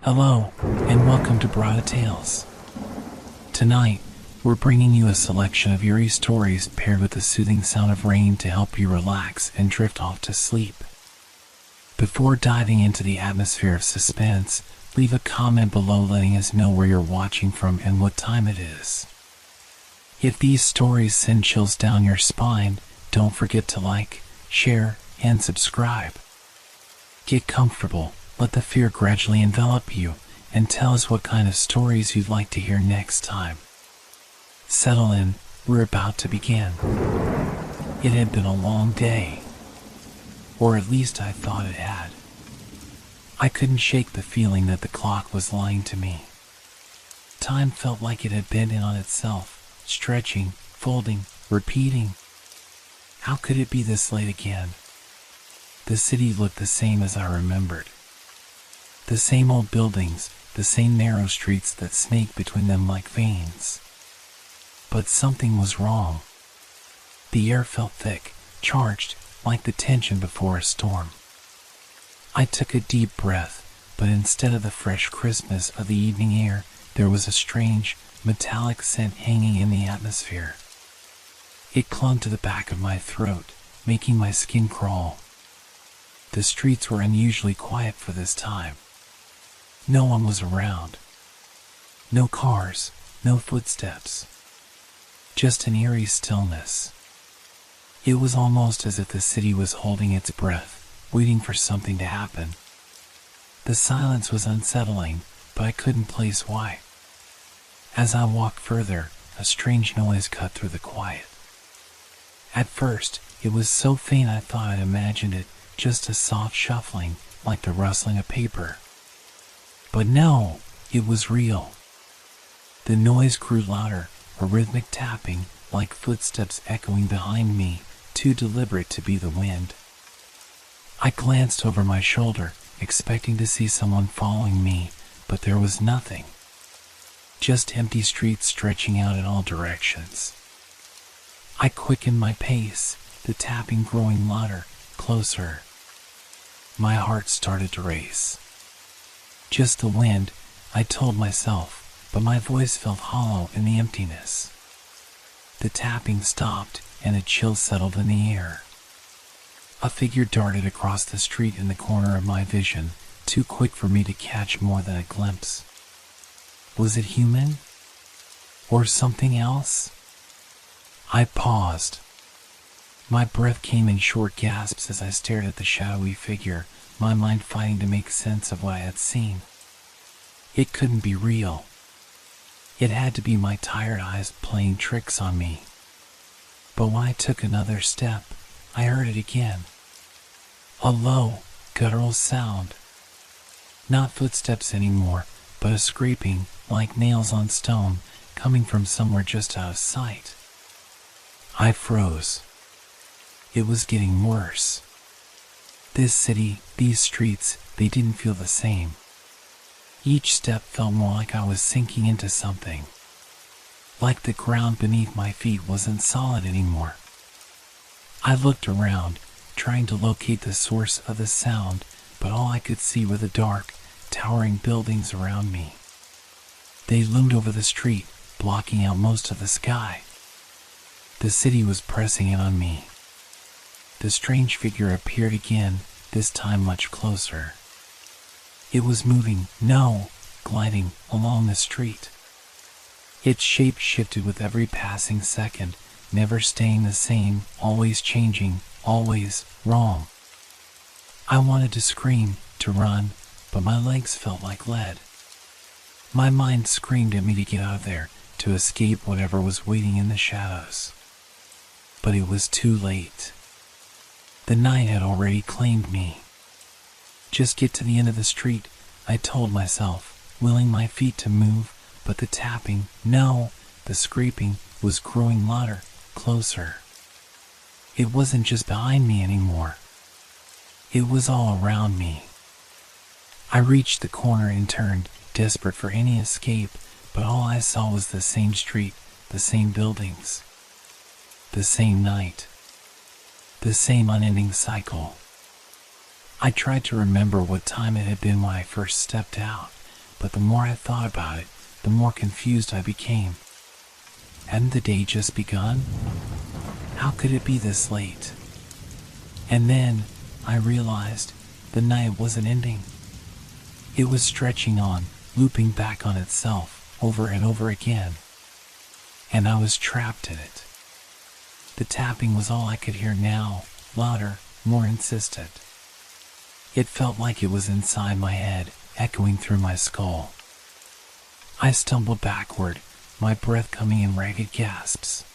Hello, and welcome to Brada Tales. Tonight, we're bringing you a selection of eerie stories paired with the soothing sound of rain to help you relax and drift off to sleep. Before diving into the atmosphere of suspense, leave a comment below letting us know where you're watching from and what time it is. If these stories send chills down your spine, don't forget to like, share, and subscribe. Get comfortable, let the fear gradually envelop you, and tell us what kind of stories you'd like to hear next time. Settle in, we're about to begin. It had been a long day. Or at least I thought it had. I couldn't shake the feeling that the clock was lying to me. Time felt like it had bent in on itself, stretching, folding, repeating. How could it be this late again? The city looked the same as I remembered. The same old buildings, the same narrow streets that snake between them like veins. But something was wrong. The air felt thick, charged, like the tension before a storm. I took a deep breath, but instead of the fresh crispness of the evening air, there was a strange, metallic scent hanging in the atmosphere. It clung to the back of my throat, making my skin crawl. The streets were unusually quiet for this time. No one was around. No cars, no footsteps. Just an eerie stillness. It was almost as if the city was holding its breath, waiting for something to happen. The silence was unsettling, but I couldn't place why. As I walked further, a strange noise cut through the quiet. At first, it was so faint I thought I'd imagined it just a soft shuffling, like the rustling of paper. But no, it was real. The noise grew louder, a rhythmic tapping, like footsteps echoing behind me, too deliberate to be the wind. I glanced over my shoulder, expecting to see someone following me, but there was nothing. Just empty streets stretching out in all directions. I quickened my pace, the tapping growing louder, closer. My heart started to race. Just the wind, I told myself, but my voice felt hollow in the emptiness. The tapping stopped, and a chill settled in the air. A figure darted across the street in the corner of my vision, too quick for me to catch more than a glimpse. Was it human? Or something else? I paused. My breath came in short gasps as I stared at the shadowy figure, my mind fighting to make sense of what I had seen. It couldn't be real. It had to be my tired eyes playing tricks on me. But when I took another step, I heard it again. A low, guttural sound. Not footsteps anymore, but a scraping, like nails on stone, coming from somewhere just out of sight. I froze. It was getting worse. This city, these streets, they didn't feel the same. Each step felt more like I was sinking into something. Like the ground beneath my feet wasn't solid anymore. I looked around, trying to locate the source of the sound, but all I could see were the dark, towering buildings around me. They loomed over the street, blocking out most of the sky. The city was pressing in on me. The strange figure appeared again, this time much closer. It was moving, no, gliding, along the street. Its shape shifted with every passing second, never staying the same, always changing, always wrong. I wanted to scream, to run, but my legs felt like lead. My mind screamed at me to get out of there, to escape whatever was waiting in the shadows. But it was too late. The night had already claimed me. Just get to the end of the street, I told myself, willing my feet to move, but the tapping, no, the scraping, was growing louder, closer. It wasn't just behind me anymore. It was all around me. I reached the corner and turned, desperate for any escape, but all I saw was the same street, the same buildings, the same night, the same unending cycle. I tried to remember what time it had been when I first stepped out, but the more I thought about it, the more confused I became. Hadn't the day just begun? How could it be this late? And then I realized the night wasn't ending. It was stretching on, looping back on itself over and over again. And I was trapped in it. The tapping was all I could hear now, louder, more insistent. It felt like it was inside my head, echoing through my skull. I stumbled backward, my breath coming in ragged gasps.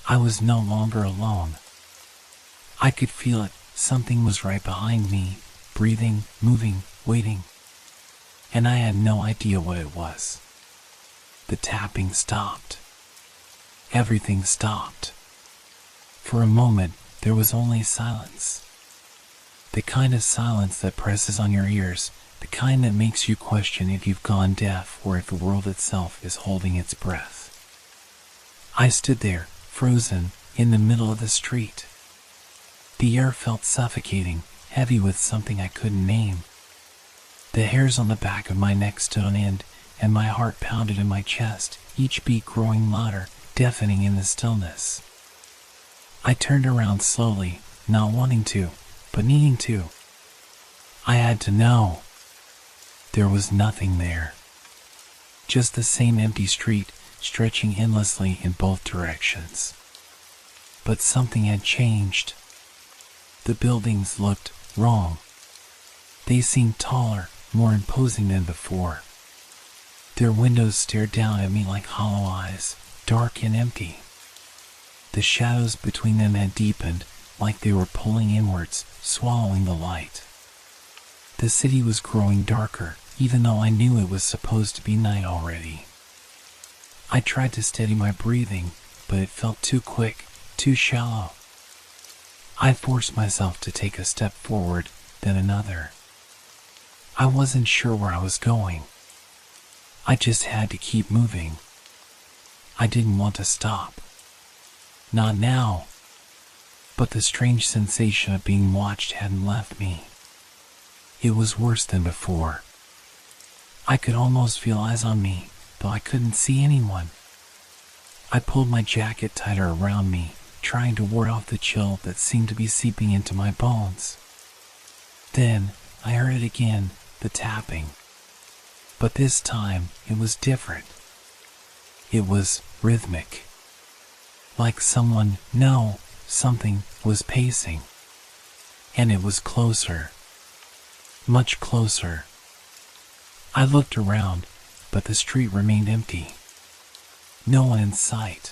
I was no longer alone. I could feel it. Something was right behind me, breathing, moving, waiting. And I had no idea what it was. The tapping stopped. Everything stopped. For a moment, there was only silence. The kind of silence that presses on your ears, the kind that makes you question if you've gone deaf or if the world itself is holding its breath. I stood there, frozen, in the middle of the street. The air felt suffocating, heavy with something I couldn't name. The hairs on the back of my neck stood on end, and my heart pounded in my chest, each beat growing louder, deafening in the stillness. I turned around slowly, not wanting to, but needing to. I had to know. There was nothing there. Just the same empty street, stretching endlessly in both directions. But something had changed. The buildings looked wrong. They seemed taller, more imposing than before. Their windows stared down at me like hollow eyes, dark and empty. The shadows between them had deepened, like they were pulling inwards, swallowing the light. The city was growing darker, even though I knew it was supposed to be night already. I tried to steady my breathing, but it felt too quick, too shallow. I forced myself to take a step forward, then another. I wasn't sure where I was going. I just had to keep moving. I didn't want to stop. Not now. But the strange sensation of being watched hadn't left me. It was worse than before. I could almost feel eyes on me, though I couldn't see anyone. I pulled my jacket tighter around me, trying to ward off the chill that seemed to be seeping into my bones. Then I heard it again, the tapping. But this time it was different. It was rhythmic. Like something was pacing. And it was closer. Much closer. I looked around, but the street remained empty. No one in sight.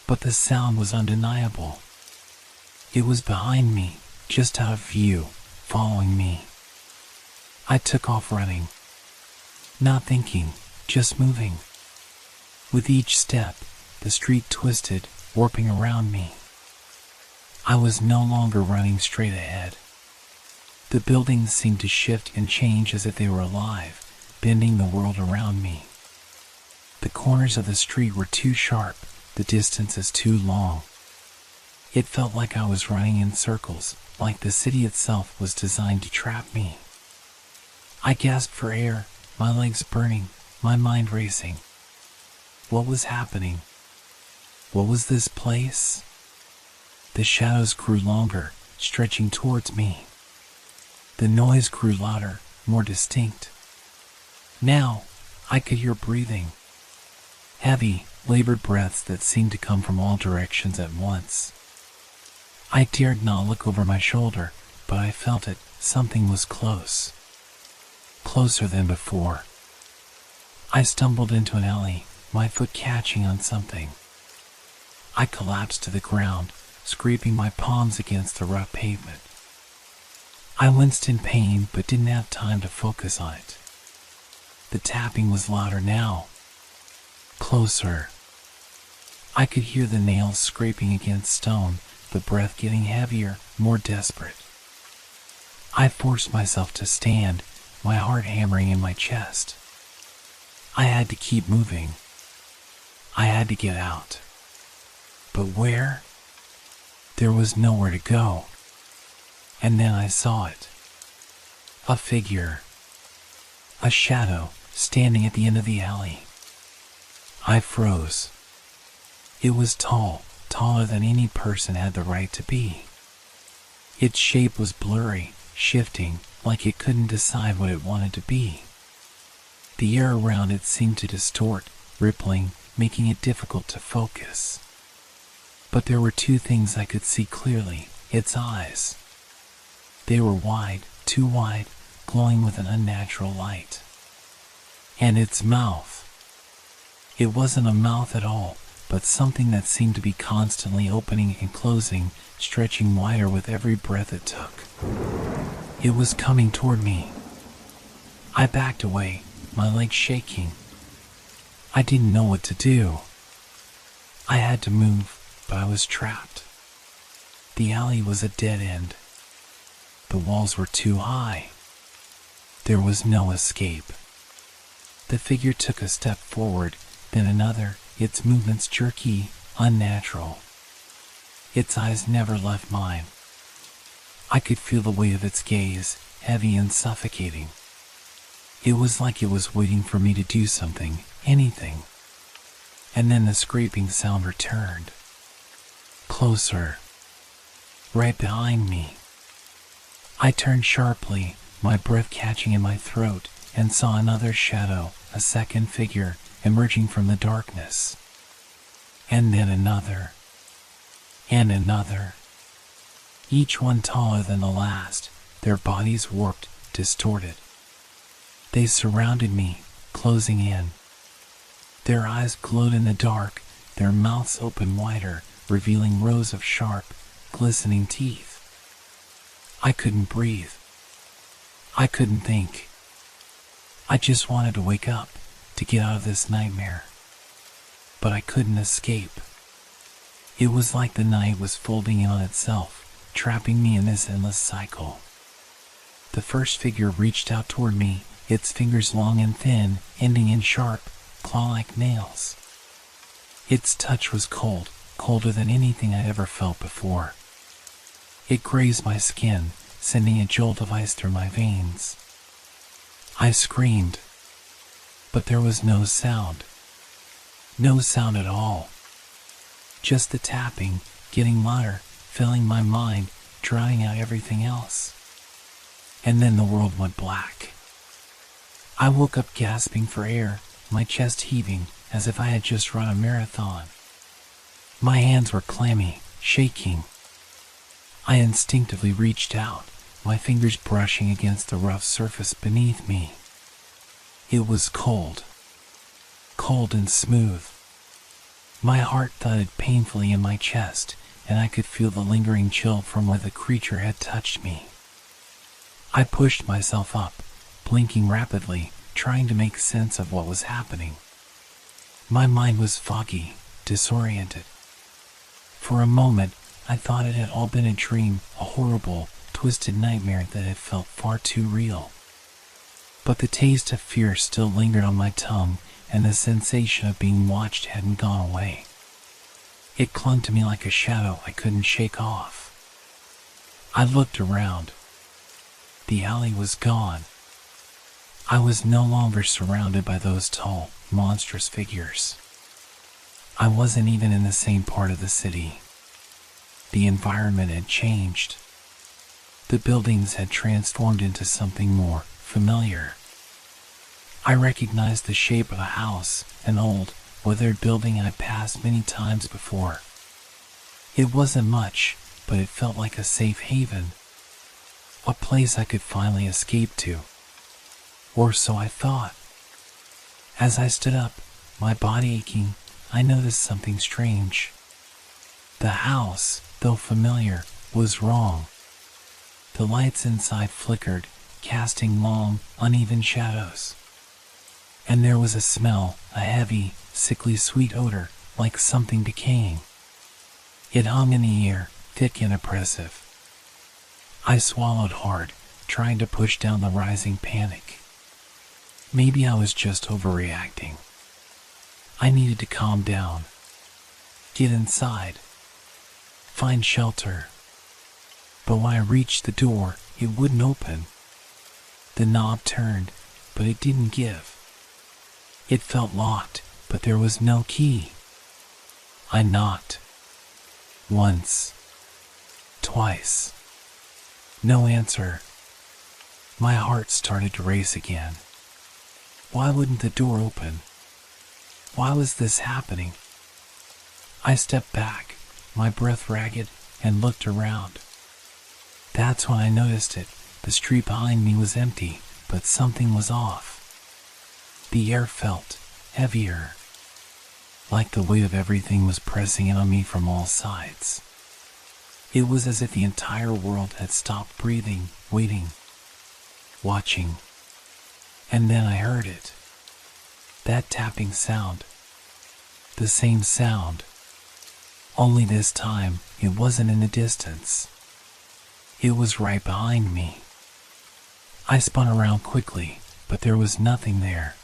But the sound was undeniable. It was behind me, just out of view, following me. I took off running. Not thinking, just moving. With each step, the street twisted, warping around me. I was no longer running straight ahead. The buildings seemed to shift and change as if they were alive, bending the world around me. The corners of the street were too sharp, the distances too long. It felt like I was running in circles, like the city itself was designed to trap me. I gasped for air, my legs burning, my mind racing. What was happening? What was this place? The shadows grew longer, stretching towards me. The noise grew louder, more distinct. Now, I could hear breathing. Heavy, labored breaths that seemed to come from all directions at once. I dared not look over my shoulder, but I felt it. Something was close. Closer than before. I stumbled into an alley, my foot catching on something. I collapsed to the ground, scraping my palms against the rough pavement. I winced in pain, but didn't have time to focus on it. The tapping was louder now. Closer. I could hear the nails scraping against stone, the breath getting heavier, more desperate. I forced myself to stand, my heart hammering in my chest. I had to keep moving. I had to get out. But where? There was nowhere to go. And then I saw it. A figure. a shadow standing at the end of the alley. I froze. It was tall, taller than any person had the right to be. Its shape was blurry, shifting, like it couldn't decide what it wanted to be. The air around it seemed to distort, rippling, making it difficult to focus. But there were two things I could see clearly: its eyes. They were wide, too wide, glowing with an unnatural light. And its mouth. It wasn't a mouth at all, but something that seemed to be constantly opening and closing, stretching wider with every breath it took. It was coming toward me. I backed away, my legs shaking. I didn't know what to do. I had to move, but I was trapped. The alley was a dead end. The walls were too high. There was no escape. The figure took a step forward, then another, its movements jerky, unnatural. Its eyes never left mine. I could feel the weight of its gaze, heavy and suffocating. It was like it was waiting for me to do something, anything. And then the scraping sound returned. Closer. Right behind me. I turned sharply, my breath catching in my throat, and saw another shadow, a second figure, emerging from the darkness. And then another. And another. Each one taller than the last, their bodies warped, distorted. They surrounded me, closing in. Their eyes glowed in the dark, their mouths opened wider, revealing rows of sharp, glistening teeth. I couldn't breathe. I couldn't think. I just wanted to wake up, to get out of this nightmare. But I couldn't escape. It was like the night was folding in on itself, trapping me in this endless cycle. The first figure reached out toward me, its fingers long and thin, ending in sharp, claw-like nails. Its touch was cold, colder than anything I'd ever felt before. It grazed my skin, sending a jolt of ice through my veins. I screamed, but there was no sound. No sound at all. Just the tapping, getting louder, filling my mind, drowning out everything else. And then the world went black. I woke up gasping for air, my chest heaving, as if I had just run a marathon. My hands were clammy, shaking. I instinctively reached out, my fingers brushing against the rough surface beneath me. It was cold. Cold and smooth. My heart thudded painfully in my chest, and I could feel the lingering chill from where the creature had touched me. I pushed myself up, blinking rapidly, trying to make sense of what was happening. My mind was foggy, disoriented. For a moment, I thought it had all been a dream, a horrible, twisted nightmare that had felt far too real. But the taste of fear still lingered on my tongue, and the sensation of being watched hadn't gone away. It clung to me like a shadow I couldn't shake off. I looked around. The alley was gone. I was no longer surrounded by those tall, monstrous figures. I wasn't even in the same part of the city. The environment had changed. The buildings had transformed into something more familiar. I recognized the shape of a house, an old, weathered building I'd passed many times before. It wasn't much, but it felt like a safe haven. A place I could finally escape to. Or so I thought. As I stood up, my body aching, I noticed something strange. The house, though familiar, was wrong. The lights inside flickered, casting long, uneven shadows. And there was a smell, a heavy, sickly sweet odor, like something decaying. It hung in the air, thick and oppressive. I swallowed hard, trying to push down the rising panic. Maybe I was just overreacting. I needed to calm down. Get inside. Find shelter. But when I reached the door, it wouldn't open. The knob turned, but but it didn't give. It felt locked, but there was no key. I knocked. Once. Twice. No answer. My heart started to race again. Why wouldn't the door open? Why was this happening? I stepped back, my breath ragged, and looked around. That's when I noticed it. The street behind me was empty, but something was off. The air felt heavier, like the weight of everything was pressing in on me from all sides. It was as if the entire world had stopped breathing, waiting, watching. And then I heard it. That tapping sound. The same sound. Only this time, it wasn't in the distance. It was right behind me. I spun around quickly, but there was nothing there.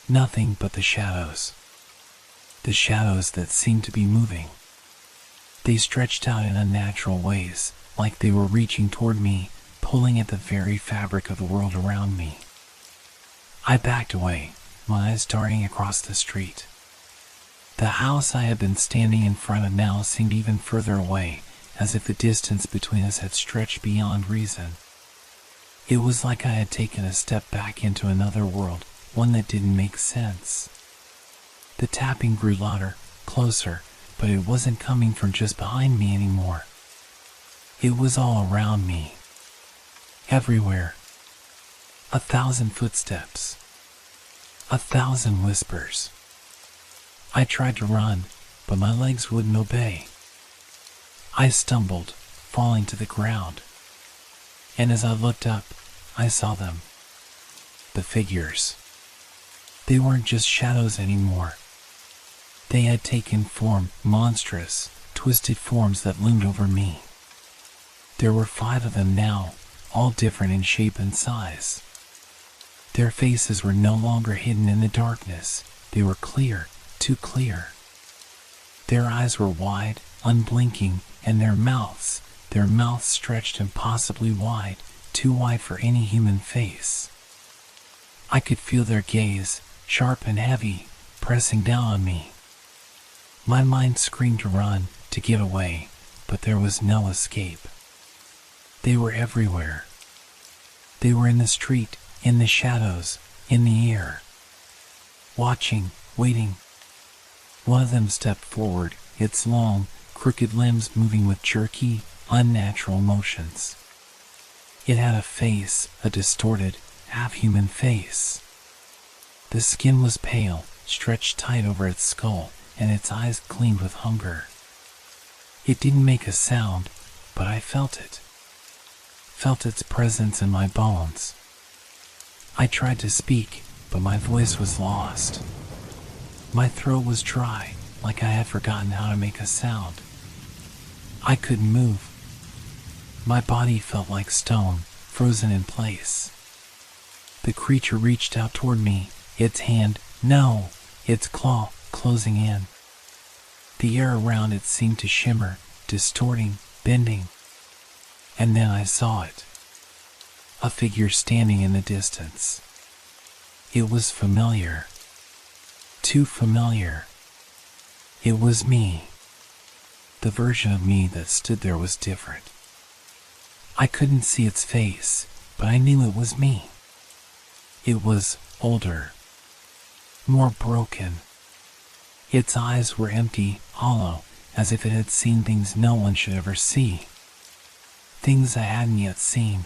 Nothing but the shadows. The shadows that seemed to be moving. They stretched out in unnatural ways, like they were reaching toward me, pulling at the very fabric of the world around me. I backed away, my eyes darting across the street. The house I had been standing in front of now seemed even further away, as if the distance between us had stretched beyond reason. It was like I had taken a step back into another world, one that didn't make sense. The tapping grew louder, closer, but it wasn't coming from just behind me anymore. It was all around me. Everywhere. 1,000 footsteps. 1,000 whispers. I tried to run, but my legs wouldn't obey. I stumbled, falling to the ground. And as I looked up, I saw them. The figures. They weren't just shadows anymore. They had taken form, monstrous, twisted forms that loomed over me. There were 5 of them now, all different in shape and size. Their faces were no longer hidden in the darkness. They were clear, too clear. Their eyes were wide, unblinking, and their mouths stretched impossibly wide, too wide for any human face. I could feel their gaze, sharp and heavy, pressing down on me. My mind screamed to run, to get away, but there was no escape. They were everywhere. They were in the street, in the shadows, in the air. Watching, waiting. One of them stepped forward, its long, crooked limbs moving with jerky, unnatural motions. It had a face, a distorted, half-human face. The skin was pale, stretched tight over its skull, and its eyes gleamed with hunger. It didn't make a sound, but I felt it. Felt its presence in my bones. I tried to speak, but my voice was lost. My throat was dry, like I had forgotten how to make a sound. I couldn't move. My body felt like stone, frozen in place. The creature reached out toward me, its hand, no, its claw, closing in. The air around it seemed to shimmer, distorting, bending. And then I saw it. A figure standing in the distance. It was familiar. Too familiar. It was me. The version of me that stood there was different. I couldn't see its face, but I knew it was me. It was older. More broken. Its eyes were empty, hollow, as if it had seen things no one should ever see. Things I hadn't yet seen.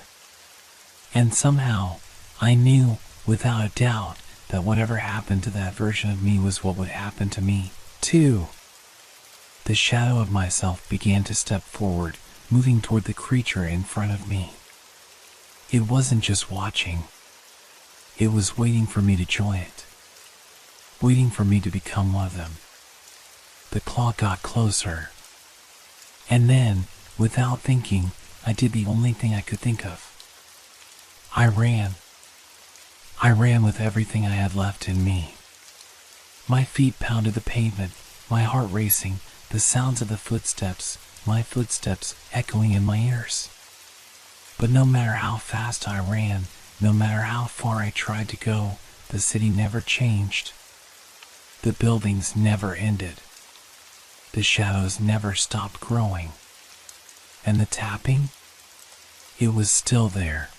And somehow, I knew, without a doubt, that whatever happened to that version of me was what would happen to me, too. The shadow of myself began to step forward, moving toward the creature in front of me. It wasn't just watching. It was waiting for me to join it. Waiting for me to become one of them. The claw got closer. And then, without thinking, I did the only thing I could think of. I ran. I ran with everything I had left in me. My feet pounded the pavement, my heart racing, the sounds of the footsteps, my footsteps echoing in my ears. But no matter how fast I ran, No matter how far I tried to go, the city never changed. The buildings never ended. The shadows never stopped growing. And the tapping? It was still there.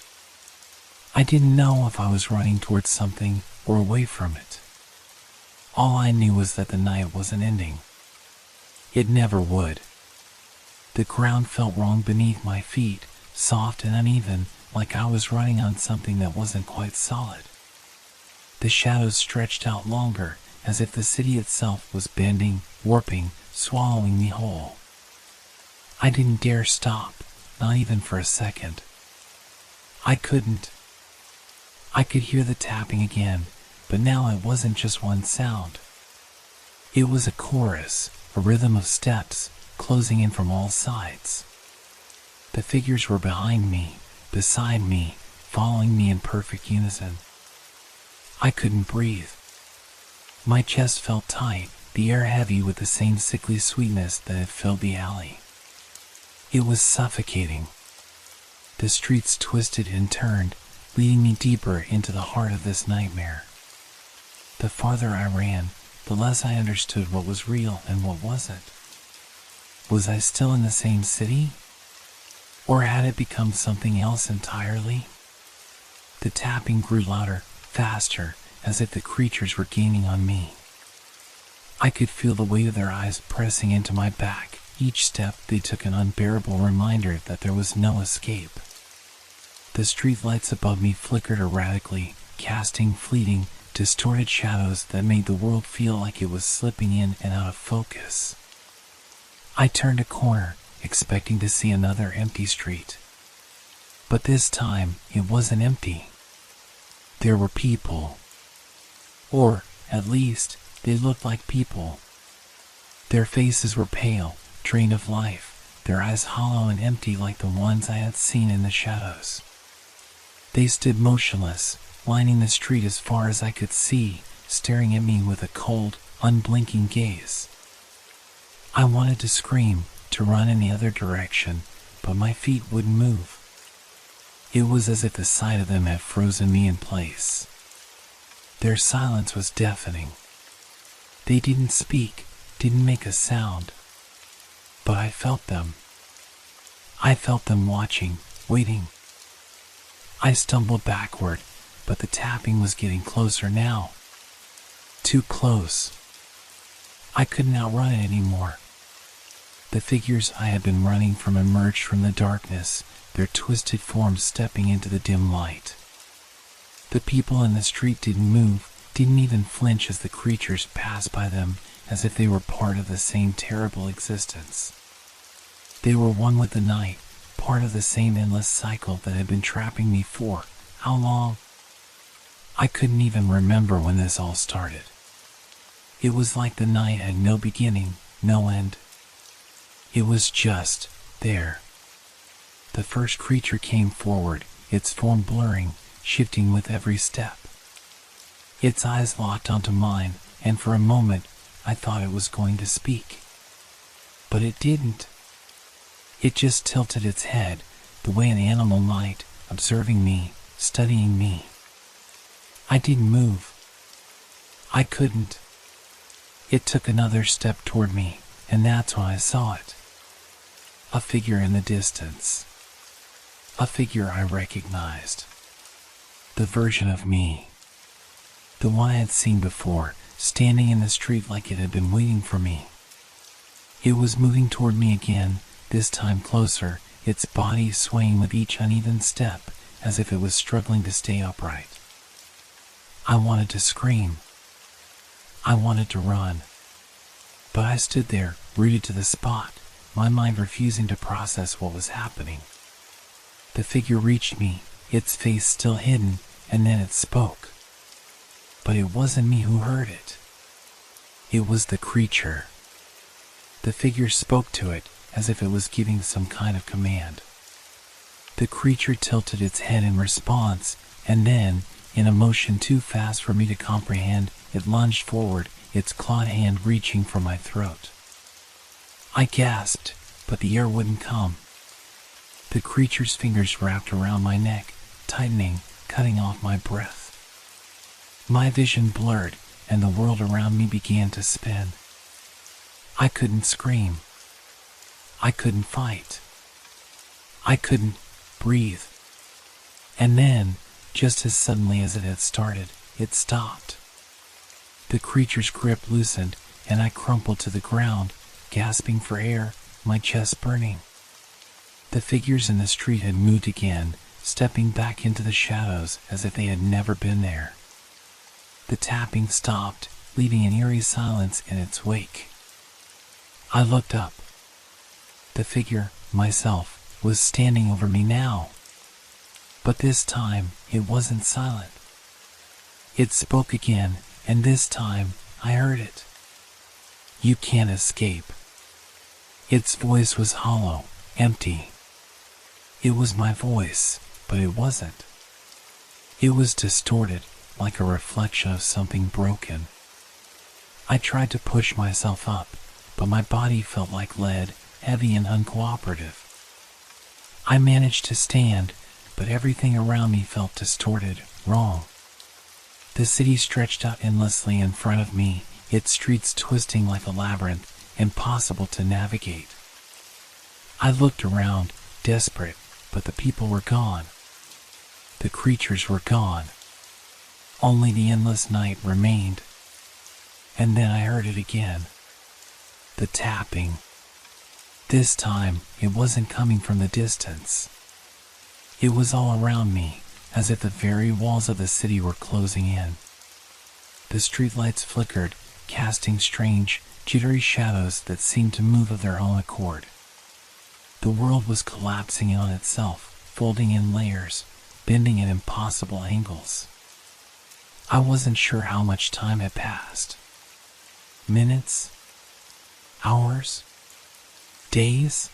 I didn't know if I was running towards something or away from it. All I knew was that the night wasn't ending. It never would. The ground felt wrong beneath my feet, soft and uneven, like I was running on something that wasn't quite solid. The shadows stretched out longer, as if the city itself was bending, warping, swallowing me whole. I didn't dare stop, not even for a second. I couldn't. I could hear the tapping again, but now it wasn't just one sound. It was a chorus, a rhythm of steps, closing in from all sides. The figures were behind me, beside me, following me in perfect unison. I couldn't breathe. My chest felt tight, the air heavy with the same sickly sweetness that had filled the alley. It was suffocating. The streets twisted and turned, leading me deeper into the heart of this nightmare. The farther I ran, the less I understood what was real and what wasn't. Was I still in the same city? Or had it become something else entirely? The tapping grew louder, faster, as if the creatures were gaining on me. I could feel the weight of their eyes pressing into my back. Each step they took an unbearable reminder that there was no escape. The street lights above me flickered erratically, casting fleeting, distorted shadows that made the world feel like it was slipping in and out of focus. I turned a corner, expecting to see another empty street. But this time, it wasn't empty. There were people. Or, at least, they looked like people. Their faces were pale, drained of life, their eyes hollow and empty like the ones I had seen in the shadows. They stood motionless, lining the street as far as I could see, staring at me with a cold, unblinking gaze. I wanted to scream, to run in the other direction, but my feet wouldn't move. It was as if the sight of them had frozen me in place. Their silence was deafening. They didn't speak, didn't make a sound. But I felt them. I felt them watching, waiting. I stumbled backward, but the tapping was getting closer now. Too close. I couldn't outrun it anymore. The figures I had been running from emerged from the darkness, their twisted forms stepping into the dim light. The people in the street didn't move, didn't even flinch as the creatures passed by them, as if they were part of the same terrible existence. They were one with the night, part of the same endless cycle that had been trapping me for how long? I couldn't even remember when this all started. It was like the night had no beginning, no end. It was just there. The first creature came forward, its form blurring, shifting with every step. Its eyes locked onto mine, and for a moment I thought it was going to speak. But it didn't. It just tilted its head, the way an animal might, observing me, studying me. I didn't move. I couldn't. It took another step toward me, and that's when I saw it. A figure in the distance. A figure I recognized. The version of me. The one I had seen before, standing in the street like it had been waiting for me. It was moving toward me again, this time closer, its body swaying with each uneven step, as if it was struggling to stay upright. I wanted to scream. I wanted to run. But I stood there, rooted to the spot, my mind refusing to process what was happening. The figure reached me, its face still hidden, and then it spoke. But it wasn't me who heard it. It was the creature. The figure spoke to it, as if it was giving some kind of command. The creature tilted its head in response, and then, in a motion too fast for me to comprehend, it lunged forward, its clawed hand reaching for my throat. I gasped, but the air wouldn't come. The creature's fingers wrapped around my neck, tightening, cutting off my breath. My vision blurred, and the world around me began to spin. I couldn't scream. I couldn't fight. I couldn't breathe. And then, just as suddenly as it had started, it stopped. The creature's grip loosened, and I crumpled to the ground, gasping for air, my chest burning. The figures in the street had moved again, stepping back into the shadows as if they had never been there. The tapping stopped, leaving an eerie silence in its wake. I looked up. The figure, myself, was standing over me now. But this time, it wasn't silent. It spoke again, and this time, I heard it. "You can't escape." Its voice was hollow, empty. It was my voice, but it wasn't. It was distorted, like a reflection of something broken. I tried to push myself up, but my body felt like lead, heavy and uncooperative. I managed to stand, but everything around me felt distorted, wrong. The city stretched out endlessly in front of me, its streets twisting like a labyrinth, impossible to navigate. I looked around, desperate, but the people were gone. The creatures were gone. Only the endless night remained. And then I heard it again. The tapping. This time, it wasn't coming from the distance. It was all around me, as if the very walls of the city were closing in. The streetlights flickered, casting strange, jittery shadows that seemed to move of their own accord. The world was collapsing in on itself, folding in layers, bending at impossible angles. I wasn't sure how much time had passed. Minutes? Hours? Days?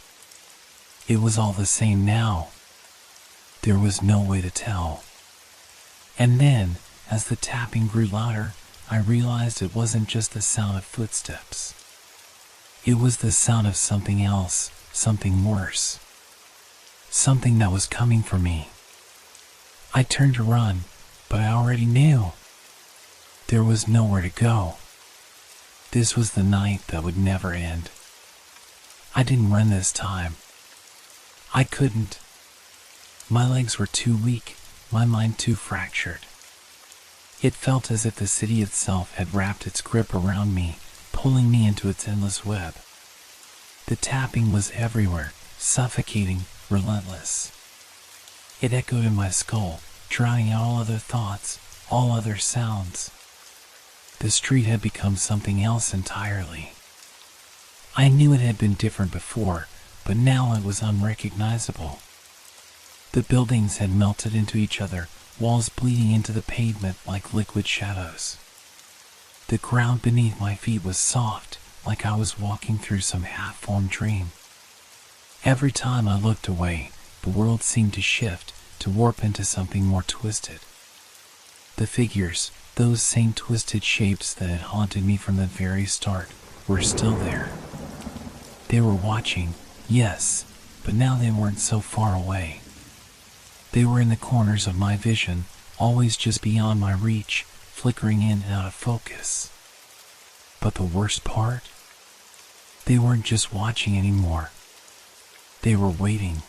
It was all the same now. There was no way to tell. And then, as the tapping grew louder, I realized it wasn't just the sound of footsteps. It was the sound of something else, something worse. Something that was coming for me. I turned to run, but I already knew. There was nowhere to go. This was the night that would never end. I didn't run this time. I couldn't. My legs were too weak, my mind too fractured. It felt as if the city itself had wrapped its grip around me, pulling me into its endless web. The tapping was everywhere, suffocating, relentless. It echoed in my skull, drowning out all other thoughts, all other sounds. The street had become something else entirely. I knew it had been different before, but now it was unrecognizable. The buildings had melted into each other, walls bleeding into the pavement like liquid shadows. The ground beneath my feet was soft, like I was walking through some half-formed dream. Every time I looked away, the world seemed to shift, to warp into something more twisted. The figures, those same twisted shapes that had haunted me from the very start, were still there. They were watching, yes, but now they weren't so far away. They were in the corners of my vision, always just beyond my reach, flickering in and out of focus. But the worst part? They weren't just watching anymore. They were waiting.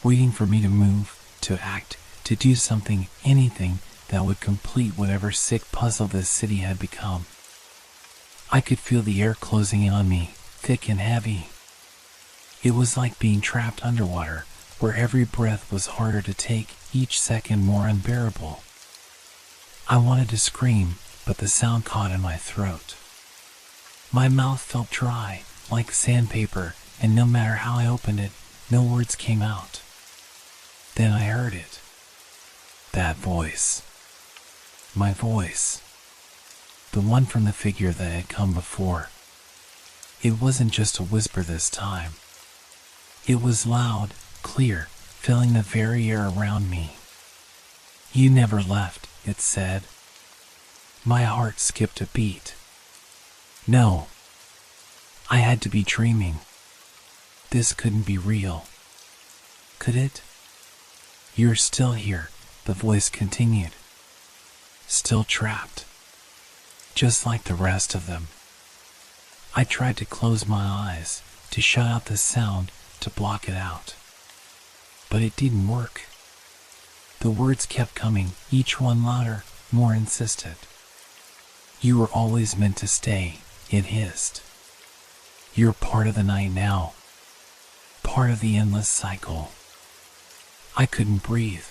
Waiting for me to move, to act, to do something, anything that would complete whatever sick puzzle this city had become. I could feel the air closing in on me, thick and heavy. It was like being trapped underwater, where every breath was harder to take, each second more unbearable. I wanted to scream, but the sound caught in my throat. My mouth felt dry, like sandpaper, and no matter how I opened it, no words came out. Then I heard it. That voice. My voice. The one from the figure that had come before. It wasn't just a whisper this time. It was loud, clear, filling the very air around me. "You never left," it said. My heart skipped a beat. No. I had to be dreaming. This couldn't be real. Could it? "You're still here," The voice continued. Still trapped. Just like the rest of them. I tried to close my eyes, to shut out the sound, to block it out. But it didn't work. The words kept coming, each one louder, more insistent. You were always meant to stay, it hissed. You're part of the night now. Part of the endless cycle. I couldn't breathe.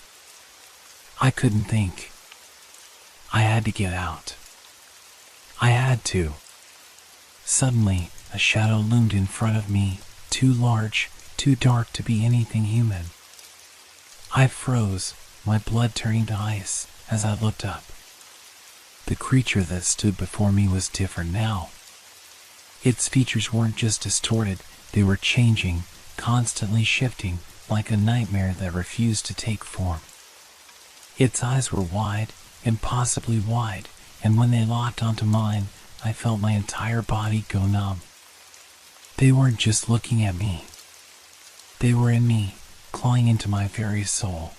I couldn't think. I had to get out. I had to. Suddenly, a shadow loomed in front of me, too large, too dark to be anything human. I froze, my blood turning to ice, as I looked up. The creature that stood before me was different now. Its features weren't just distorted, they were changing, constantly shifting, like a nightmare that refused to take form. Its eyes were wide, impossibly wide, and when they locked onto mine, I felt my entire body go numb. They weren't just looking at me. They were in me, clawing into my very soul.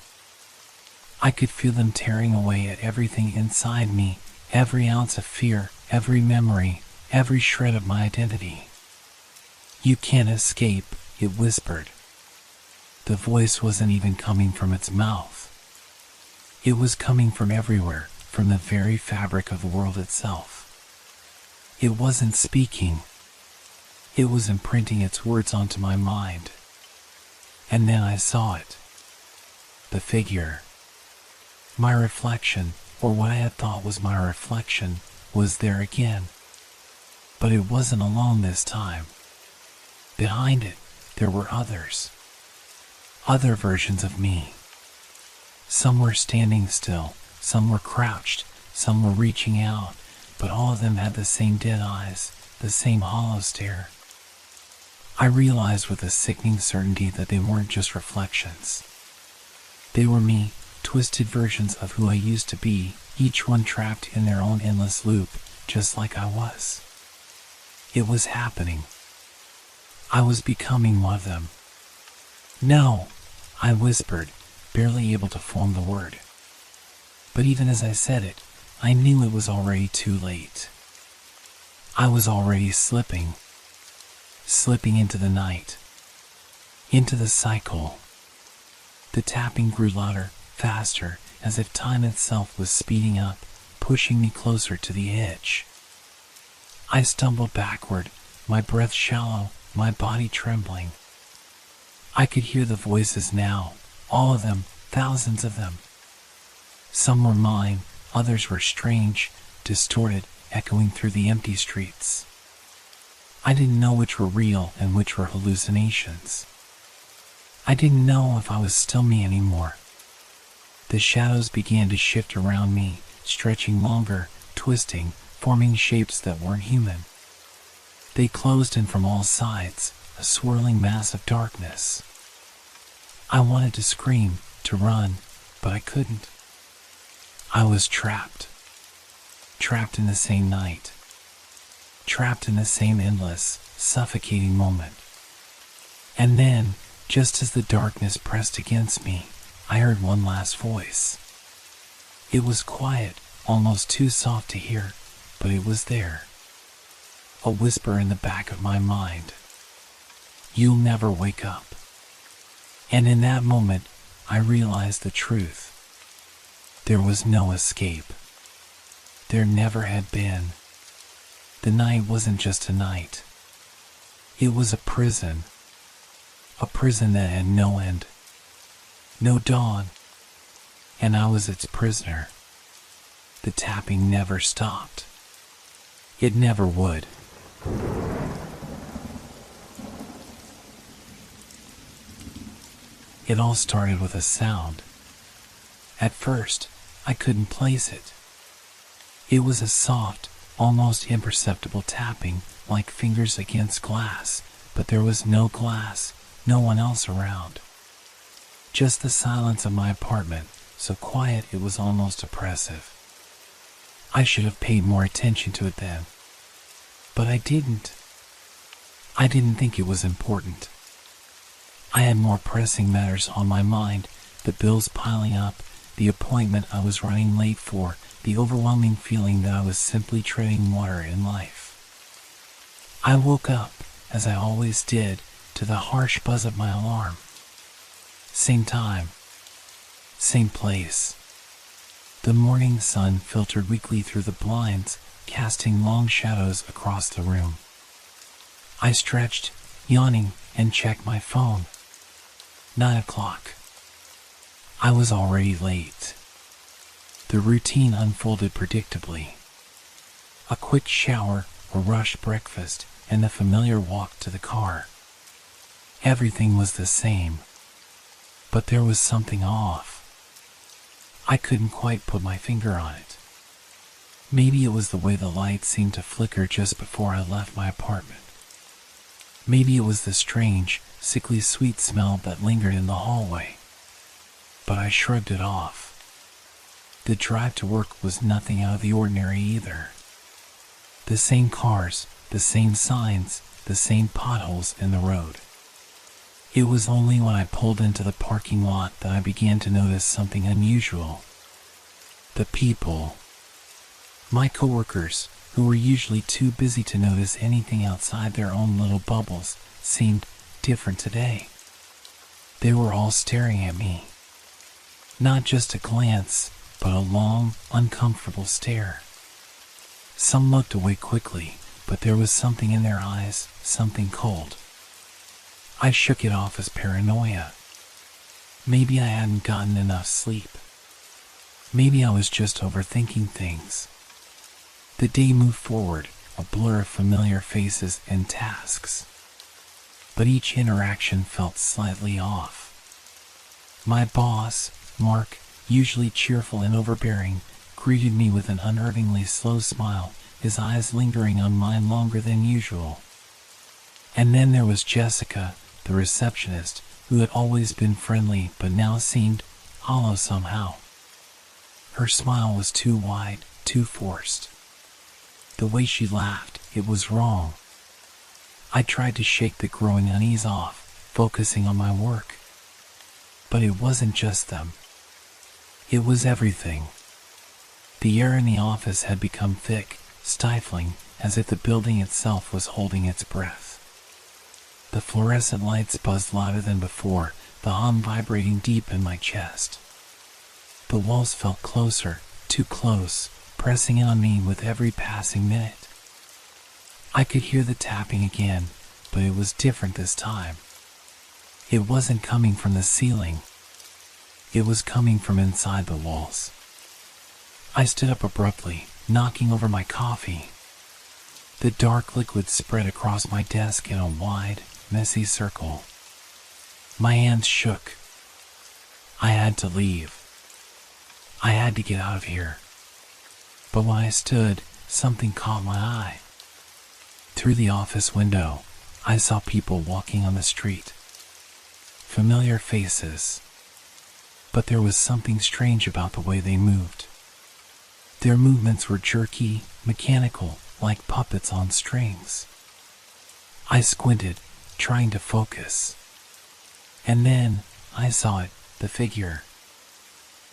I could feel them tearing away at everything inside me, every ounce of fear, every memory, every shred of my identity. You can't escape, it whispered. The voice wasn't even coming from its mouth. It was coming from everywhere, from the very fabric of the world itself. It wasn't speaking. It was imprinting its words onto my mind. And then I saw it. The figure. My reflection, or what I had thought was my reflection, was there again. But it wasn't alone this time. Behind it, there were others. Other versions of me. Some were standing still, some were crouched, some were reaching out, but all of them had the same dead eyes, the same hollow stare. I realized with a sickening certainty that they weren't just reflections. They were me, twisted versions of who I used to be, each one trapped in their own endless loop, just like I was. It was happening. I was becoming one of them. No, I whispered, barely able to form the word. But even as I said it, I knew it was already too late. I was already slipping into the night, into the cycle. The tapping grew louder, faster, as if time itself was speeding up, pushing me closer to the edge. I stumbled backward, my breath shallow, my body trembling. I could hear the voices now, all of them, thousands of them. Some were mine, others were strange, distorted, echoing through the empty streets. I didn't know which were real and which were hallucinations. I didn't know if I was still me anymore. The shadows began to shift around me, stretching longer, twisting, forming shapes that weren't human. They closed in from all sides, a swirling mass of darkness. I wanted to scream, to run, but I couldn't. I was trapped. Trapped in the same night. Trapped in the same endless, suffocating moment. And then, just as the darkness pressed against me, I heard one last voice. It was quiet, almost too soft to hear, but it was there. A whisper in the back of my mind. You'll never wake up. And in that moment, I realized the truth. There was no escape. There never had been. The night wasn't just a night. It was a prison. A prison that had no end. No dawn. And I was its prisoner. The tapping never stopped. It never would. It all started with a sound. At first, I couldn't place it. It was a soft, almost imperceptible tapping, like fingers against glass, but there was no glass, no one else around. Just the silence of my apartment, so quiet it was almost oppressive. I should have paid more attention to it then. But I didn't. I didn't think it was important. I had more pressing matters on my mind, the bills piling up, the appointment I was running late for, the overwhelming feeling that I was simply treading water in life. I woke up, as I always did, to the harsh buzz of my alarm. Same time, same place. The morning sun filtered weakly through the blinds, casting long shadows across the room. I stretched, yawning, and checked my phone. 9 o'clock. I was already late. The routine unfolded predictably. A quick shower, a rushed breakfast, and the familiar walk to the car. Everything was the same, but there was something off. I couldn't quite put my finger on it. Maybe it was the way the lights seemed to flicker just before I left my apartment. Maybe it was the strange, sickly sweet smell that lingered in the hallway. But I shrugged it off. The drive to work was nothing out of the ordinary either. The same cars, the same signs, the same potholes in the road. It was only when I pulled into the parking lot that I began to notice something unusual. The people. My coworkers, who were usually too busy to notice anything outside their own little bubbles, seemed different today. They were all staring at me. Not just a glance, but a long, uncomfortable stare. Some looked away quickly, but there was something in their eyes, something cold. I shook it off as paranoia. Maybe I hadn't gotten enough sleep. Maybe I was just overthinking things. The day moved forward, a blur of familiar faces and tasks. But each interaction felt slightly off. My boss, Mark, usually cheerful and overbearing, greeted me with an unnervingly slow smile, his eyes lingering on mine longer than usual. And then there was Jessica, the receptionist, who had always been friendly but now seemed hollow somehow. Her smile was too wide, too forced. The way she laughed, it was wrong. I tried to shake the growing unease off, focusing on my work. But it wasn't just them. It was everything. The air in the office had become thick, stifling, as if the building itself was holding its breath. The fluorescent lights buzzed louder than before, the hum vibrating deep in my chest. The walls felt closer, too close, pressing in on me with every passing minute. I could hear the tapping again, but it was different this time. It wasn't coming from the ceiling. It was coming from inside the walls. I stood up abruptly, knocking over my coffee. The dark liquid spread across my desk in a wide, messy circle. My hands shook. I had to leave. I had to get out of here. But when I stood, something caught my eye. Through the office window, I saw people walking on the street. Familiar faces. But there was something strange about the way they moved. Their movements were jerky, mechanical, like puppets on strings. I squinted, trying to focus. And then, I saw it, the figure.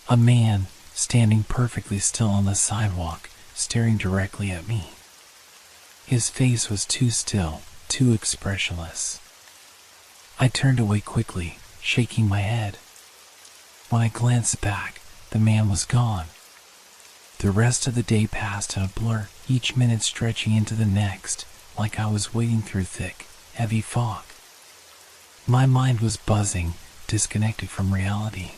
A man, standing perfectly still on the sidewalk, staring directly at me. His face was too still, too expressionless. I turned away quickly, shaking my head. When I glanced back, the man was gone. The rest of the day passed in a blur, each minute stretching into the next, like I was wading through thick, heavy fog. My mind was buzzing, disconnected from reality.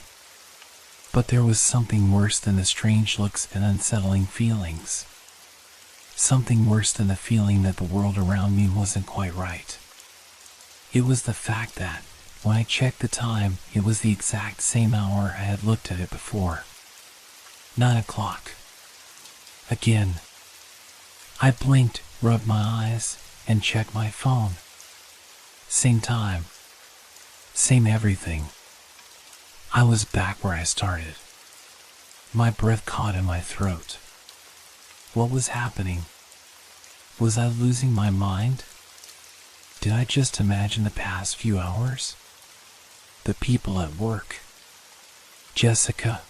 But there was something worse than the strange looks and unsettling feelings. Something worse than the feeling that the world around me wasn't quite right. It was the fact that, when I checked the time, it was the exact same hour I had looked at it before. 9 o'clock. Again. I blinked, rubbed my eyes, and checked my phone. Same time. Same everything. I was back where I started. My breath caught in my throat. What was happening? Was I losing my mind? Did I just imagine the past few hours? The people at work. Jessica.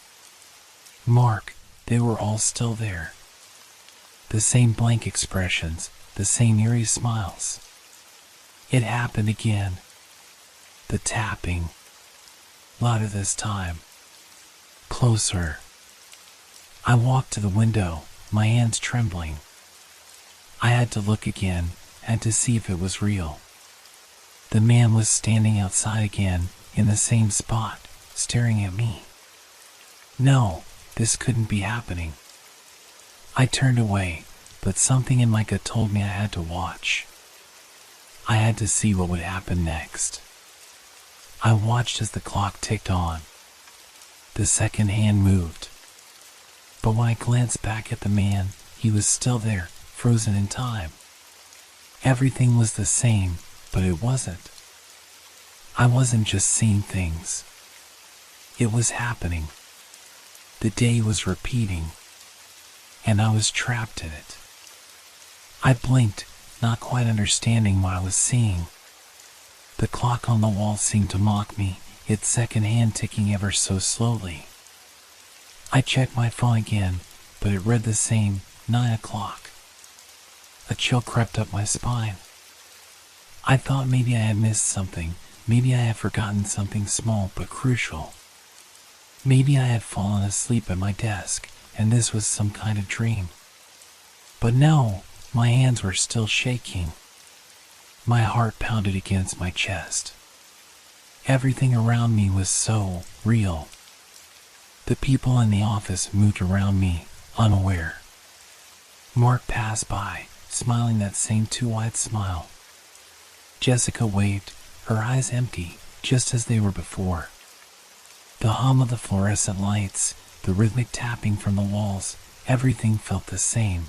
Mark, they were all still there. The same blank expressions, the same eerie smiles. It happened again. The tapping. Louder this time. Closer. I walked to the window, my hands trembling. I had to look again, and to see if it was real. The man was standing outside again, in the same spot, staring at me. No, this couldn't be happening. I turned away, but something in my gut told me I had to watch. I had to see what would happen next. I watched as the clock ticked on. The second hand moved. But when I glanced back at the man, he was still there, frozen in time. Everything was the same, but it wasn't. I wasn't just seeing things. It was happening. The day was repeating, and I was trapped in it. I blinked, not quite understanding what I was seeing. The clock on the wall seemed to mock me, its second hand ticking ever so slowly. I checked my phone again, but it read the same, 9 o'clock. A chill crept up my spine. I thought maybe I had missed something, maybe I had forgotten something small but crucial. Maybe I had fallen asleep at my desk, and this was some kind of dream. But no, my hands were still shaking. My heart pounded against my chest. Everything around me was so real. The people in the office moved around me, unaware. Mark passed by, smiling that same too wide smile. Jessica waved, her eyes empty, just as they were before. The hum of the fluorescent lights, the rhythmic tapping from the walls, everything felt the same.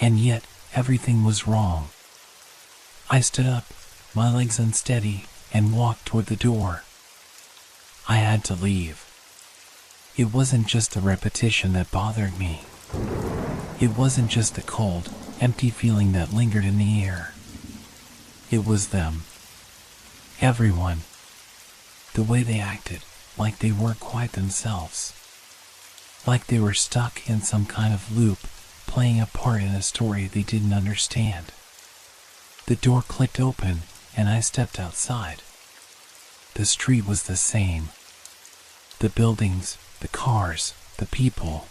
And yet, everything was wrong. I stood up, my legs unsteady, and walked toward the door. I had to leave. It wasn't just the repetition that bothered me. It wasn't just the cold, empty feeling that lingered in the air. It was them. Everyone. The way they acted, like they weren't quite themselves. Like they were stuck in some kind of loop, playing a part in a story they didn't understand. The door clicked open, and I stepped outside. The street was the same. The buildings, the cars, the people.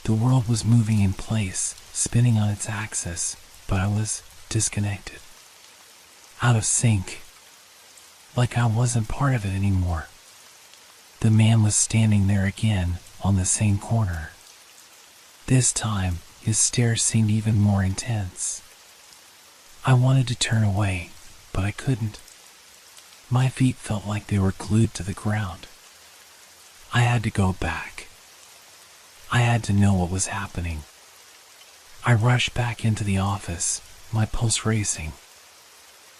The world was moving in place, spinning on its axis, but I was disconnected. Out of sync. Like I wasn't part of it anymore. The man was standing there again, on the same corner. This time, his stare seemed even more intense. I wanted to turn away, but I couldn't. My feet felt like they were glued to the ground. I had to go back. I had to know what was happening. I rushed back into the office, my pulse racing.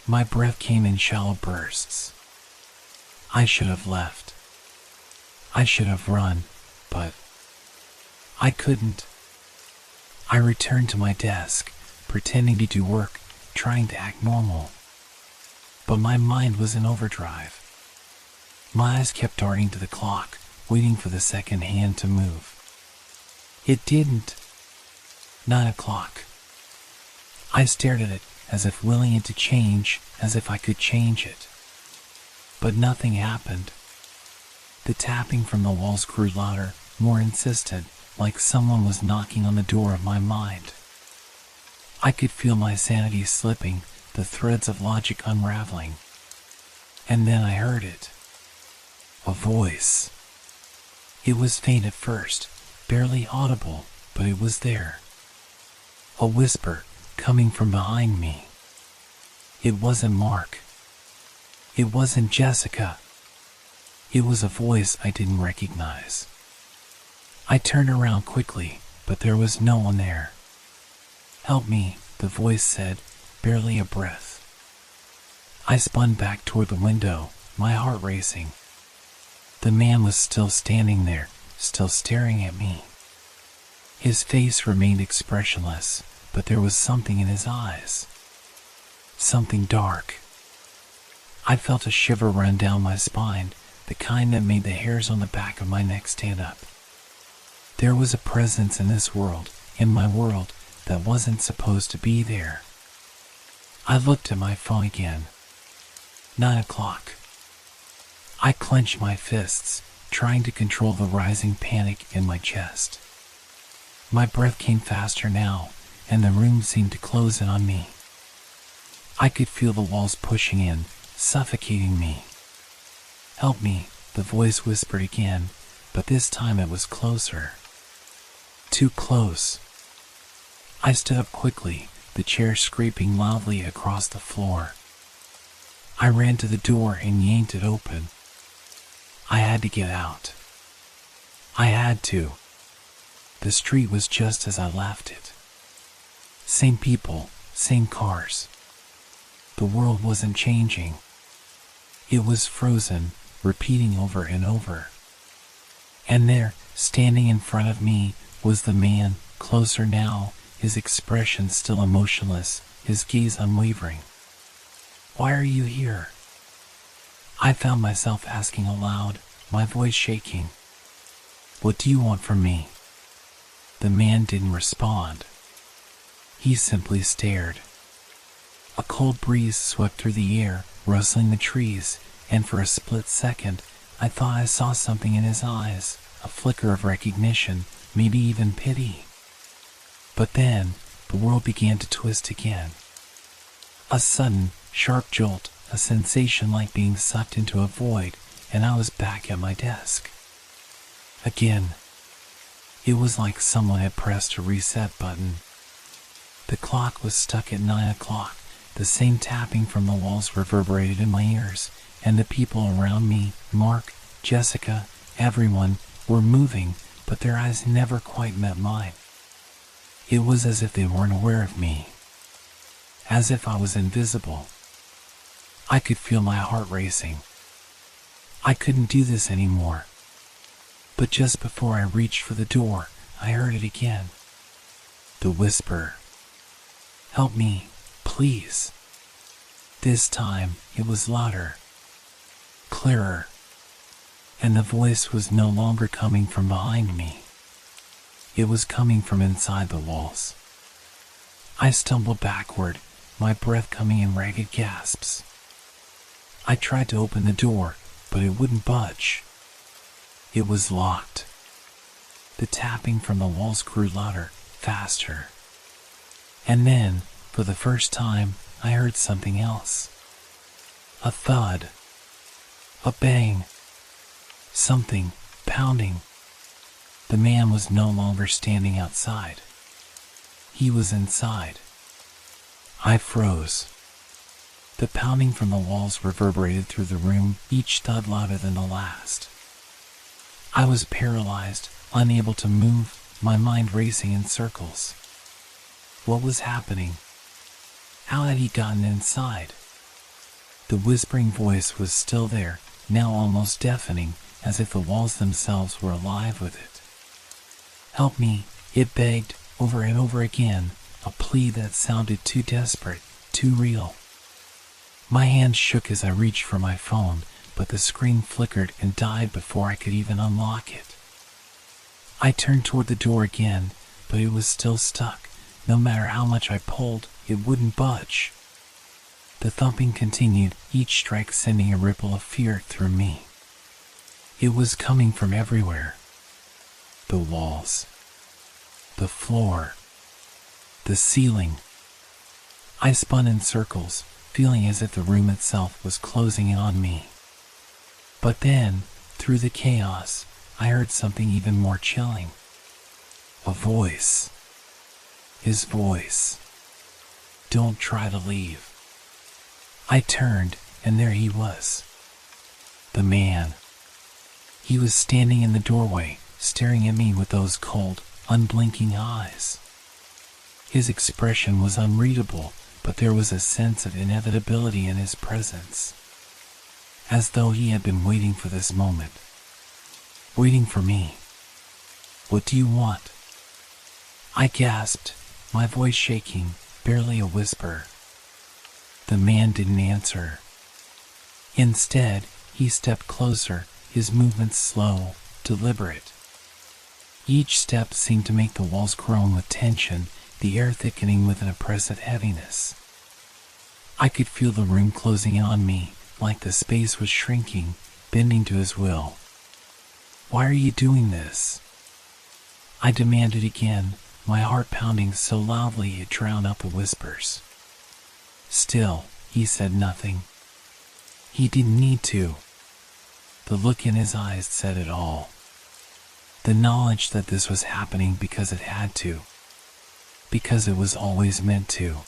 My breath came in shallow bursts. I should have left. I should have run, but I couldn't. I returned to my desk, pretending to do work, trying to act normal. But my mind was in overdrive. My eyes kept darting to the clock, waiting for the second hand to move. It didn't. 9 o'clock. I stared at it, as if willing it to change, as if I could change it. But nothing happened. The tapping from the walls grew louder, more insistent, like someone was knocking on the door of my mind. I could feel my sanity slipping, the threads of logic unraveling. And then I heard it. A voice. It was faint at first, barely audible, but it was there. A whisper, coming from behind me. It wasn't Mark. It wasn't Jessica. It was a voice I didn't recognize. I turned around quickly, but there was no one there. "Help me," the voice said, barely a breath. I spun back toward the window, my heart racing. The man was still standing there, still staring at me. His face remained expressionless, but there was something in his eyes. Something dark. I felt a shiver run down my spine, the kind that made the hairs on the back of my neck stand up. There was a presence in my world, that wasn't supposed to be there. I looked at my phone again. 9 o'clock. I clenched my fists, trying to control the rising panic in my chest. My breath came faster now, and the room seemed to close in on me. I could feel the walls pushing in, suffocating me. "Help me," the voice whispered again, but this time it was closer. Too close. I stood up quickly, the chair scraping loudly across the floor. I ran to the door and yanked it open. I had to get out. I had to. The street was just as I left it. Same people, same cars. The world wasn't changing. It was frozen, repeating over and over. And there, standing in front of me, was the man, closer now, his expression still emotionless, his gaze unwavering. "Why are you here?" I found myself asking aloud, my voice shaking. "What do you want from me?" The man didn't respond. He simply stared. A cold breeze swept through the air, rustling the trees, and for a split second, I thought I saw something in his eyes, a flicker of recognition, maybe even pity. But then, the world began to twist again. A sudden, sharp jolt, a sensation like being sucked into a void, and I was back at my desk. Again. It was like someone had pressed a reset button. The clock was stuck at 9 o'clock. The same tapping from the walls reverberated in my ears, and the people around me, Mark, Jessica, everyone, were moving, but their eyes never quite met mine. It was as if they weren't aware of me. As if I was invisible. I could feel my heart racing. I couldn't do this anymore. But just before I reached for the door, I heard it again. The whisper. "Help me, please." This time, it was louder. Clearer. And the voice was no longer coming from behind me. It was coming from inside the walls. I stumbled backward, my breath coming in ragged gasps. I tried to open the door, but it wouldn't budge. It was locked. The tapping from the walls grew louder, faster. And then, for the first time, I heard something else. A thud. A bang. Something pounding. The man was no longer standing outside. He was inside. I froze. The pounding from the walls reverberated through the room, each thud louder than the last. I was paralyzed, unable to move, my mind racing in circles. What was happening? How had he gotten inside? The whispering voice was still there, now almost deafening, as if the walls themselves were alive with it. "Help me," it begged, over and over again, a plea that sounded too desperate, too real. My hand shook as I reached for my phone, but the screen flickered and died before I could even unlock it. I turned toward the door again, but it was still stuck. No matter how much I pulled, it wouldn't budge. The thumping continued, each strike sending a ripple of fear through me. It was coming from everywhere. The walls. The floor. The ceiling. I spun in circles, feeling as if the room itself was closing in on me. But then, through the chaos, I heard something even more chilling. A voice. His voice. "Don't try to leave." I turned, and there he was. The man. He was standing in the doorway, staring at me with those cold, unblinking eyes. His expression was unreadable, but there was a sense of inevitability in his presence. As though he had been waiting for this moment. Waiting for me. "What do you want?" I gasped, my voice shaking, barely a whisper. The man didn't answer. Instead, he stepped closer, his movements slow, deliberate. Each step seemed to make the walls groan with tension, the air thickening with an oppressive heaviness. I could feel the room closing in on me, like the space was shrinking, bending to his will. "Why are you doing this?" I demanded again, my heart pounding so loudly it drowned out the whispers. Still, he said nothing. He didn't need to. The look in his eyes said it all. The knowledge that this was happening because it had to. Because it was always meant to.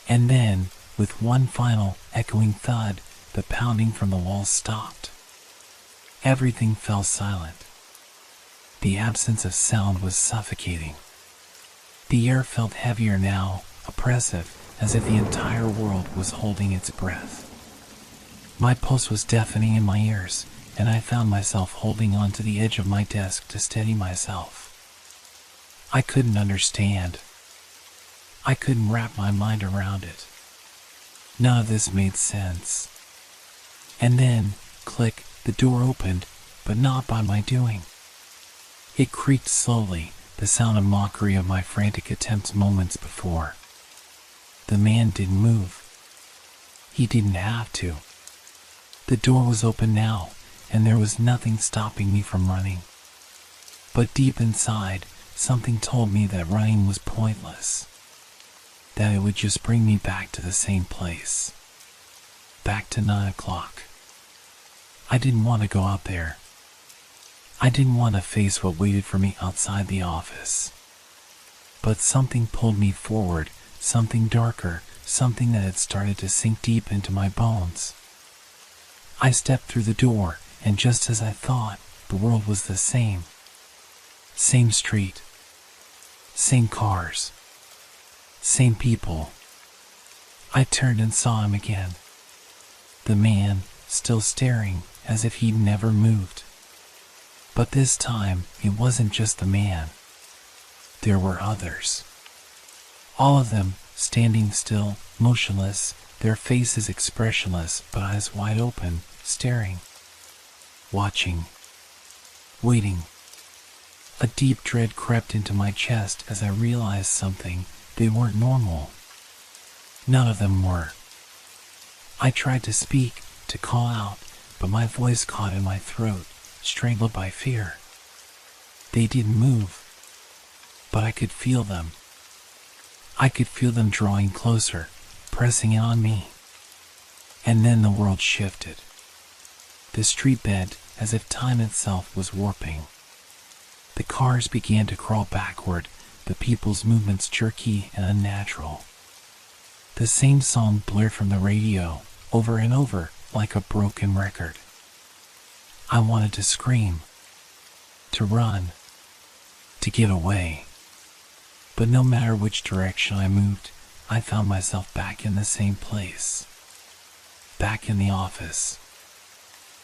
And then, with one final, echoing thud, the pounding from the walls stopped. Everything fell silent. The absence of sound was suffocating. The air felt heavier now, oppressive, as if the entire world was holding its breath. My pulse was deafening in my ears, and I found myself holding on to the edge of my desk to steady myself. I couldn't understand. I couldn't wrap my mind around it. None of this made sense. And then, click, the door opened, but not by my doing. It creaked slowly, the sound of mockery of my frantic attempts moments before. The man didn't move. He didn't have to. The door was open now, and there was nothing stopping me from running. But deep inside, something told me that running was pointless. That it would just bring me back to the same place. Back to 9 o'clock. I didn't want to go out there. I didn't want to face what waited for me outside the office. But something pulled me forward, something darker, something that had started to sink deep into my bones. I stepped through the door, and just as I thought, the world was the same. Same street. Same cars. Same people. I turned and saw him again. The man, still staring, as if he'd never moved. But this time, it wasn't just the man. There were others. All of them, standing still, motionless, their faces expressionless but eyes wide open, staring. Watching. Waiting. A deep dread crept into my chest as I realized something. They weren't normal. None of them were. I tried to speak, to call out, but my voice caught in my throat, strangled by fear. They didn't move, but I could feel them. I could feel them drawing closer, pressing in on me. And then the world shifted. The street bent as if time itself was warping. The cars began to crawl backward, the people's movements jerky and unnatural. The same song blared from the radio, over and over, like a broken record. I wanted to scream, to run, to get away. But no matter which direction I moved, I found myself back in the same place. Back in the office.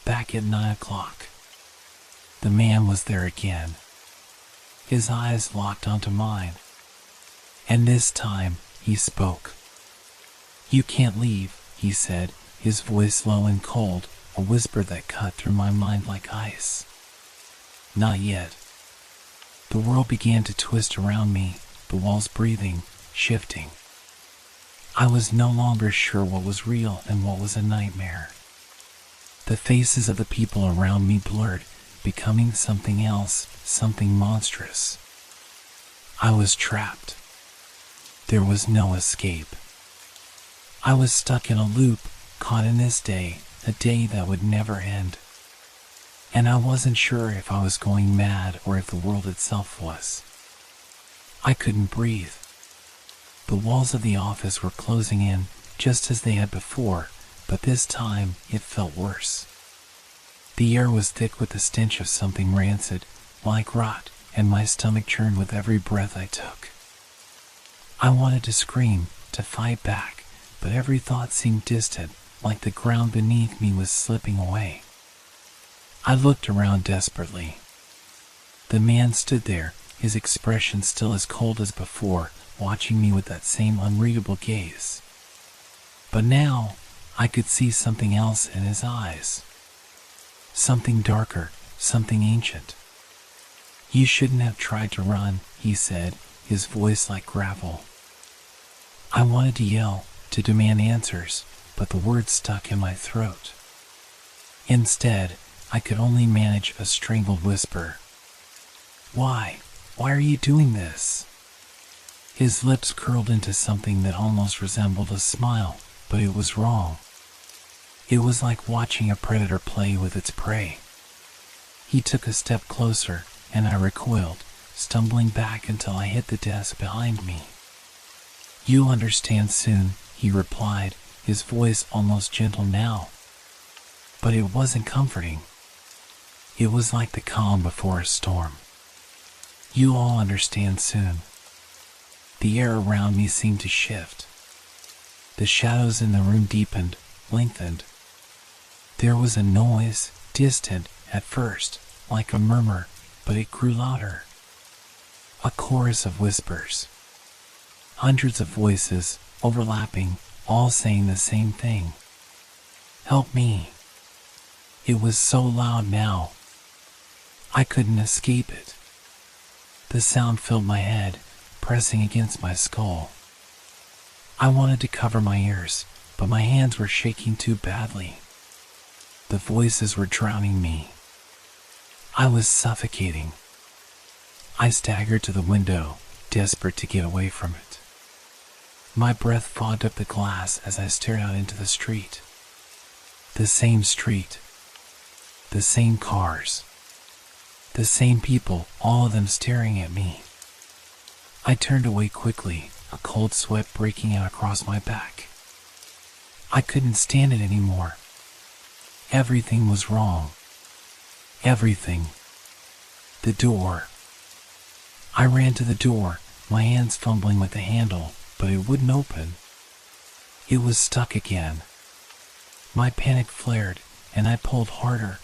Back at 9 o'clock. The man was there again. His eyes locked onto mine. And this time, he spoke. "You can't leave," he said, his voice low and cold, a whisper that cut through my mind like ice. Not yet. The world began to twist around me, the walls breathing, shifting. I was no longer sure what was real and what was a nightmare. The faces of the people around me blurred, becoming something else, something monstrous. I was trapped. There was no escape. I was stuck in a loop, caught in this day, a day that would never end. And I wasn't sure if I was going mad or if the world itself was. I couldn't breathe. The walls of the office were closing in, just as they had before, but this time it felt worse. The air was thick with the stench of something rancid, like rot, and my stomach churned with every breath I took. I wanted to scream, to fight back, but every thought seemed distant, like the ground beneath me was slipping away. I looked around desperately. The man stood there, his expression still as cold as before, watching me with that same unreadable gaze. But now, I could see something else in his eyes. Something darker, something ancient. You shouldn't have tried to run, he said, his voice like gravel. I wanted to yell, to demand answers, but the words stuck in my throat. Instead, I could only manage a strangled whisper. Why? Why are you doing this? His lips curled into something that almost resembled a smile, but it was wrong. It was like watching a predator play with its prey. He took a step closer, and I recoiled, stumbling back until I hit the desk behind me. You'll understand soon, he replied, his voice almost gentle now. But it wasn't comforting. It was like the calm before a storm. You'll all understand soon. The air around me seemed to shift. The shadows in the room deepened, lengthened. There was a noise, distant at first, like a murmur, but it grew louder. A chorus of whispers. Hundreds of voices, overlapping, all saying the same thing. Help me. It was so loud now. I couldn't escape it. The sound filled my head, pressing against my skull. I wanted to cover my ears, but my hands were shaking too badly. The voices were drowning me. I was suffocating. I staggered to the window, desperate to get away from it. My breath fogged up the glass as I stared out into the street. The same street. The same cars. The same people, all of them staring at me. I turned away quickly, a cold sweat breaking out across my back. I couldn't stand it anymore. Everything was wrong. Everything. The door. I ran to the door, my hands fumbling with the handle, but it wouldn't open. It was stuck again. My panic flared, and I pulled harder,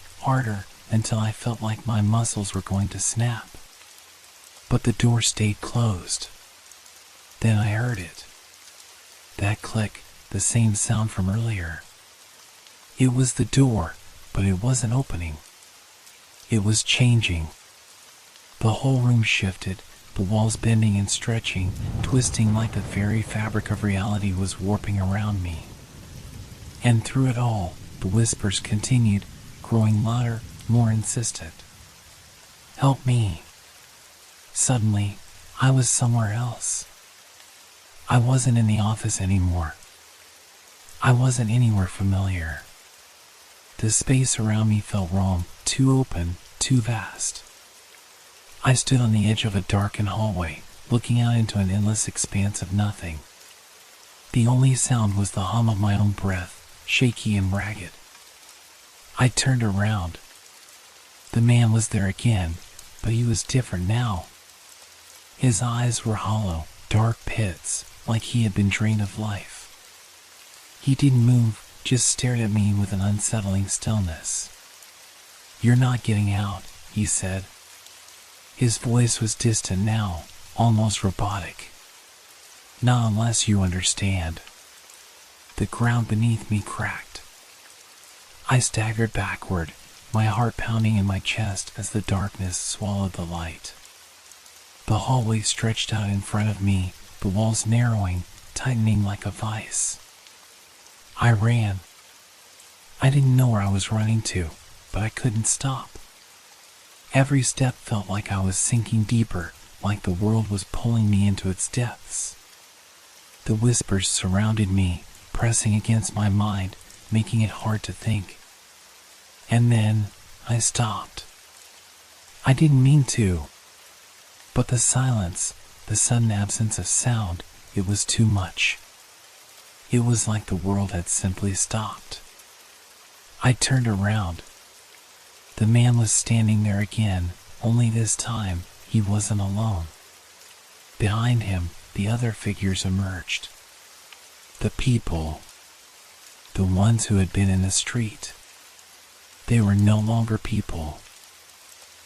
until I felt like my muscles were going to snap. But the door stayed closed. Then I heard it. That click, the same sound from earlier. It was the door, but it wasn't opening. It was changing. The whole room shifted, the walls bending and stretching, twisting like the very fabric of reality was warping around me. And through it all, the whispers continued, growing louder, more insistent. Help me. Suddenly, I was somewhere else. I wasn't in the office anymore. I wasn't anywhere familiar. The space around me felt wrong, too open, too vast. I stood on the edge of a darkened hallway, looking out into an endless expanse of nothing. The only sound was the hum of my own breath, shaky and ragged. I turned around. The man was there again, but he was different now. His eyes were hollow, dark pits, like he had been drained of life. He didn't move, just stared at me with an unsettling stillness. You're not getting out, he said. His voice was distant now, almost robotic. Not unless you understand. The ground beneath me cracked. I staggered backward, my heart pounding in my chest as the darkness swallowed the light. The hallway stretched out in front of me, the walls narrowing, tightening like a vice. I ran. I didn't know where I was running to, but I couldn't stop. Every step felt like I was sinking deeper, like the world was pulling me into its depths. The whispers surrounded me, pressing against my mind, making it hard to think. And then I stopped. I didn't mean to. But the silence, the sudden absence of sound, it was too much. It was like the world had simply stopped. I turned around. The man was standing there again, only this time, he wasn't alone. Behind him, the other figures emerged. The people. The ones who had been in the street. They were no longer people.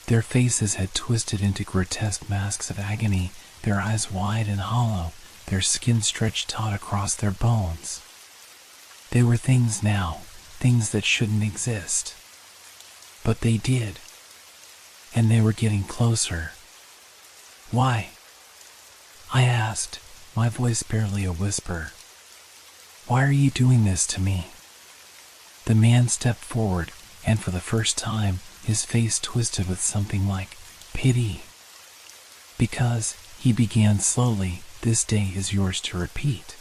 Their faces had twisted into grotesque masks of agony, their eyes wide and hollow, their skin stretched taut across their bones. They were things now, things that shouldn't exist. But they did. and they were getting closer. Why? I asked, my voice barely a whisper. Why are you doing this to me? The man stepped forward, and for the first time, his face twisted with something like pity. Because, he began slowly, this day is yours to repeat.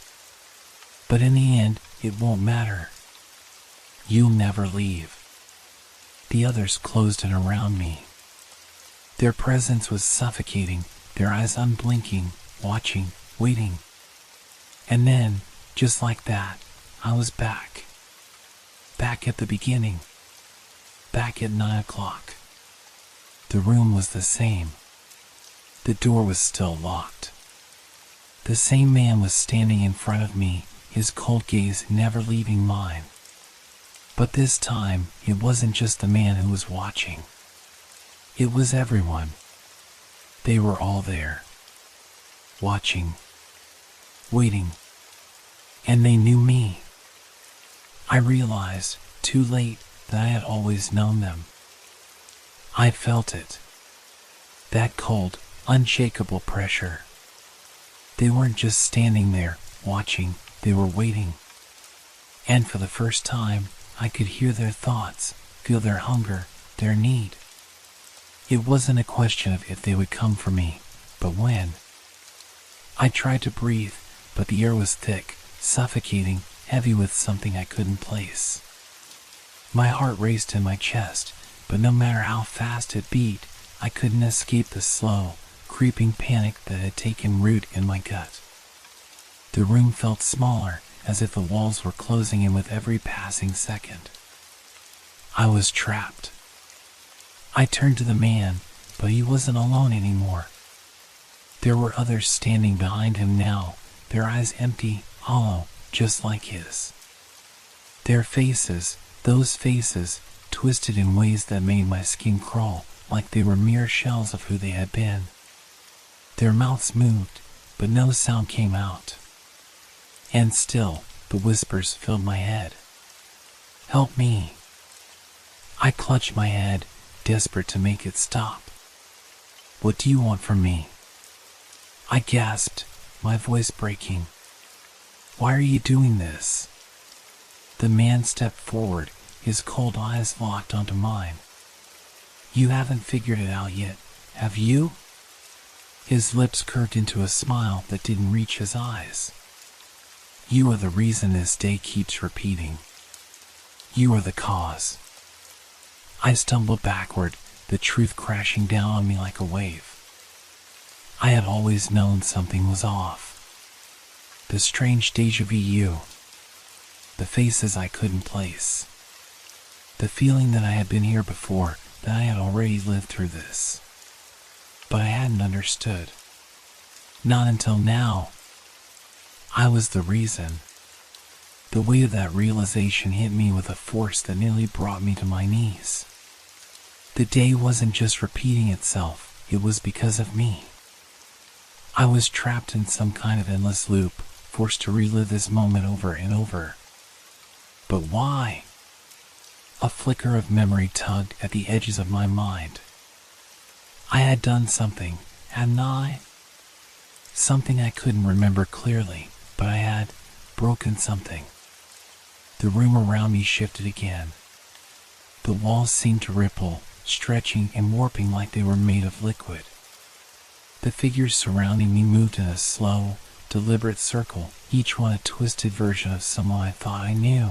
But in the end, it won't matter. You'll never leave. The others closed in around me. Their presence was suffocating, their eyes unblinking, watching, waiting. And then, just like that, I was back. Back at the beginning. Back at 9 o'clock. The room was the same. The door was still locked. The same man was standing in front of me, his cold gaze never leaving mine. But this time, it wasn't just the man who was watching. It was everyone. They were all there. Watching. Waiting. And they knew me. I realized, too late, that I had always known them. I felt it. That cold, unshakable pressure. They weren't just standing there, watching, they were waiting. And for the first time, I could hear their thoughts, feel their hunger, their need. It wasn't a question of if they would come for me, but when. I tried to breathe, but the air was thick, suffocating, heavy with something I couldn't place. My heart raced in my chest, but no matter how fast it beat, I couldn't escape the slow, creeping panic that had taken root in my gut. The room felt smaller, as if the walls were closing in with every passing second. I was trapped. I turned to the man, but he wasn't alone anymore. There were others standing behind him now, their eyes empty, hollow, just like his. Their faces, those faces, twisted in ways that made my skin crawl, like they were mere shells of who they had been. Their mouths moved, but no sound came out. And still, the whispers filled my head. Help me. I clutched my head, desperate to make it stop. What do you want from me? I gasped, my voice breaking. Why are you doing this? The man stepped forward, his cold eyes locked onto mine. You haven't figured it out yet, have you? His lips curved into a smile that didn't reach his eyes. You are the reason this day keeps repeating. You are the cause. I stumbled backward, the truth crashing down on me like a wave. I had always known something was off. The strange deja vu. The faces I couldn't place. The feeling that I had been here before, that I had already lived through this. But I hadn't understood. Not until now. I was the reason. The weight of that realization hit me with a force that nearly brought me to my knees. The day wasn't just repeating itself, it was because of me. I was trapped in some kind of endless loop, forced to relive this moment over and over. But why? A flicker of memory tugged at the edges of my mind. I had done something, hadn't I? Something I couldn't remember clearly, but I had broken something. The room around me shifted again. The walls seemed to ripple, stretching and warping like they were made of liquid. The figures surrounding me moved in a slow, deliberate circle, each one a twisted version of someone I thought I knew.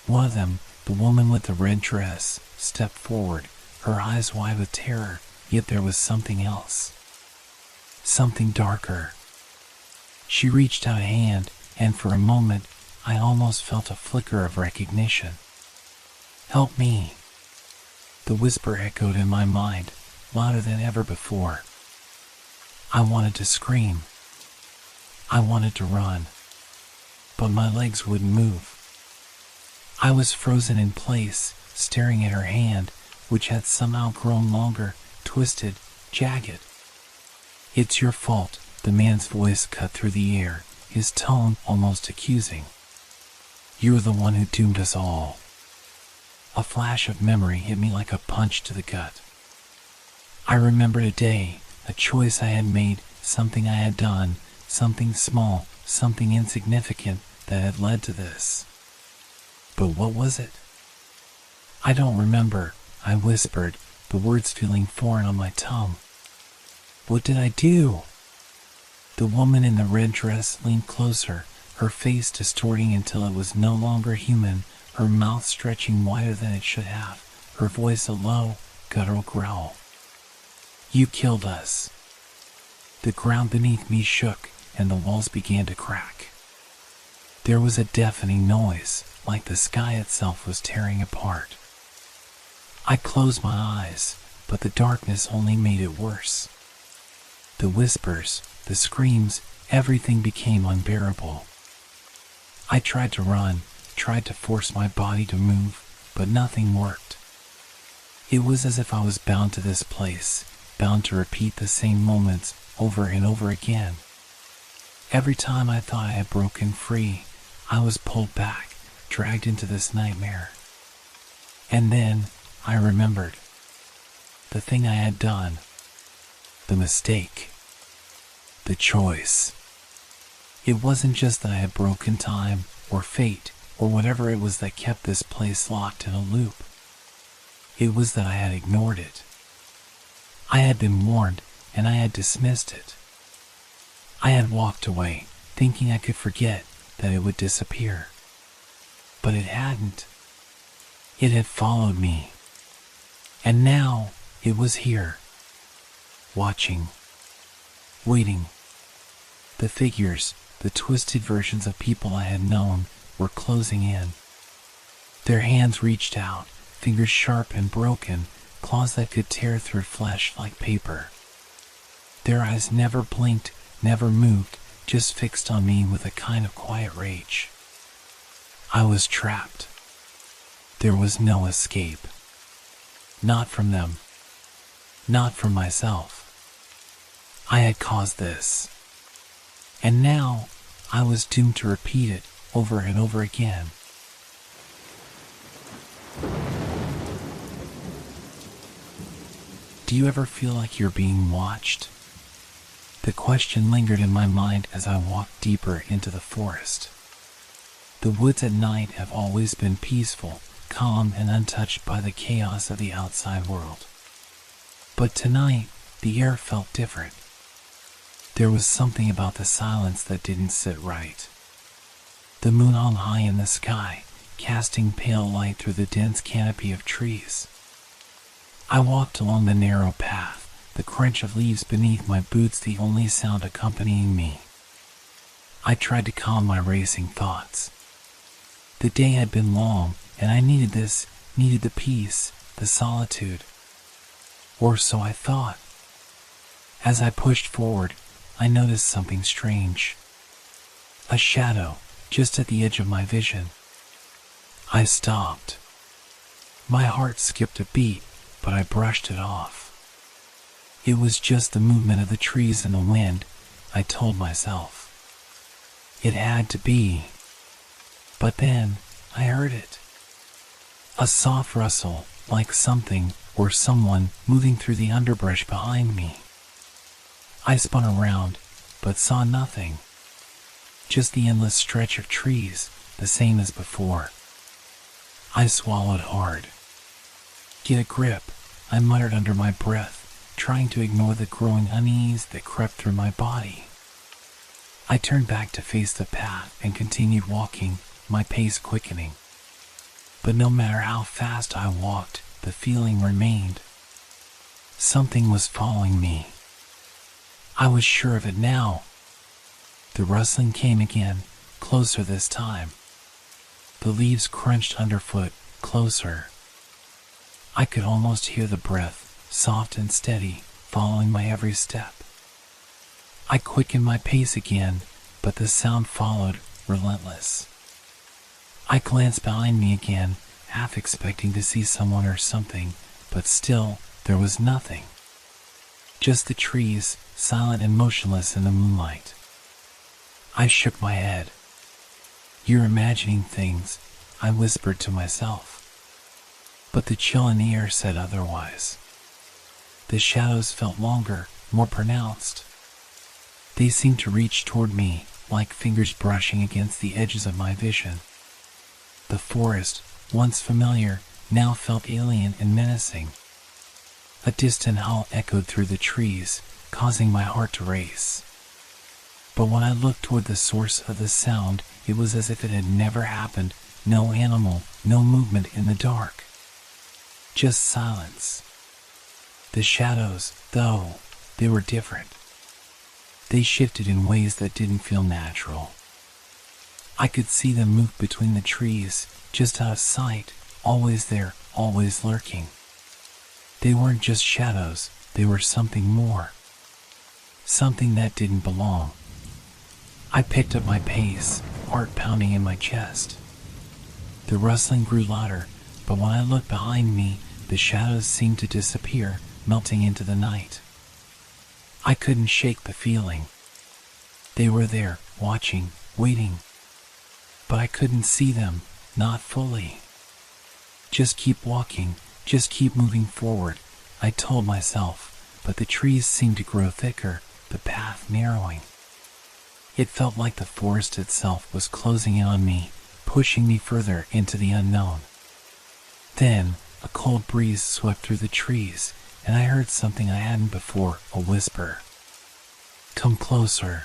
One of them, the woman with the red dress, stepped forward, her eyes wide with terror, yet there was something else. Something darker. She reached out a hand, and for a moment, I almost felt a flicker of recognition. Help me. The whisper echoed in my mind, louder than ever before. I wanted to scream. I wanted to run. But my legs wouldn't move. I was frozen in place, staring at her hand, which had somehow grown longer, twisted, jagged. It's your fault, the man's voice cut through the air, his tone almost accusing. You're the one who doomed us all. A flash of memory hit me like a punch to the gut. I remembered a day, a choice I had made, something I had done, something small, something insignificant that had led to this. But what was it? I don't remember, I whispered, the words feeling foreign on my tongue. What did I do? The woman in the red dress leaned closer, her face distorting until it was no longer human, her mouth stretching wider than it should have, her voice a low, guttural growl. You killed us. The ground beneath me shook, and the walls began to crack. There was a deafening noise, like the sky itself was tearing apart. I closed my eyes, but the darkness only made it worse. The whispers, the screams, everything became unbearable. I tried to run, tried to force my body to move, but nothing worked. It was as if I was bound to this place, bound to repeat the same moments over and over again. Every time I thought I had broken free, I was pulled back, dragged into this nightmare. And then I remembered the thing I had done, the mistake, the choice. It wasn't just that I had broken time or fate or whatever it was that kept this place locked in a loop. It was that I had ignored it. I had been warned, and I had dismissed it. I had walked away, thinking I could forget, that it would disappear. But it hadn't. It had followed me. And now it was here, watching, waiting. The figures, the twisted versions of people I had known, were closing in. Their hands reached out, fingers sharp and broken, claws that could tear through flesh like paper. Their eyes never blinked, never moved, just fixed on me with a kind of quiet rage. I was trapped. There was no escape. Not from them. Not from myself. I had caused this. And now I was doomed to repeat it over and over again. Do you ever feel like you're being watched? The question lingered in my mind as I walked deeper into the forest. The woods at night have always been peaceful, calm, and untouched by the chaos of the outside world. But tonight, the air felt different. There was something about the silence that didn't sit right. The moon hung high in the sky, casting pale light through the dense canopy of trees. I walked along the narrow path, the crunch of leaves beneath my boots the only sound accompanying me. I tried to calm my racing thoughts. The day had been long, and I needed this, needed the peace, the solitude. Or so I thought. As I pushed forward, I noticed something strange. A shadow, just at the edge of my vision. I stopped. My heart skipped a beat, but I brushed it off. It was just the movement of the trees in the wind, I told myself. It had to be. But then I heard it. A soft rustle, like something or someone moving through the underbrush behind me. I spun around, but saw nothing. Just the endless stretch of trees, the same as before. I swallowed hard. Get a grip, I muttered under my breath, trying to ignore the growing unease that crept through my body. I turned back to face the path and continued walking, my pace quickening. But no matter how fast I walked, the feeling remained. Something was following me. I was sure of it now. The rustling came again, closer this time. The leaves crunched underfoot, closer. I could almost hear the breath, soft and steady, following my every step. I quickened my pace again, but the sound followed, relentless. I glanced behind me again, half expecting to see someone or something, but still, there was nothing. Just the trees, silent and motionless in the moonlight. I shook my head. You're imagining things, I whispered to myself. But the chill in the air said otherwise. The shadows felt longer, more pronounced. They seemed to reach toward me, like fingers brushing against the edges of my vision. The forest, once familiar, now felt alien and menacing. A distant howl echoed through the trees, causing my heart to race. But when I looked toward the source of the sound, it was as if it had never happened. No animal, no movement in the dark. Just silence. The shadows, though, they were different. They shifted in ways that didn't feel natural. I could see them move between the trees, just out of sight, always there, always lurking. They weren't just shadows, they were something more. Something that didn't belong. I picked up my pace, heart pounding in my chest. The rustling grew louder, but when I looked behind me, the shadows seemed to disappear, melting into the night. I couldn't shake the feeling. They were there, watching, waiting. But I couldn't see them, not fully. Just keep walking, just keep moving forward, I told myself, but the trees seemed to grow thicker, the path narrowing. It felt like the forest itself was closing in on me, pushing me further into the unknown. Then, a cold breeze swept through the trees, and I heard something I hadn't before, a whisper. Come closer.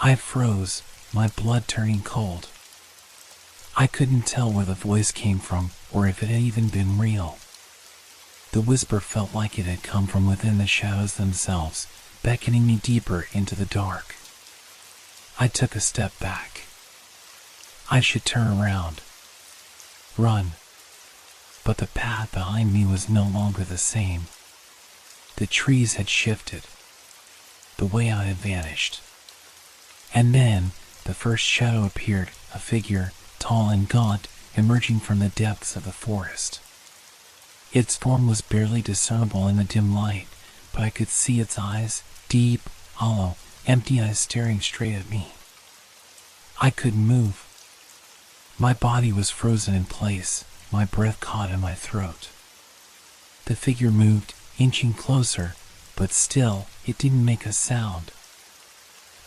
I froze, my blood turning cold. I couldn't tell where the voice came from, or if it had even been real. The whisper felt like it had come from within the shadows themselves, beckoning me deeper into the dark. I took a step back. I should turn around. Run. But the path behind me was no longer the same. The trees had shifted. The way I had vanished. And then, the first shadow appeared, a figure, tall and gaunt, emerging from the depths of the forest. Its form was barely discernible in the dim light, but I could see its eyes, deep, hollow, empty eyes staring straight at me. I couldn't move. My body was frozen in place, my breath caught in my throat. The figure moved, inching closer, but still, it didn't make a sound.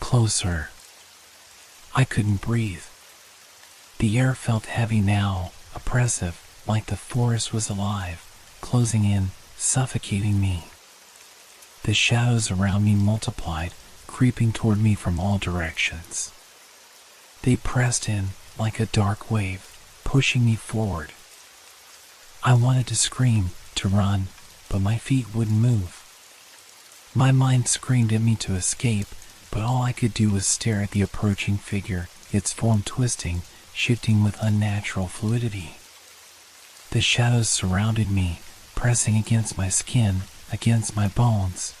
Closer. I couldn't breathe. The air felt heavy now, oppressive, like the forest was alive, closing in, suffocating me. The shadows around me multiplied, creeping toward me from all directions. They pressed in, like a dark wave, pushing me forward. I wanted to scream, to run, but my feet wouldn't move. My mind screamed at me to escape, but all I could do was stare at the approaching figure, its form twisting, shifting with unnatural fluidity. The shadows surrounded me, pressing against my skin, against my bones.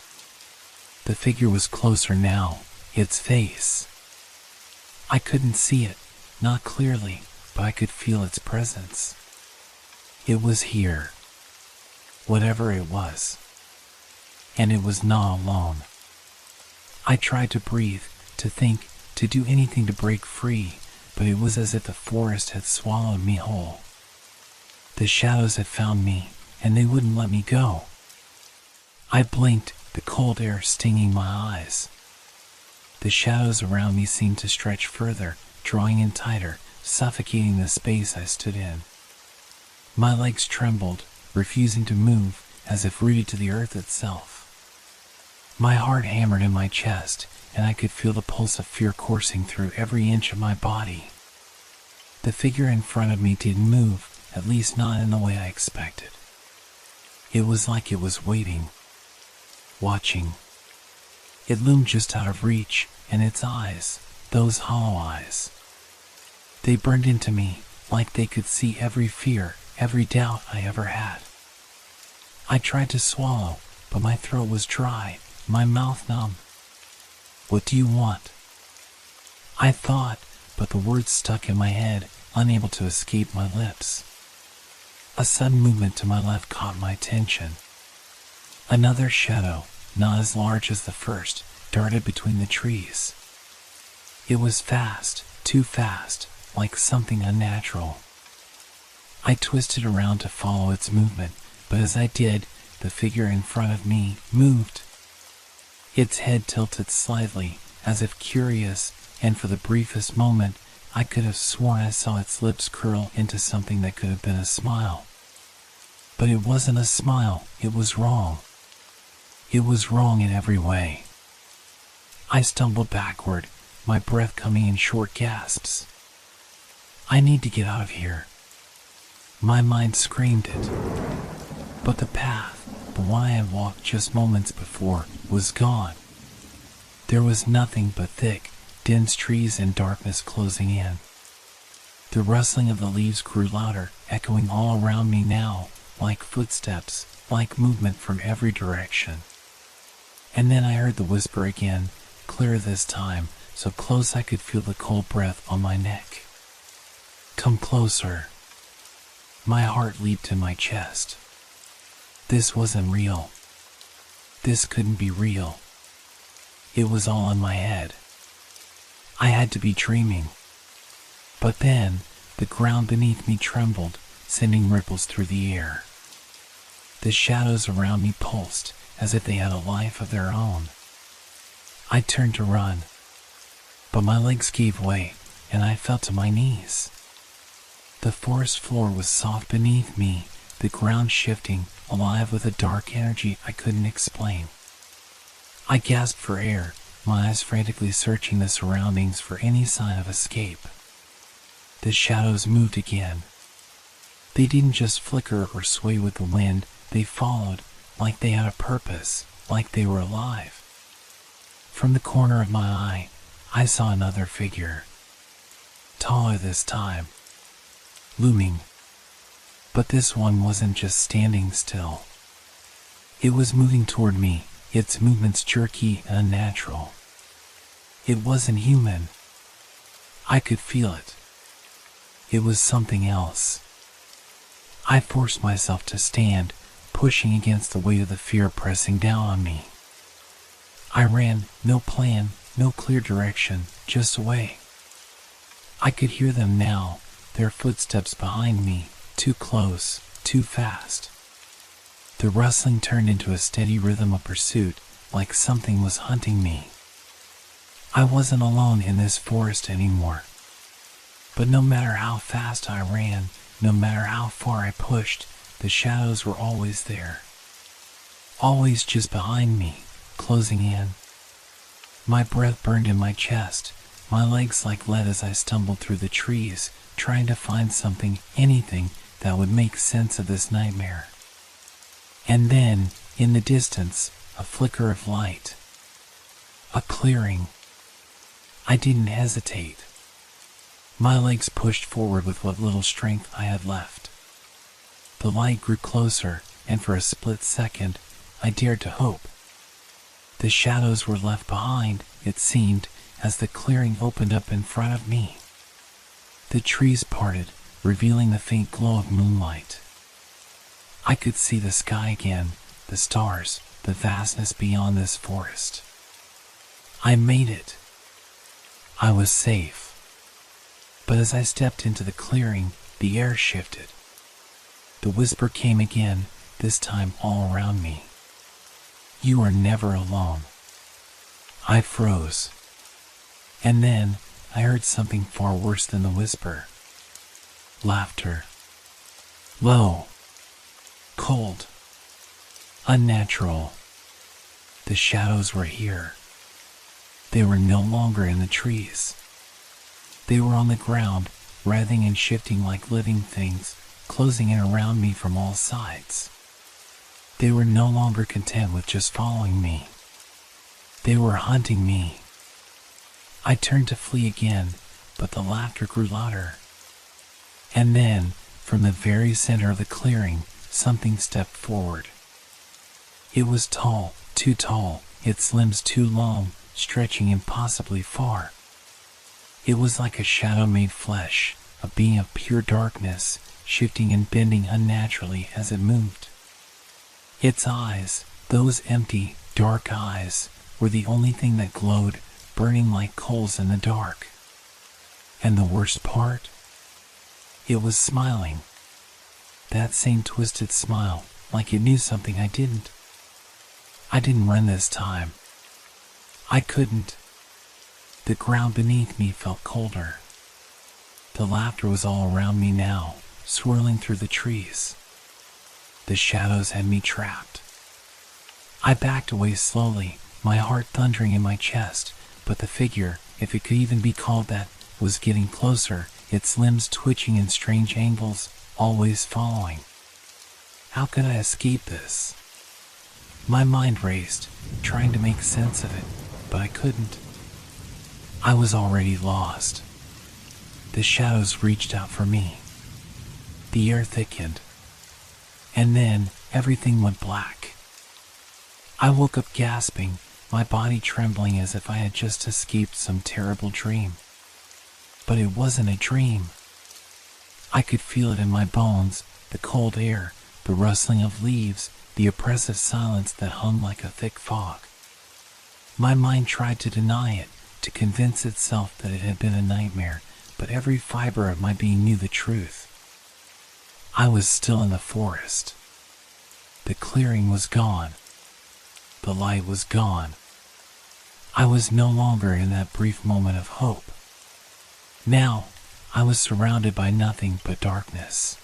The figure was closer now, its face. I couldn't see it, not clearly, but I could feel its presence. It was here. Whatever it was. And it was not alone. I tried to breathe, to think, to do anything to break free, but it was as if the forest had swallowed me whole. The shadows had found me, and they wouldn't let me go. I blinked, the cold air stinging my eyes. The shadows around me seemed to stretch further, drawing in tighter, suffocating the space I stood in. My legs trembled, refusing to move, as if rooted to the earth itself. My heart hammered in my chest, and I could feel the pulse of fear coursing through every inch of my body. The figure in front of me didn't move, at least not in the way I expected. It was like it was waiting, watching. It loomed just out of reach, and its eyes, those hollow eyes, they burned into me, like they could see every fear, every doubt I ever had. I tried to swallow, but my throat was dry, my mouth numb. What do you want? I thought, but the words stuck in my head, unable to escape my lips. A sudden movement to my left caught my attention. Another shadow, not as large as the first, darted between the trees. It was fast, too fast, like something unnatural. I twisted around to follow its movement, but as I did, the the figure in front of me moved. Its head tilted slightly, as if curious, and for the briefest moment, I could have sworn I saw its lips curl into something that could have been a smile. But it wasn't a smile, it was wrong. It was wrong in every way. I stumbled backward, my breath coming in short gasps. I need to get out of here. My mind screamed it. But the path, the one I had walked just moments before, was gone. There was nothing but thick, dense trees and darkness closing in. The rustling of the leaves grew louder, echoing all around me now, like footsteps, like movement from every direction. And then I heard the whisper again, clear this time, so close I could feel the cold breath on my neck. Come closer. My heart leaped in my chest. This wasn't real. This couldn't be real. It was all in my head. I had to be dreaming. But then, the ground beneath me trembled, sending ripples through the air. The shadows around me pulsed, as if they had a life of their own. I turned to run, but my legs gave way, and I fell to my knees. The forest floor was soft beneath me, the ground shifting, alive with a dark energy I couldn't explain. I gasped for air, my eyes frantically searching the surroundings for any sign of escape. The shadows moved again. They didn't just flicker or sway with the wind, they followed, like they had a purpose, like they were alive. From the corner of my eye, I saw another figure. Taller this time. Looming. But this one wasn't just standing still. It was moving toward me, its movements jerky and unnatural. It wasn't human. I could feel it. It was something else. I forced myself to stand, pushing against the weight of the fear pressing down on me. I ran, no plan, no clear direction, just away. I could hear them now, their footsteps behind me, too close, too fast. The rustling turned into a steady rhythm of pursuit, like something was hunting me. I wasn't alone in this forest anymore. But no matter how fast I ran, no matter how far I pushed, the shadows were always there. Always just behind me, closing in. My breath burned in my chest, my legs like lead as I stumbled through the trees, trying to find something, anything, that would make sense of this nightmare. And then, in the distance, a flicker of light. A clearing. I didn't hesitate. My legs pushed forward with what little strength I had left. The light grew closer, and for a split second, I dared to hope. The shadows were left behind, it seemed, as the clearing opened up in front of me. The trees parted, revealing the faint glow of moonlight. I could see the sky again, the stars, the vastness beyond this forest. I made it. I was safe. But as I stepped into the clearing, the air shifted. The whisper came again, this time all around me. You are never alone. I froze. And then, I heard something far worse than the whisper. Laughter. Low. Cold. Unnatural. The shadows were here. They were no longer in the trees. They were on the ground, writhing and shifting like living things, closing in around me from all sides. They were no longer content with just following me. They were hunting me. I turned to flee again, but the laughter grew louder. And then, from the very center of the clearing, something stepped forward. It was tall, too tall, its limbs too long, stretching impossibly far. It was like a shadow made flesh, a being of pure darkness, shifting and bending unnaturally as it moved. Its eyes, those empty, dark eyes, were the only thing that glowed, burning like coals in the dark. And the worst part? It was smiling. That same twisted smile, like it knew something I didn't. I didn't run this time. I couldn't. The ground beneath me felt colder. The laughter was all around me now, swirling through the trees. The shadows had me trapped. I backed away slowly, my heart thundering in my chest, but the figure, if it could even be called that, was getting closer, its limbs twitching in strange angles, always following. How could I escape this? My mind raced, trying to make sense of it, but I couldn't. I was already lost. The shadows reached out for me. The air thickened. And then, everything went black. I woke up gasping, my body trembling as if I had just escaped some terrible dream. But it wasn't a dream. I could feel it in my bones, the cold air, the rustling of leaves, the oppressive silence that hung like a thick fog. My mind tried to deny it, to convince itself that it had been a nightmare, but every fiber of my being knew the truth. I was still in the forest. The clearing was gone. The light was gone. I was no longer in that brief moment of hope. Now, I was surrounded by nothing but darkness.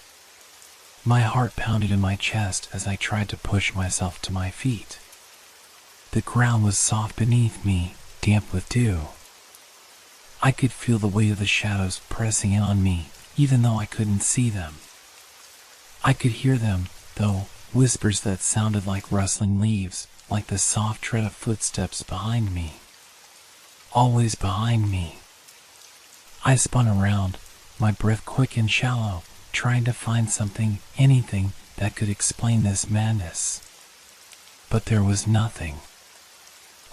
My heart pounded in my chest as I tried to push myself to my feet. The ground was soft beneath me, damp with dew. I could feel the weight of the shadows pressing in on me, even though I couldn't see them. I could hear them, though, whispers that sounded like rustling leaves, like the soft tread of footsteps behind me. Always behind me. I spun around, my breath quick and shallow, trying to find something, anything, that could explain this madness. But there was nothing.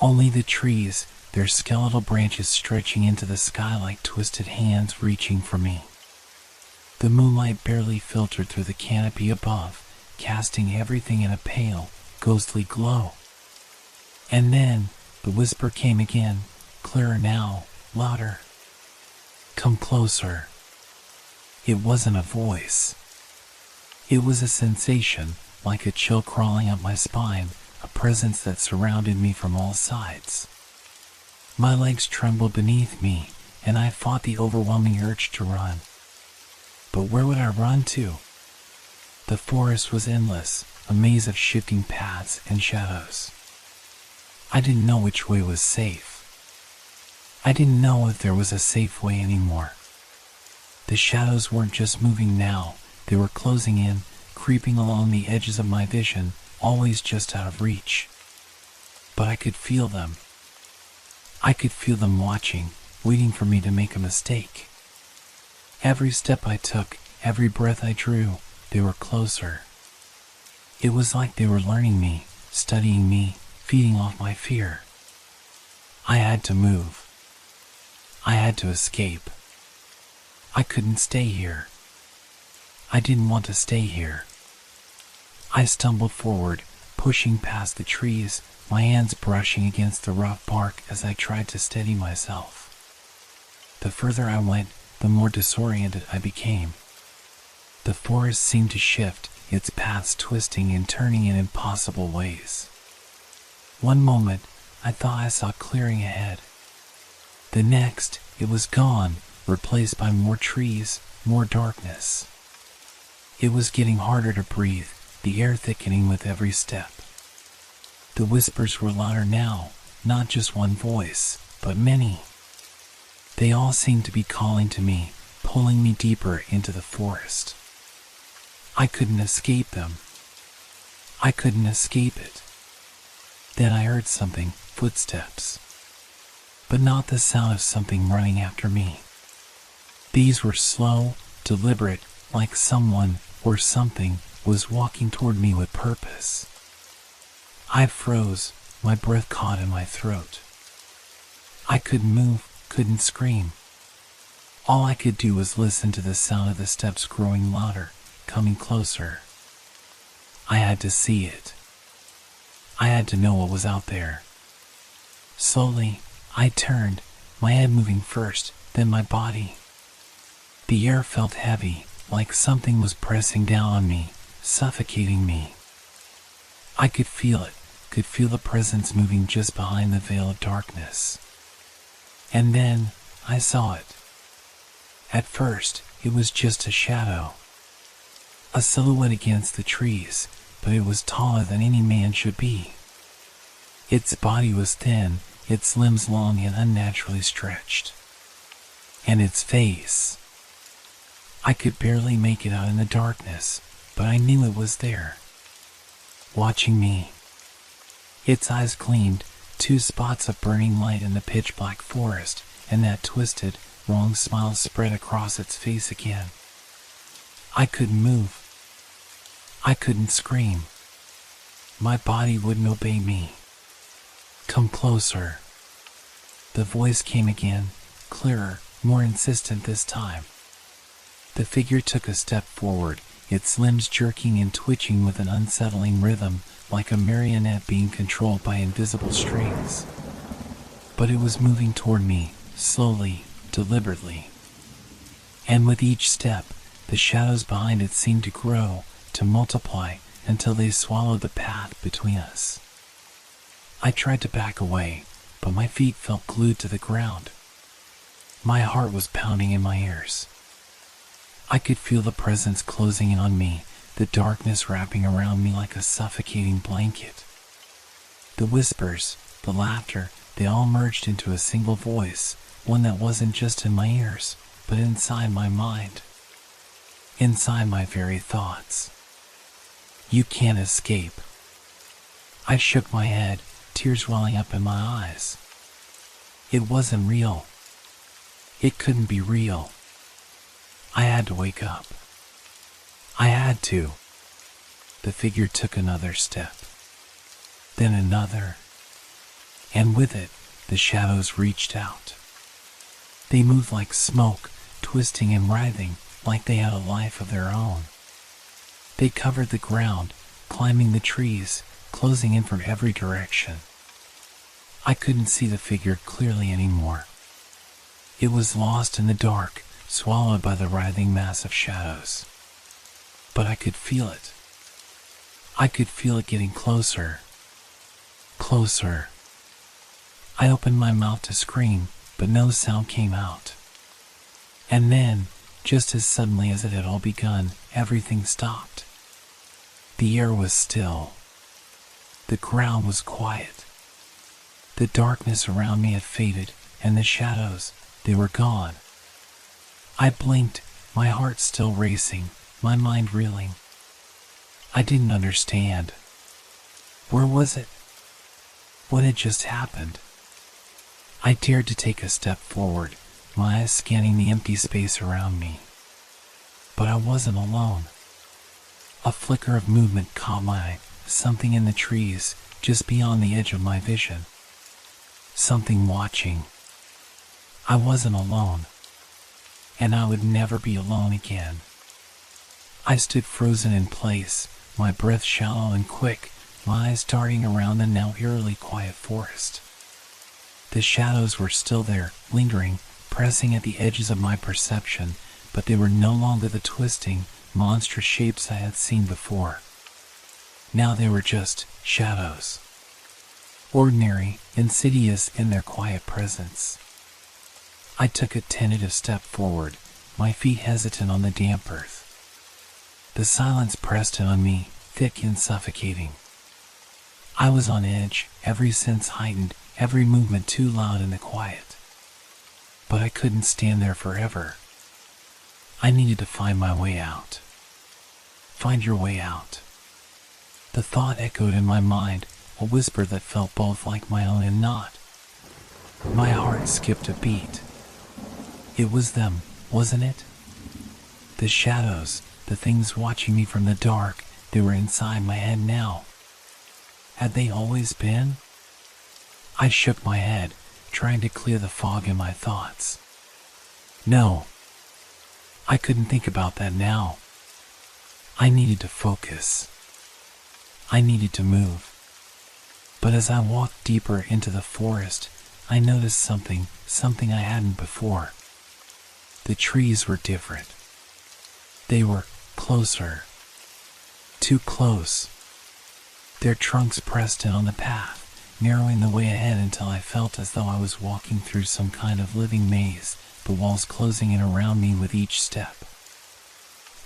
Only the trees, their skeletal branches stretching into the sky like twisted hands reaching for me. The moonlight barely filtered through the canopy above, casting everything in a pale, ghostly glow. And then, the whisper came again, clearer now, louder. Come closer. It wasn't a voice. It was a sensation, like a chill crawling up my spine, a presence that surrounded me from all sides. My legs trembled beneath me, and I fought the overwhelming urge to run. But where would I run to? The forest was endless, a maze of shifting paths and shadows. I didn't know which way was safe. I didn't know if there was a safe way anymore. The shadows weren't just moving now, they were closing in, creeping along the edges of my vision, always just out of reach. But I could feel them. I could feel them watching, waiting for me to make a mistake. Every step I took, every breath I drew, they were closer. It was like they were learning me, studying me, feeding off my fear. I had to move. I had to escape. I couldn't stay here. I didn't want to stay here. I stumbled forward, pushing past the trees, my hands brushing against the rough bark as I tried to steady myself. The further I went, the more disoriented I became. The forest seemed to shift, its paths twisting and turning in impossible ways. One moment, I thought I saw clearing ahead. The next, it was gone, replaced by more trees, more darkness. It was getting harder to breathe, the air thickening with every step. The whispers were louder now, not just one voice, but many. They all seemed to be calling to me, pulling me deeper into the forest. I couldn't escape them. I couldn't escape it. Then I heard something, footsteps. But not the sound of something running after me. These were slow, deliberate, like someone, or something, was walking toward me with purpose. I froze, my breath caught in my throat. I couldn't move, couldn't scream. All I could do was listen to the sound of the steps growing louder, coming closer. I had to see it. I had to know what was out there. Slowly, I turned, my head moving first, then my body. The air felt heavy, like something was pressing down on me, suffocating me. I could feel it, could feel the presence moving just behind the veil of darkness. And then, I saw it. At first, it was just a shadow. A silhouette against the trees, but it was taller than any man should be. Its body was thin, its limbs long and unnaturally stretched. And its face. I could barely make it out in the darkness, but I knew it was there. Watching me. Its eyes gleamed, two spots of burning light in the pitch-black forest, and that twisted, wrong smile spread across its face again. I couldn't move. I couldn't scream. My body wouldn't obey me. Come closer. The voice came again, clearer, more insistent this time. The figure took a step forward, its limbs jerking and twitching with an unsettling rhythm, like a marionette being controlled by invisible strings. But it was moving toward me, slowly, deliberately. And with each step, the shadows behind it seemed to grow, to multiply, until they swallowed the path between us. I tried to back away, but my feet felt glued to the ground. My heart was pounding in my ears. I could feel the presence closing in on me, the darkness wrapping around me like a suffocating blanket. The whispers, the laughter, they all merged into a single voice, one that wasn't just in my ears, but inside my mind. Inside my very thoughts. You can't escape. I shook my head, tears welling up in my eyes. It wasn't real. It couldn't be real. I had to wake up. I had to. The figure took another step. Then another. And with it, the shadows reached out. They moved like smoke, twisting and writhing, like they had a life of their own. They covered the ground, climbing the trees, closing in from every direction. I couldn't see the figure clearly anymore. It was lost in the dark, swallowed by the writhing mass of shadows. But I could feel it. I could feel it getting closer. Closer. I opened my mouth to scream, but no sound came out. And then, just as suddenly as it had all begun, everything stopped. The air was still. The ground was quiet. The darkness around me had faded, and the shadows, they were gone. I blinked, my heart still racing, my mind reeling. I didn't understand. Where was it? What had just happened? I dared to take a step forward, my eyes scanning the empty space around me. But I wasn't alone. A flicker of movement caught my eye, something in the trees, just beyond the edge of my vision. Something watching. I wasn't alone. And I would never be alone again. I stood frozen in place, my breath shallow and quick, my eyes darting around the now eerily quiet forest. The shadows were still there, lingering, pressing at the edges of my perception, but they were no longer the twisting, monstrous shapes I had seen before. Now they were just shadows. Ordinary, insidious in their quiet presence. I took a tentative step forward, my feet hesitant on the damp earth. The silence pressed in on me, thick and suffocating. I was on edge, every sense heightened, every movement too loud in the quiet. But I couldn't stand there forever. I needed to find my way out. Find your way out. The thought echoed in my mind, a whisper that felt both like my own and not. My heart skipped a beat. It was them, wasn't it? The shadows, the things watching me from the dark, they were inside my head now. Had they always been? I shook my head, trying to clear the fog in my thoughts. No. I couldn't think about that now. I needed to focus. I needed to move. But as I walked deeper into the forest, I noticed something I hadn't before. The trees were different. They were closer. Too close. Their trunks pressed in on the path, narrowing the way ahead until I felt as though I was walking through some kind of living maze, the walls closing in around me with each step.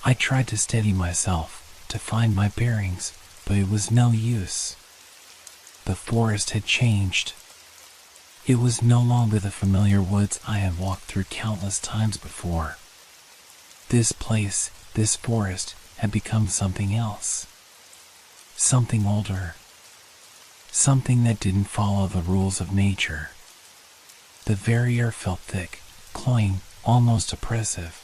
I tried to steady myself, to find my bearings, but it was no use. The forest had changed. It was no longer the familiar woods I had walked through countless times before. This place, this forest, had become something else. Something older. Something that didn't follow the rules of nature. The very air felt thick, cloying, almost oppressive.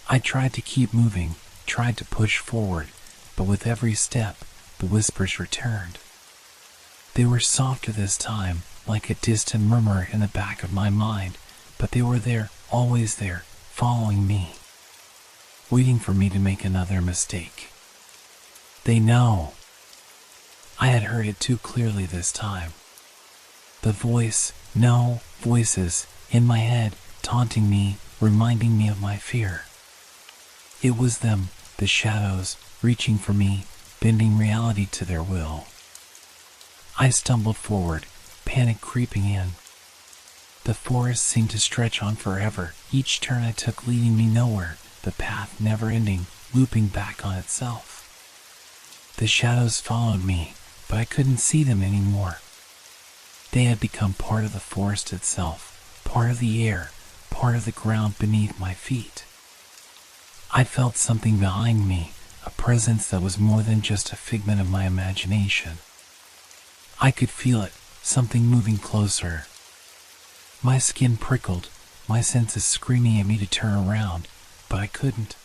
I tried to keep moving, tried to push forward, but with every step, the whispers returned. They were softer this time, like a distant murmur in the back of my mind, but they were there, always there, following me, waiting for me to make another mistake. They know. I had heard it too clearly this time. The voices in my head, taunting me, reminding me of my fear. It was them, the shadows, reaching for me, bending reality to their will. I stumbled forward, panic creeping in. The forest seemed to stretch on forever, each turn I took leading me nowhere, the path never ending, looping back on itself. The shadows followed me, but I couldn't see them anymore. They had become part of the forest itself, part of the air, part of the ground beneath my feet. I felt something behind me, a presence that was more than just a figment of my imagination. I could feel it, something moving closer. My skin prickled, my senses screaming at me to turn around, but I couldn't.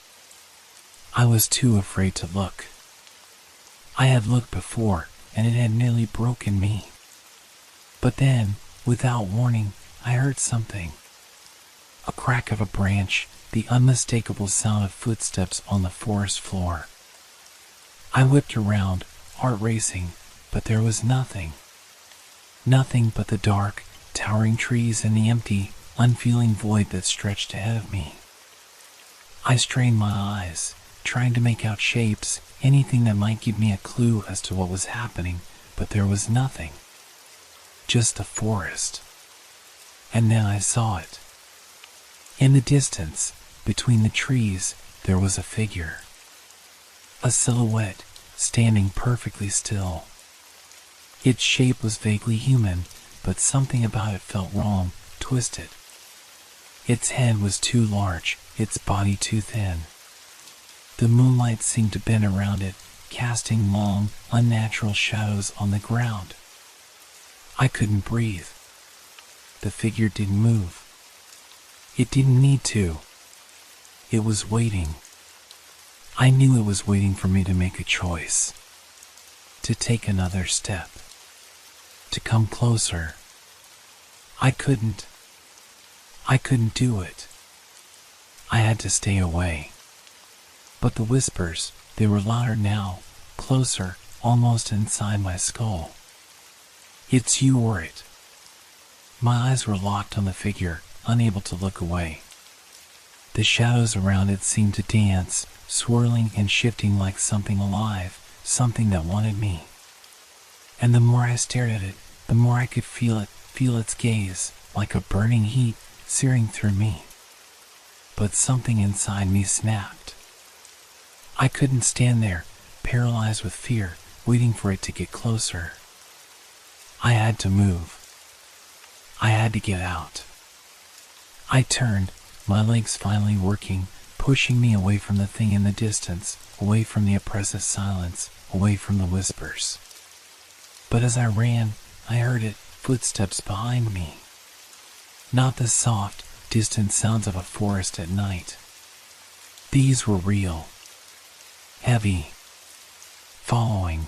I was too afraid to look. I had looked before, and it had nearly broken me. But then, without warning, I heard something. A crack of a branch, the unmistakable sound of footsteps on the forest floor. I whipped around, heart racing, but there was nothing. Nothing but the dark, towering trees and the empty, unfeeling void that stretched ahead of me. I strained my eyes, trying to make out shapes, anything that might give me a clue as to what was happening, but there was nothing. Just the forest. And then I saw it. In the distance, between the trees, there was a figure. A silhouette, standing perfectly still. Its shape was vaguely human, but something about it felt wrong, twisted. Its head was too large, its body too thin. The moonlight seemed to bend around it, casting long, unnatural shadows on the ground. I couldn't breathe. The figure didn't move. It didn't need to. It was waiting. I knew it was waiting for me to make a choice. To take another step. To come closer. I couldn't do it. I had to stay away. But the whispers, they were louder now, closer, almost inside my skull. It's you or it. My eyes were locked on the figure, unable to look away. The shadows around it seemed to dance, swirling and shifting like something alive, something that wanted me. And the more I stared at it, the more I could feel its gaze, like a burning heat, searing through me. But something inside me snapped. I couldn't stand there, paralyzed with fear, waiting for it to get closer. I had to move. I had to get out. I turned, my legs finally working, pushing me away from the thing in the distance, away from the oppressive silence, away from the whispers. But as I ran, I heard it, footsteps behind me. Not the soft, distant sounds of a forest at night. These were real. Heavy. Following.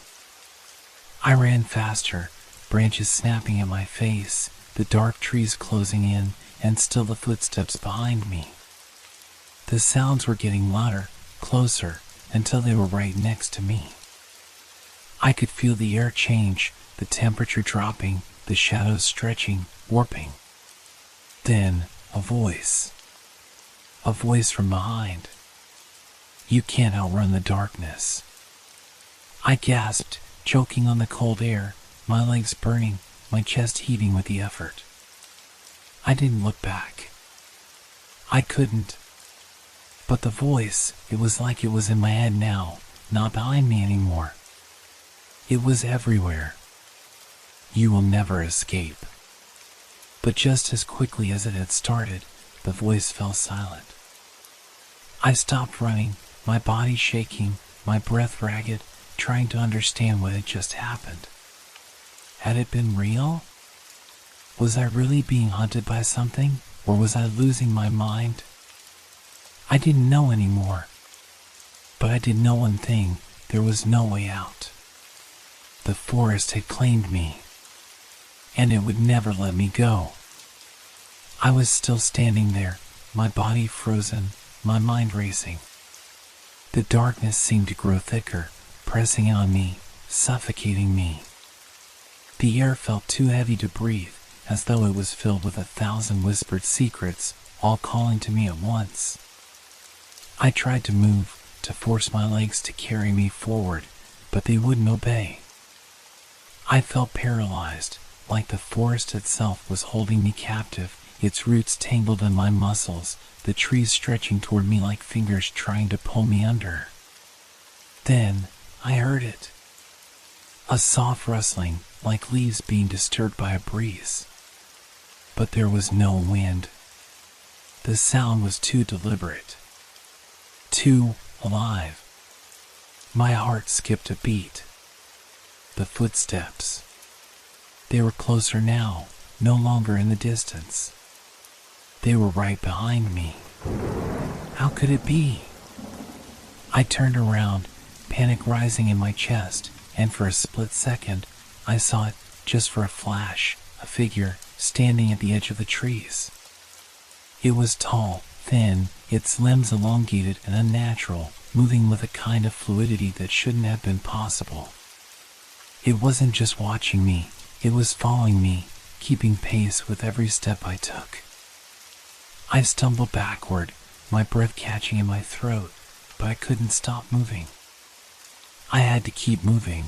I ran faster, branches snapping at my face, the dark trees closing in, and still the footsteps behind me. The sounds were getting louder, closer, until they were right next to me. I could feel the air change, the temperature dropping, the shadows stretching, warping. Then, a voice. A voice from behind. You can't outrun the darkness. I gasped, choking on the cold air, my legs burning, my chest heaving with the effort. I didn't look back. I couldn't. But the voice, it was like it was in my head now, not behind me anymore. It was everywhere. You will never escape. But just as quickly as it had started, the voice fell silent. I stopped running, my body shaking, my breath ragged, trying to understand what had just happened. Had it been real? Was I really being haunted by something, or was I losing my mind? I didn't know anymore. But I did know one thing, there was no way out. The forest had claimed me, and it would never let me go. I was still standing there, my body frozen, my mind racing. The darkness seemed to grow thicker, pressing in on me, suffocating me. The air felt too heavy to breathe, as though it was filled with 1,000 whispered secrets, all calling to me at once. I tried to move, to force my legs to carry me forward, but they wouldn't obey. I felt paralyzed, like the forest itself was holding me captive, its roots tangled in my muscles, the trees stretching toward me like fingers trying to pull me under. Then, I heard it. A soft rustling, like leaves being disturbed by a breeze. But there was no wind. The sound was too deliberate. Too alive. My heart skipped a beat. The footsteps. They were closer now, no longer in the distance. They were right behind me. How could it be? I turned around, panic rising in my chest, and for a split second, I saw it, just for a flash, a figure, standing at the edge of the trees. It was tall, thin, its limbs elongated and unnatural, moving with a kind of fluidity that shouldn't have been possible. It wasn't just watching me, it was following me, keeping pace with every step I took. I stumbled backward, my breath catching in my throat, but I couldn't stop moving. I had to keep moving.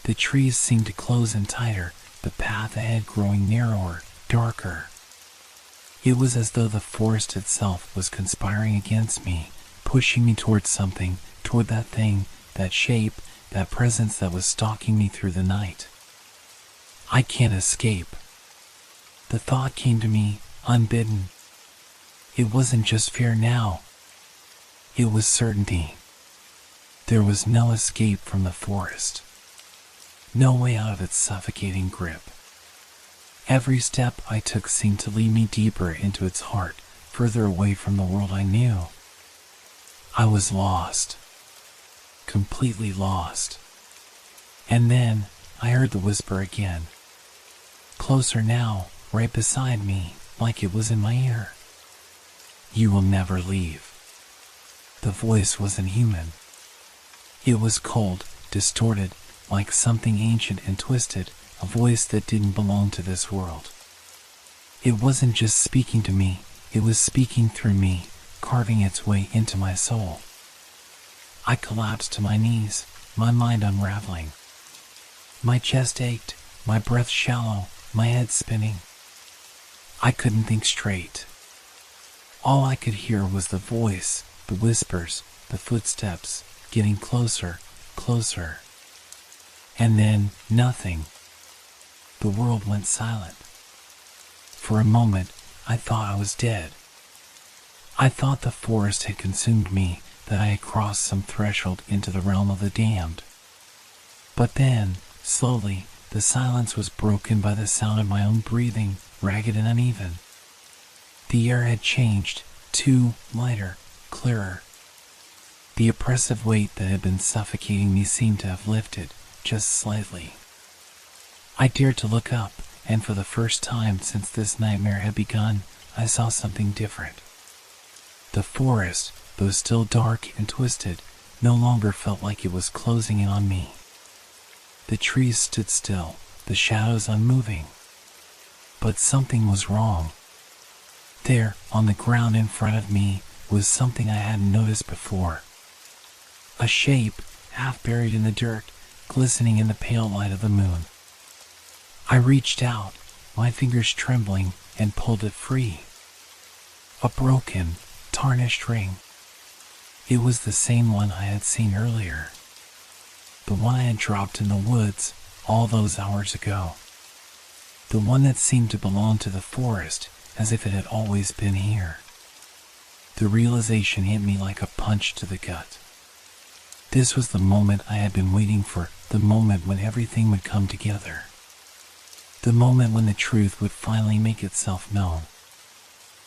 The trees seemed to close in tighter, the path ahead growing narrower, darker. It was as though the forest itself was conspiring against me, pushing me towards something, toward that thing, that shape, that presence that was stalking me through the night. I can't escape. The thought came to me, unbidden. It wasn't just fear now. It was certainty. There was no escape from the forest. No way out of its suffocating grip. Every step I took seemed to lead me deeper into its heart, further away from the world I knew. I was lost. Completely lost. And then I heard the whisper again. Closer now, right beside me, like it was in my ear. You will never leave. The voice wasn't human. It was cold, distorted, like something ancient and twisted, a voice that didn't belong to this world. It wasn't just speaking to me, it was speaking through me, carving its way into my soul. I collapsed to my knees, my mind unraveling. My chest ached, my breath shallow, my head spinning. I couldn't think straight. All I could hear was the voice, the whispers, the footsteps, getting closer, closer. And then, nothing. The world went silent. For a moment, I thought I was dead. I thought the forest had consumed me, that I had crossed some threshold into the realm of the damned. But then, slowly, the silence was broken by the sound of my own breathing, ragged and uneven. The air had changed, too lighter, clearer. The oppressive weight that had been suffocating me seemed to have lifted, just slightly. I dared to look up, and for the first time since this nightmare had begun, I saw something different. The forest, though still dark and twisted, no longer felt like it was closing in on me. The trees stood still, the shadows unmoving. But something was wrong. There, on the ground in front of me, was something I hadn't noticed before. A shape, half buried in the dirt, glistening in the pale light of the moon. I reached out, my fingers trembling, and pulled it free. A broken, tarnished ring. It was the same one I had seen earlier. The one I had dropped in the woods all those hours ago. The one that seemed to belong to the forest, as if it had always been here. The realization hit me like a punch to the gut. This was the moment I had been waiting for, the moment when everything would come together. The moment when the truth would finally make itself known.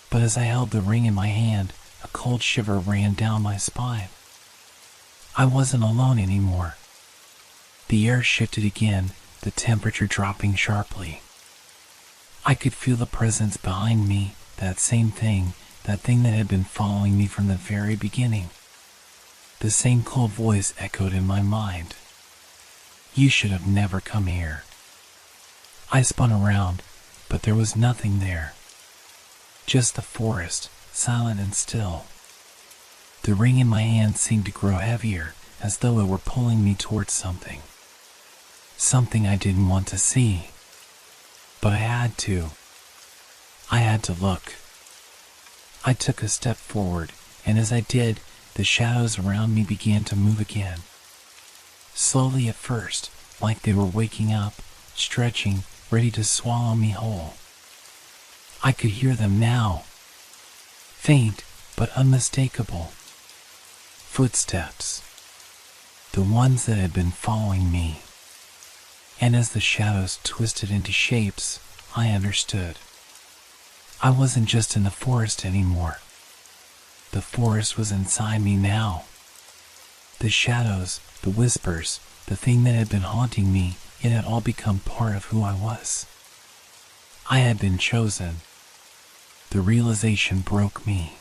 But as I held the ring in my hand, a cold shiver ran down my spine. I wasn't alone anymore. The air shifted again, the temperature dropping sharply. I could feel the presence behind me, that same thing, that thing that had been following me from the very beginning. The same cold voice echoed in my mind. You should have never come here. I spun around, but there was nothing there. Just the forest, silent and still. The ring in my hand seemed to grow heavier, as though it were pulling me towards something. Something I didn't want to see. But I had to. I had to look. I took a step forward, and as I did, the shadows around me began to move again. Slowly at first, like they were waking up, stretching, ready to swallow me whole. I could hear them now. Faint, but unmistakable. Footsteps. The ones that had been following me. And as the shadows twisted into shapes, I understood. I wasn't just in the forest anymore. The forest was inside me now. The shadows, the whispers, the thing that had been haunting me, it had all become part of who I was. I had been chosen. The realization broke me.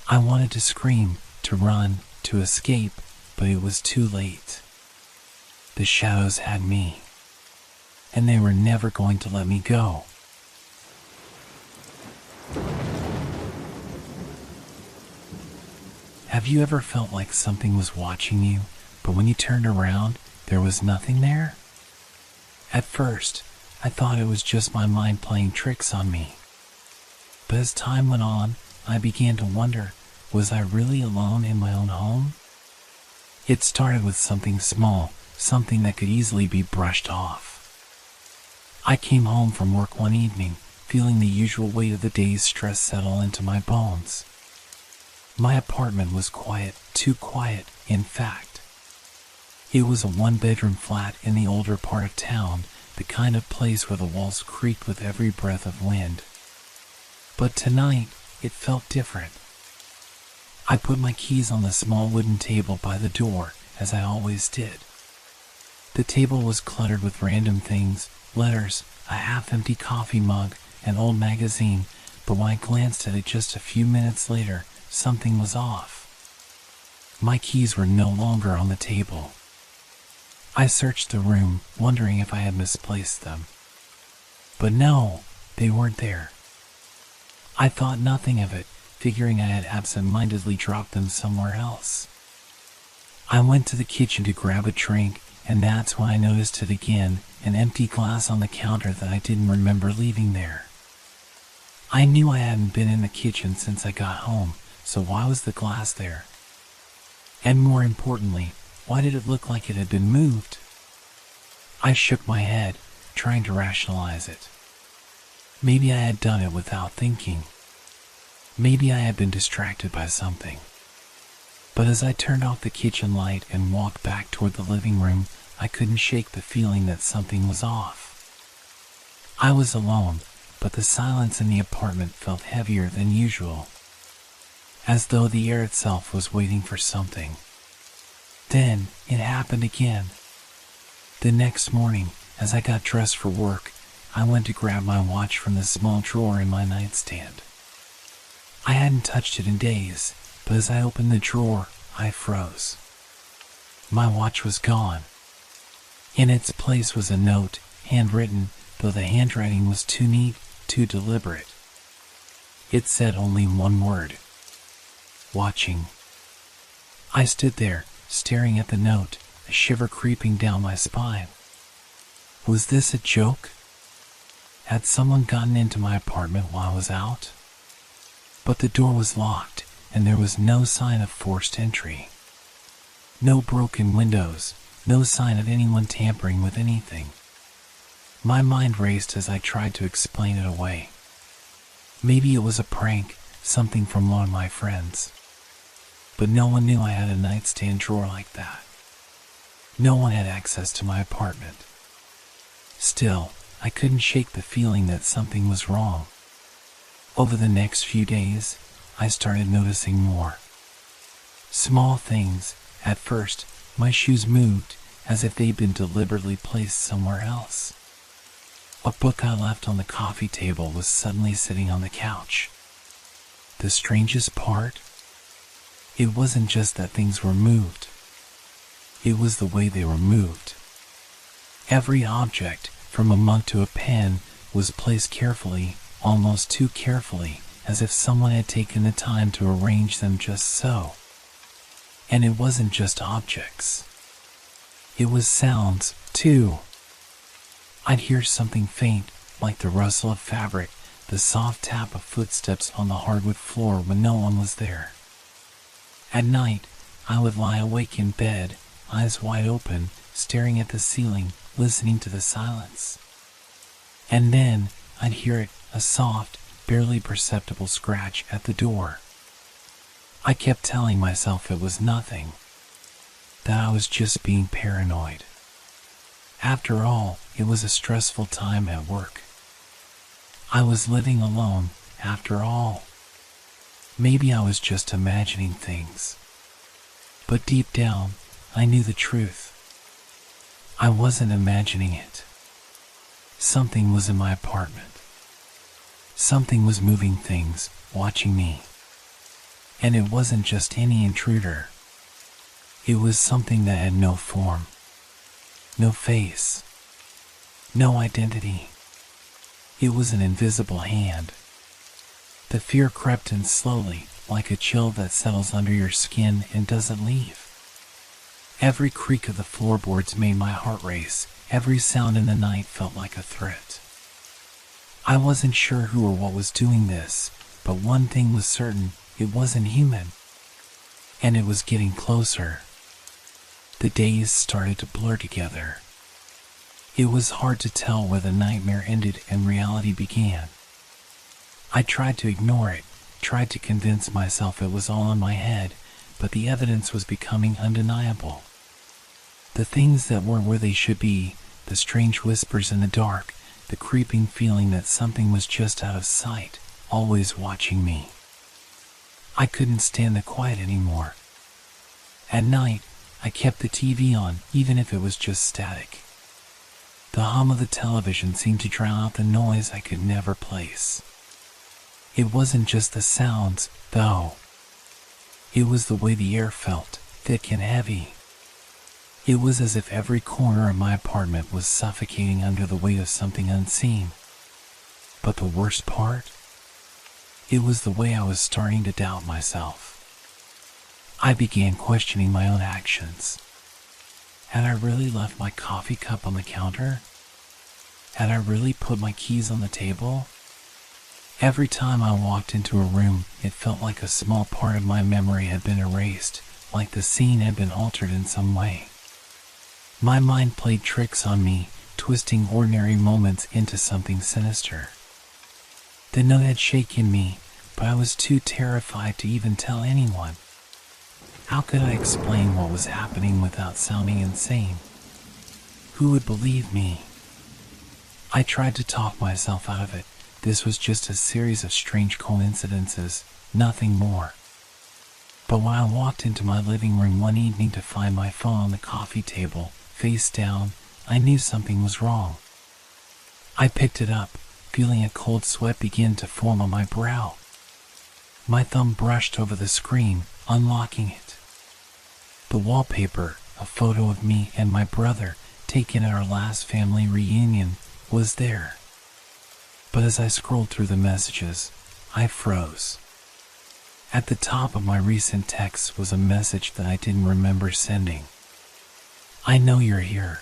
I wanted to scream, to run, to escape, but it was too late. The shadows had me, and they were never going to let me go. Have you ever felt like something was watching you, but when you turned around, there was nothing there? At first, I thought it was just my mind playing tricks on me. But as time went on, I began to wonder, was I really alone in my own home? It started with something small, something that could easily be brushed off. I came home from work one evening, feeling the usual weight of the day's stress settle into my bones. My apartment was quiet, too quiet, in fact. It was a one-bedroom flat in the older part of town, the kind of place where the walls creaked with every breath of wind. But tonight, it felt different. I put my keys on the small wooden table by the door, as I always did. The table was cluttered with random things, letters, a half-empty coffee mug, an old magazine, but when I glanced at it just a few minutes later, something was off. My keys were no longer on the table. I searched the room, wondering if I had misplaced them. But no, they weren't there. I thought nothing of it, figuring I had absent-mindedly dropped them somewhere else. I went to the kitchen to grab a drink, and that's when I noticed it again, an empty glass on the counter that I didn't remember leaving there. I knew I hadn't been in the kitchen since I got home, so why was the glass there? And more importantly, why did it look like it had been moved? I shook my head, trying to rationalize it. Maybe I had done it without thinking. Maybe I had been distracted by something. But as I turned off the kitchen light and walked back toward the living room, I couldn't shake the feeling that something was off. I was alone, but the silence in the apartment felt heavier than usual, as though the air itself was waiting for something. Then it happened again. The next morning, as I got dressed for work, I went to grab my watch from the small drawer in my nightstand. I hadn't touched it in days, but as I opened the drawer, I froze. My watch was gone. In its place was a note, handwritten, though the handwriting was too neat, too deliberate. It said only one word: watching. I stood there, staring at the note, a shiver creeping down my spine. Was this a joke? Had someone gotten into my apartment while I was out? But the door was locked, and there was no sign of forced entry. No broken windows, no sign of anyone tampering with anything. My mind raced as I tried to explain it away. Maybe it was a prank, something from one of my friends. But no one knew I had a nightstand drawer like that. No one had access to my apartment. Still, I couldn't shake the feeling that something was wrong. Over the next few days, I started noticing more. Small things. At first, my shoes moved as if they'd been deliberately placed somewhere else. A book I left on the coffee table was suddenly sitting on the couch. The strangest part? It wasn't just that things were moved. It was the way they were moved. Every object, from a mug to a pen, was placed carefully, almost too carefully, as if someone had taken the time to arrange them just so. And it wasn't just objects. It was sounds, too. I'd hear something faint, like the rustle of fabric, the soft tap of footsteps on the hardwood floor when no one was there. At night, I would lie awake in bed, eyes wide open, staring at the ceiling, listening to the silence. And then, I'd hear it, a soft, barely perceptible scratch at the door. I kept telling myself it was nothing, that I was just being paranoid. After all, it was a stressful time at work. I was living alone, after all. Maybe I was just imagining things. But deep down, I knew the truth. I wasn't imagining it. Something was in my apartment. Something was moving things, watching me. And it wasn't just any intruder. It was something that had no form, no face, no identity. It was an invisible hand. The fear crept in slowly, like a chill that settles under your skin and doesn't leave. Every creak of the floorboards made my heart race. Every sound in the night felt like a threat. I wasn't sure who or what was doing this, but one thing was certain, it wasn't human. And it was getting closer. The days started to blur together. It was hard to tell where the nightmare ended and reality began. I tried to ignore it, tried to convince myself it was all in my head, but the evidence was becoming undeniable. The things that weren't where they should be, the strange whispers in the dark, the creeping feeling that something was just out of sight, always watching me. I couldn't stand the quiet anymore. At night, I kept the TV on, even if it was just static. The hum of the television seemed to drown out the noise I could never place. It wasn't just the sounds, though. It was the way the air felt, thick and heavy. It was as if every corner of my apartment was suffocating under the weight of something unseen. But the worst part? It was the way I was starting to doubt myself. I began questioning my own actions. Had I really left my coffee cup on the counter? Had I really put my keys on the table? Every time I walked into a room, it felt like a small part of my memory had been erased, like the scene had been altered in some way. My mind played tricks on me, twisting ordinary moments into something sinister. The note had shaken me, but I was too terrified to even tell anyone. How could I explain what was happening without sounding insane? Who would believe me? I tried to talk myself out of it. This was just a series of strange coincidences, nothing more. But when I walked into my living room one evening to find my phone on the coffee table, face down, I knew something was wrong. I picked it up, feeling a cold sweat begin to form on my brow. My thumb brushed over the screen, unlocking it. The wallpaper, a photo of me and my brother, taken at our last family reunion, was there. But as I scrolled through the messages, I froze. At the top of my recent texts was a message that I didn't remember sending. I know you're here.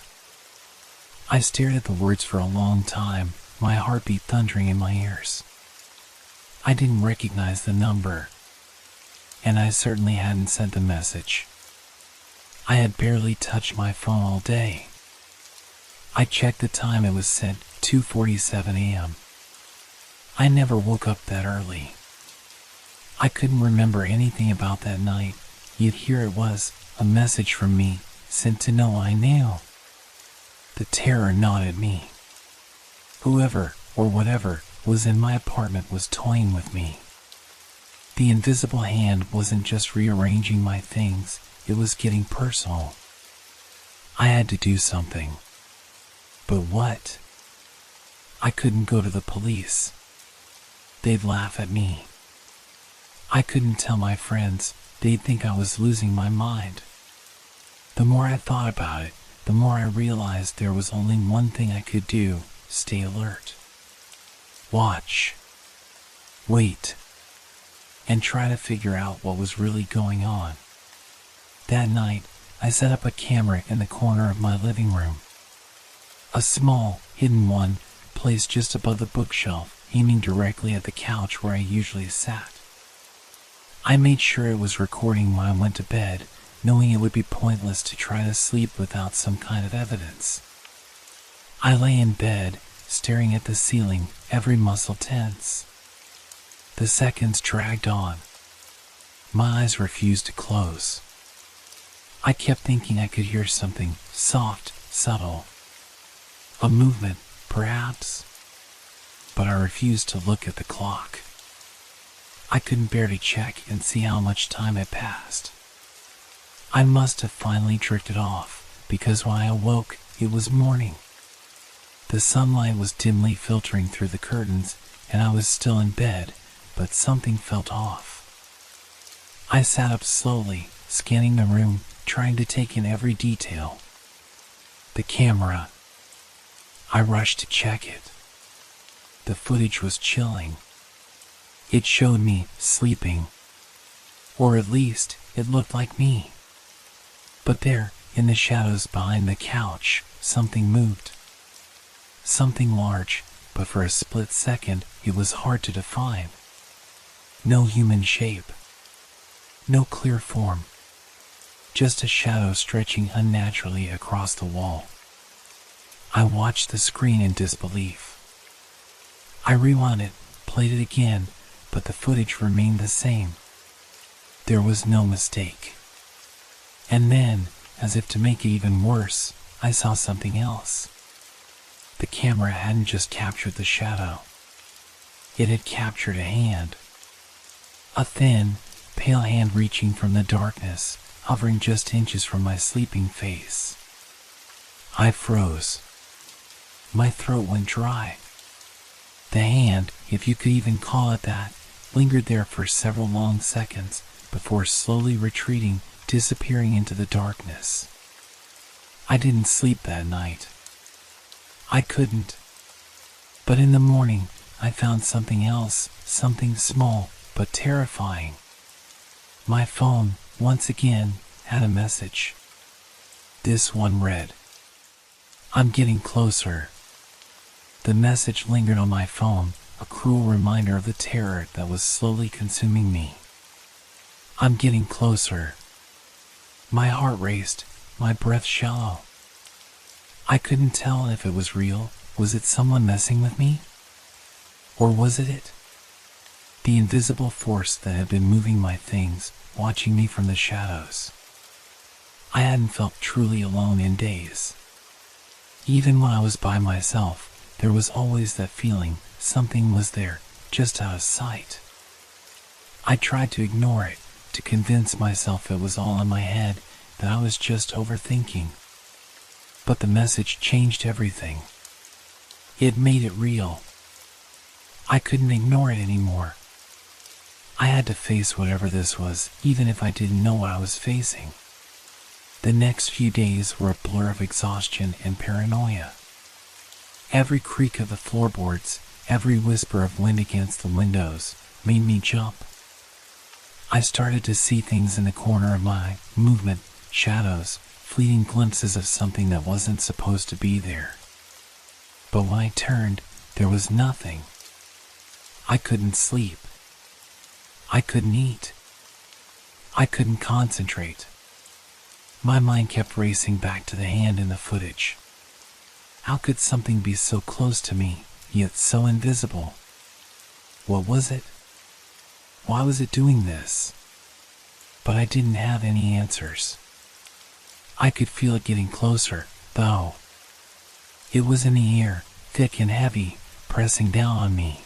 I stared at the words for a long time, my heartbeat thundering in my ears. I didn't recognize the number, and I certainly hadn't sent the message. I had barely touched my phone all day. I checked the time. It was set 2:47 a.m. I never woke up that early. I couldn't remember anything about that night, yet here it was, a message from me, sent to no I knew. The terror gnawed at me. Whoever, or whatever, was in my apartment was toying with me. The invisible hand wasn't just rearranging my things, it was getting personal. I had to do something. But what? I couldn't go to the police. They'd laugh at me. I couldn't tell my friends, they'd think I was losing my mind. The more I thought about it, the more I realized there was only one thing I could do: stay alert. Watch. Wait. And try to figure out what was really going on. That night, I set up a camera in the corner of my living room. A small, hidden one, placed just above the bookshelf, aiming directly at the couch where I usually sat. I made sure it was recording when I went to bed, knowing it would be pointless to try to sleep without some kind of evidence. I lay in bed, staring at the ceiling, every muscle tense. The seconds dragged on. My eyes refused to close. I kept thinking I could hear something, soft, subtle. A movement, perhaps. But I refused to look at the clock. I couldn't bear to check and see how much time had passed. I must have finally drifted off, because when I awoke, it was morning. The sunlight was dimly filtering through the curtains, and I was still in bed, but something felt off. I sat up slowly, scanning the room, trying to take in every detail. The camera. I rushed to check it. The footage was chilling. It showed me sleeping. Or at least, it looked like me. But there, in the shadows behind the couch, something moved. Something large, but for a split second, it was hard to define. No human shape. No clear form. Just a shadow stretching unnaturally across the wall. I watched the screen in disbelief. I rewound it, played it again, but the footage remained the same. There was no mistake. And then, as if to make it even worse, I saw something else. The camera hadn't just captured the shadow. It had captured a hand. A thin, pale hand reaching from the darkness, hovering just inches from my sleeping face. I froze. My throat went dry. The hand, if you could even call it that, lingered there for several long seconds before slowly retreating, disappearing into the darkness. I didn't sleep that night. I couldn't. But in the morning, I found something else, something small but terrifying. My phone, once again, had a message. This one read, "I'm getting closer." The message lingered on my phone, a cruel reminder of the terror that was slowly consuming me. I'm getting closer. My heart raced, my breath shallow. I couldn't tell if it was real. Was it someone messing with me? Or was it? The invisible force that had been moving my things, watching me from the shadows. I hadn't felt truly alone in days. Even when I was by myself, there was always that feeling something was there, just out of sight. I tried to ignore it, to convince myself it was all in my head, that I was just overthinking. But the message changed everything. It made it real. I couldn't ignore it anymore. I had to face whatever this was, even if I didn't know what I was facing. The next few days were a blur of exhaustion and paranoia. Every creak of the floorboards, every whisper of wind against the windows, made me jump. I started to see things in the corner of my movement, shadows, fleeting glimpses of something that wasn't supposed to be there. But when I turned, there was nothing. I couldn't sleep. I couldn't eat. I couldn't concentrate. My mind kept racing back to the hand in the footage. How could something be so close to me, yet so invisible? What was it? Why was it doing this? But I didn't have any answers. I could feel it getting closer, though. It was in the air, thick and heavy, pressing down on me.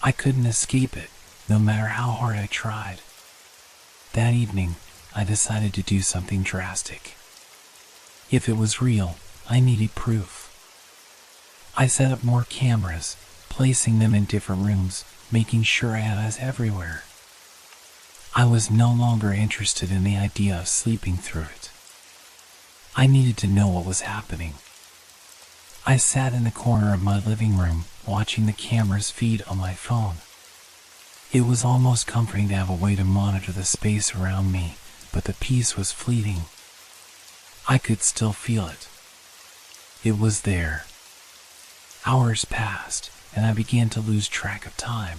I couldn't escape it, no matter how hard I tried. That evening, I decided to do something drastic. If it was real, I needed proof. I set up more cameras, placing them in different rooms, making sure I had eyes everywhere. I was no longer interested in the idea of sleeping through it. I needed to know what was happening. I sat in the corner of my living room, watching the cameras feed on my phone. It was almost comforting to have a way to monitor the space around me, but the peace was fleeting. I could still feel it. It was there. Hours passed, and I began to lose track of time.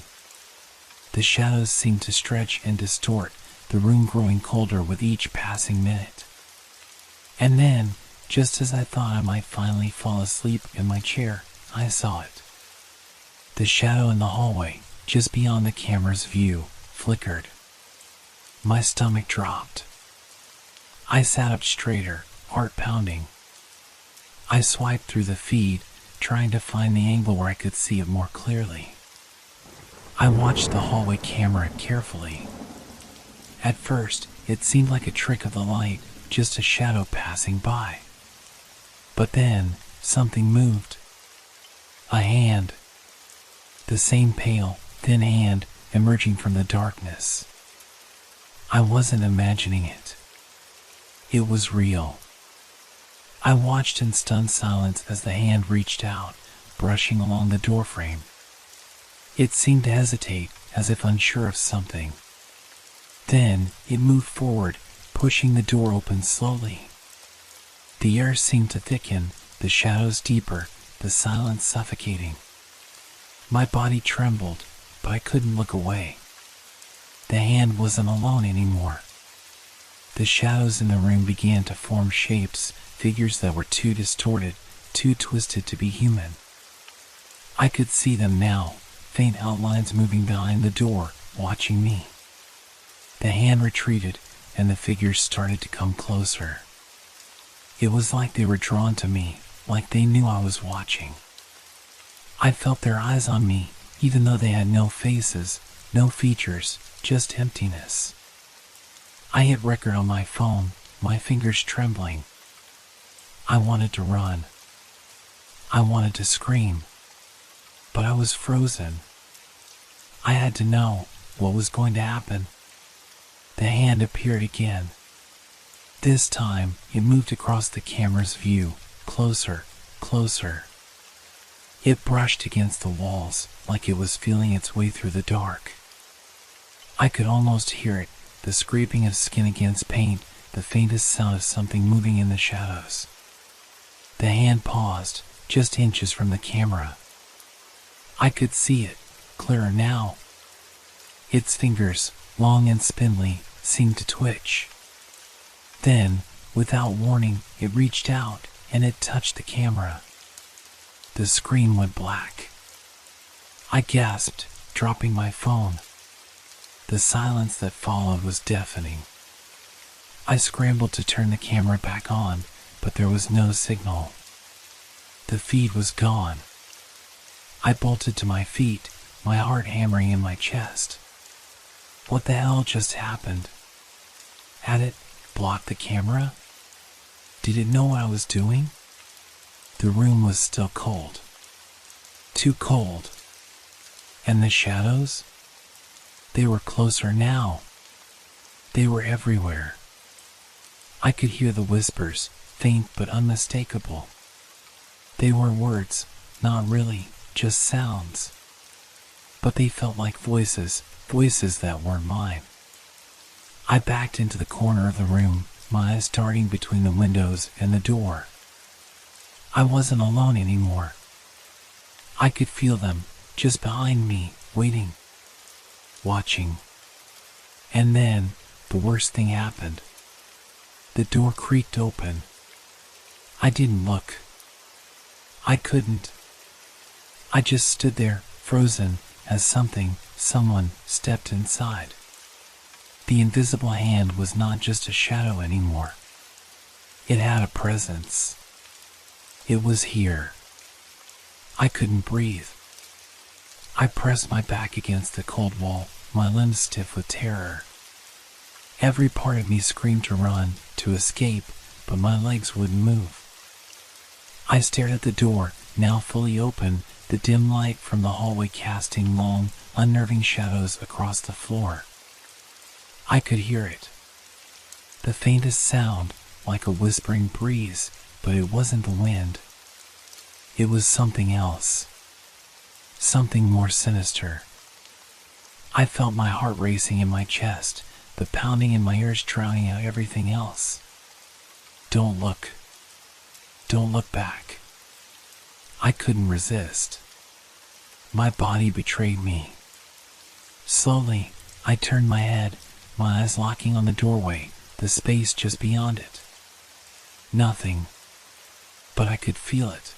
The shadows seemed to stretch and distort, the room growing colder with each passing minute. And then, just as I thought I might finally fall asleep in my chair, I saw it. The shadow in the hallway, just beyond the camera's view, flickered. My stomach dropped. I sat up straighter, heart pounding. I swiped through the feed, trying to find the angle where I could see it more clearly. I watched the hallway camera carefully. At first, it seemed like a trick of the light, just a shadow passing by. But then, something moved. A hand. The same pale, thin hand emerging from the darkness. I wasn't imagining it. It was real. I watched in stunned silence as the hand reached out, brushing along the doorframe. It seemed to hesitate, as if unsure of something. Then, it moved forward, pushing the door open slowly. The air seemed to thicken, the shadows deeper, the silence suffocating. My body trembled, but I couldn't look away. The hand wasn't alone anymore. The shadows in the room began to form shapes, figures that were too distorted, too twisted to be human. I could see them now, faint outlines moving behind the door, watching me. The hand retreated, and the figures started to come closer. It was like they were drawn to me, like they knew I was watching. I felt their eyes on me, even though they had no faces, no features, just emptiness. I hit record on my phone, my fingers trembling. I wanted to run. I wanted to scream. But I was frozen. I had to know what was going to happen. The hand appeared again. This time, it moved across the camera's view, closer, closer. It brushed against the walls, like it was feeling its way through the dark. I could almost hear it, the scraping of skin against paint, the faintest sound of something moving in the shadows. The hand paused, just inches from the camera. I could see it, clearer now. Its fingers, long and spindly, seemed to twitch. Then, without warning, it reached out, and it touched the camera. The screen went black. I gasped, dropping my phone. The silence that followed was deafening. I scrambled to turn the camera back on, but there was no signal. The feed was gone. I bolted to my feet, my heart hammering in my chest. What the hell just happened? Had it blocked the camera? Did it know what I was doing? The room was still cold. Too cold. And the shadows? They were closer now. They were everywhere. I could hear the whispers, faint but unmistakable. They were words, not really, just sounds. But they felt like voices, voices that weren't mine. I backed into the corner of the room, my eyes darting between the windows and the door. I wasn't alone anymore. I could feel them just behind me, waiting, watching. And then the worst thing happened. The door creaked open. I didn't look. I couldn't. I just stood there, frozen, as someone stepped inside. The invisible hand was not just a shadow anymore. It had a presence. It was here. I couldn't breathe. I pressed my back against the cold wall, my limbs stiff with terror. Every part of me screamed to run, to escape, but my legs wouldn't move. I stared at the door, now fully open, the dim light from the hallway casting long, unnerving shadows across the floor. I could hear it. The faintest sound, like a whispering breeze, but it wasn't the wind. It was something else. Something more sinister. I felt my heart racing in my chest, the pounding in my ears drowning out everything else. Don't look. Don't look back. I couldn't resist. My body betrayed me. Slowly, I turned my head, my eyes locking on the doorway, the space just beyond it. Nothing. But I could feel it.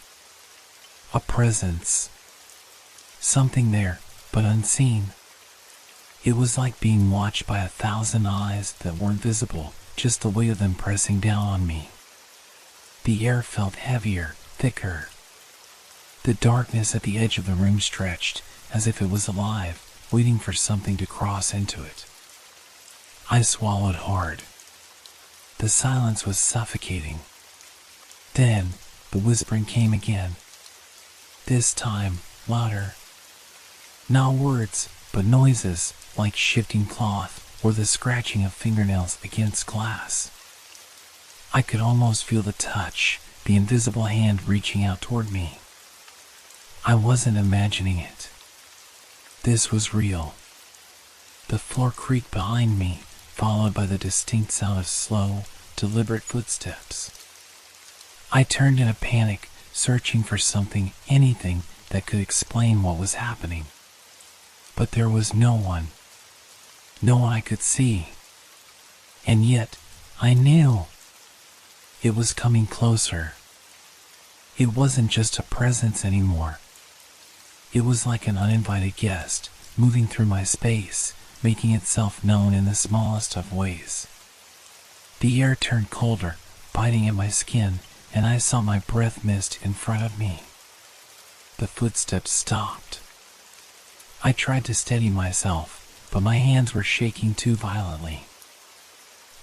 A presence. Something there, but unseen. It was like being watched by 1,000 eyes that weren't visible, just the weight of them pressing down on me. The air felt heavier, thicker. The darkness at the edge of the room stretched, as if it was alive, waiting for something to cross into it. I swallowed hard. The silence was suffocating. Then, the whispering came again. This time, louder. Not words, but noises, like shifting cloth or the scratching of fingernails against glass. I could almost feel the touch, the invisible hand reaching out toward me. I wasn't imagining it. This was real. The floor creaked behind me, followed by the distinct sound of slow, deliberate footsteps. I turned in a panic, searching for something, anything, that could explain what was happening. But there was no one. No one I could see. And yet, I knew. It was coming closer. It wasn't just a presence anymore. It was like an uninvited guest, moving through my space, making itself known in the smallest of ways. The air turned colder, biting at my skin, and I saw my breath mist in front of me. The footsteps stopped. I tried to steady myself, but my hands were shaking too violently.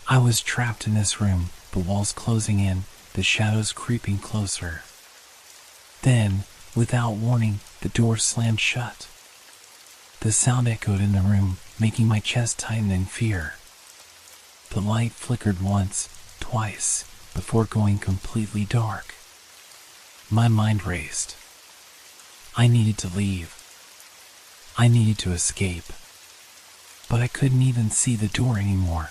I was trapped in this room, the walls closing in, the shadows creeping closer. Then, without warning, the door slammed shut. The sound echoed in the room, making my chest tighten in fear. The light flickered once, twice, before going completely dark. My mind raced. I needed to leave. I needed to escape. But I couldn't even see the door anymore.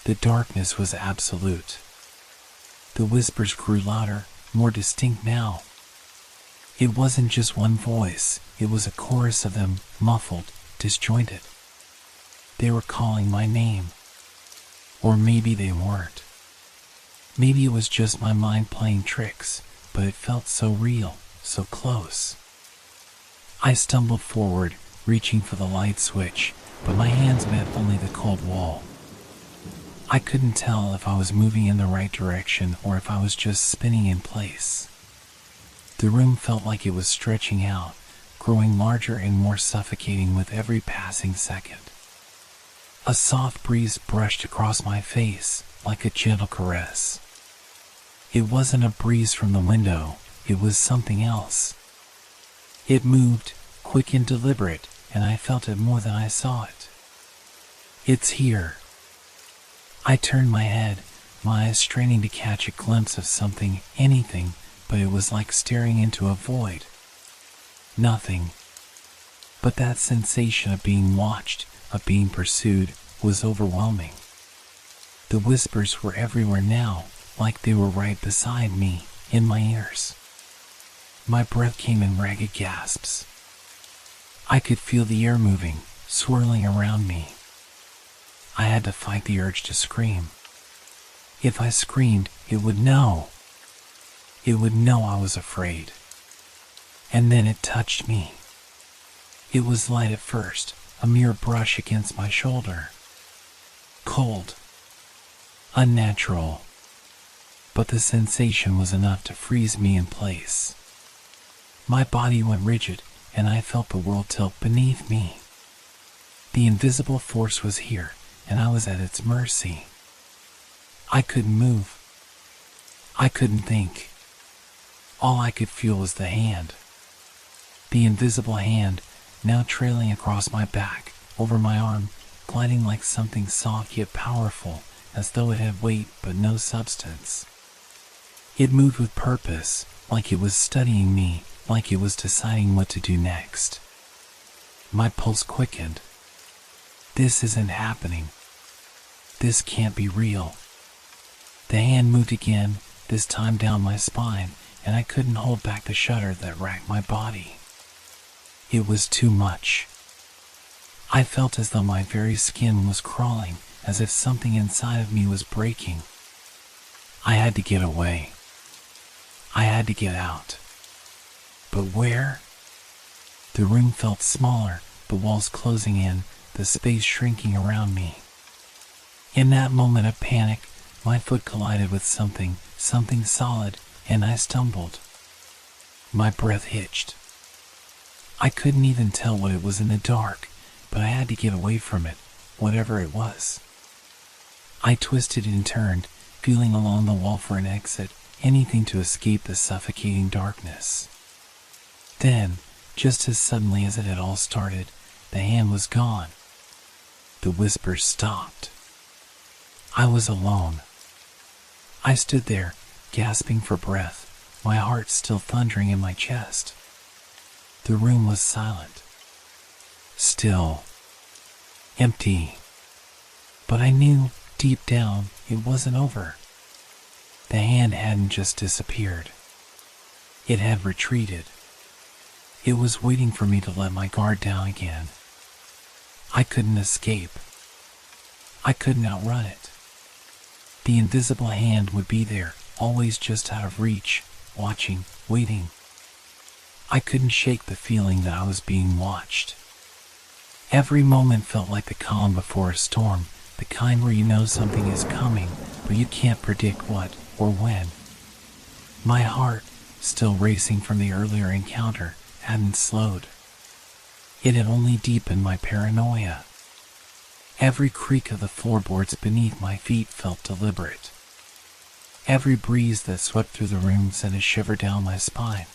The darkness was absolute. The whispers grew louder, more distinct now. It wasn't just one voice, it was a chorus of them, muffled, disjointed. They were calling my name. Or maybe they weren't. Maybe it was just my mind playing tricks, but it felt so real, so close. I stumbled forward, reaching for the light switch, but my hands met only the cold wall. I couldn't tell if I was moving in the right direction or if I was just spinning in place. The room felt like it was stretching out, growing larger and more suffocating with every passing second. A soft breeze brushed across my face, like a gentle caress. It wasn't a breeze from the window, it was something else. It moved, quick and deliberate, and I felt it more than I saw it. It's here. I turned my head, my eyes straining to catch a glimpse of something, anything, but it was like staring into a void. Nothing. But that sensation of being watched, of being pursued, was overwhelming. The whispers were everywhere now, like they were right beside me, in my ears. My breath came in ragged gasps. I could feel the air moving, swirling around me. I had to fight the urge to scream. If I screamed, it would know. It would know I was afraid. And then it touched me. It was light at first, a mere brush against my shoulder. Cold. Unnatural. But the sensation was enough to freeze me in place. My body went rigid, and I felt the world tilt beneath me. The invisible force was here, and I was at its mercy. I couldn't move. I couldn't think. All I could feel was the hand. The invisible hand, now trailing across my back, over my arm, gliding like something soft yet powerful, as though it had weight but no substance. It moved with purpose, like it was studying me, like it was deciding what to do next. My pulse quickened. This isn't happening. This can't be real. The hand moved again, this time down my spine, and I couldn't hold back the shudder that racked my body. It was too much. I felt as though my very skin was crawling, as if something inside of me was breaking. I had to get away. I had to get out. But where? The room felt smaller, the walls closing in, the space shrinking around me. In that moment of panic, my foot collided with something solid, and I stumbled. My breath hitched. I couldn't even tell what it was in the dark, but I had to get away from it, whatever it was. I twisted and turned, feeling along the wall for an exit, anything to escape the suffocating darkness. Then, just as suddenly as it had all started, the hand was gone. The whispers stopped. I was alone. I stood there, gasping for breath, my heart still thundering in my chest. The room was silent. Still. Empty. But I knew, deep down, it wasn't over. The hand hadn't just disappeared. It had retreated. It was waiting for me to let my guard down again. I couldn't escape. I couldn't outrun it. The invisible hand would be there, always just out of reach, watching, waiting. I couldn't shake the feeling that I was being watched. Every moment felt like the calm before a storm, the kind where you know something is coming, but you can't predict what or when. My heart, still racing from the earlier encounter, hadn't slowed. It had only deepened my paranoia. Every creak of the floorboards beneath my feet felt deliberate. Every breeze that swept through the room sent a shiver down my spine.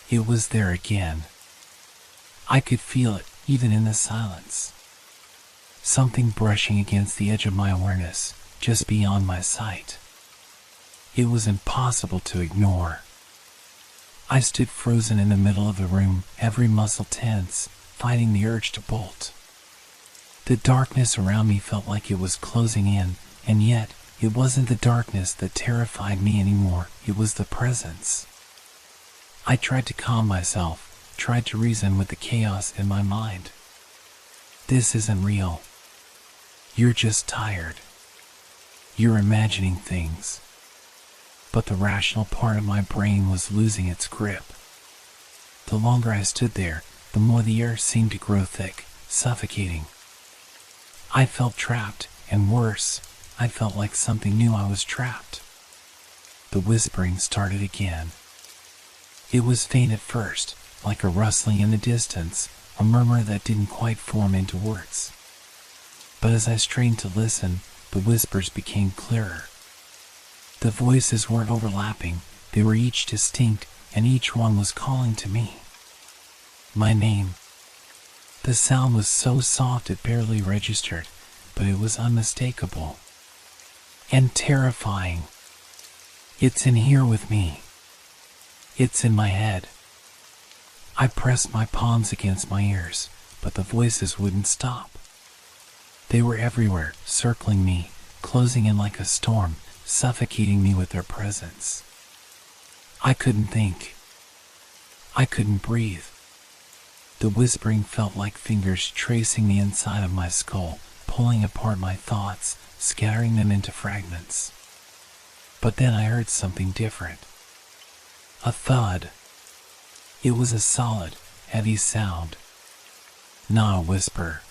It was there again. I could feel it, even in the silence. Something brushing against the edge of my awareness, just beyond my sight. It was impossible to ignore. I stood frozen in the middle of the room, every muscle tense, fighting the urge to bolt. The darkness around me felt like it was closing in, and yet, it wasn't the darkness that terrified me anymore, it was the presence. I tried to calm myself, tried to reason with the chaos in my mind. This isn't real. You're just tired. You're imagining things. But the rational part of my brain was losing its grip. The longer I stood there, the more the air seemed to grow thick, suffocating. I felt trapped, and worse, I felt like something knew I was trapped. The whispering started again. It was faint at first, like a rustling in the distance, a murmur that didn't quite form into words. But as I strained to listen, the whispers became clearer. The voices weren't overlapping, they were each distinct, and each one was calling to me. My name. The sound was so soft it barely registered, but it was unmistakable. And terrifying. It's in here with me. It's in my head. I pressed my palms against my ears, but the voices wouldn't stop. They were everywhere, circling me, closing in like a storm, suffocating me with their presence. I couldn't think. I couldn't breathe. The whispering felt like fingers tracing the inside of my skull, pulling apart my thoughts, scattering them into fragments. But then I heard something different. A thud. It was a solid, heavy sound. Not a whisper.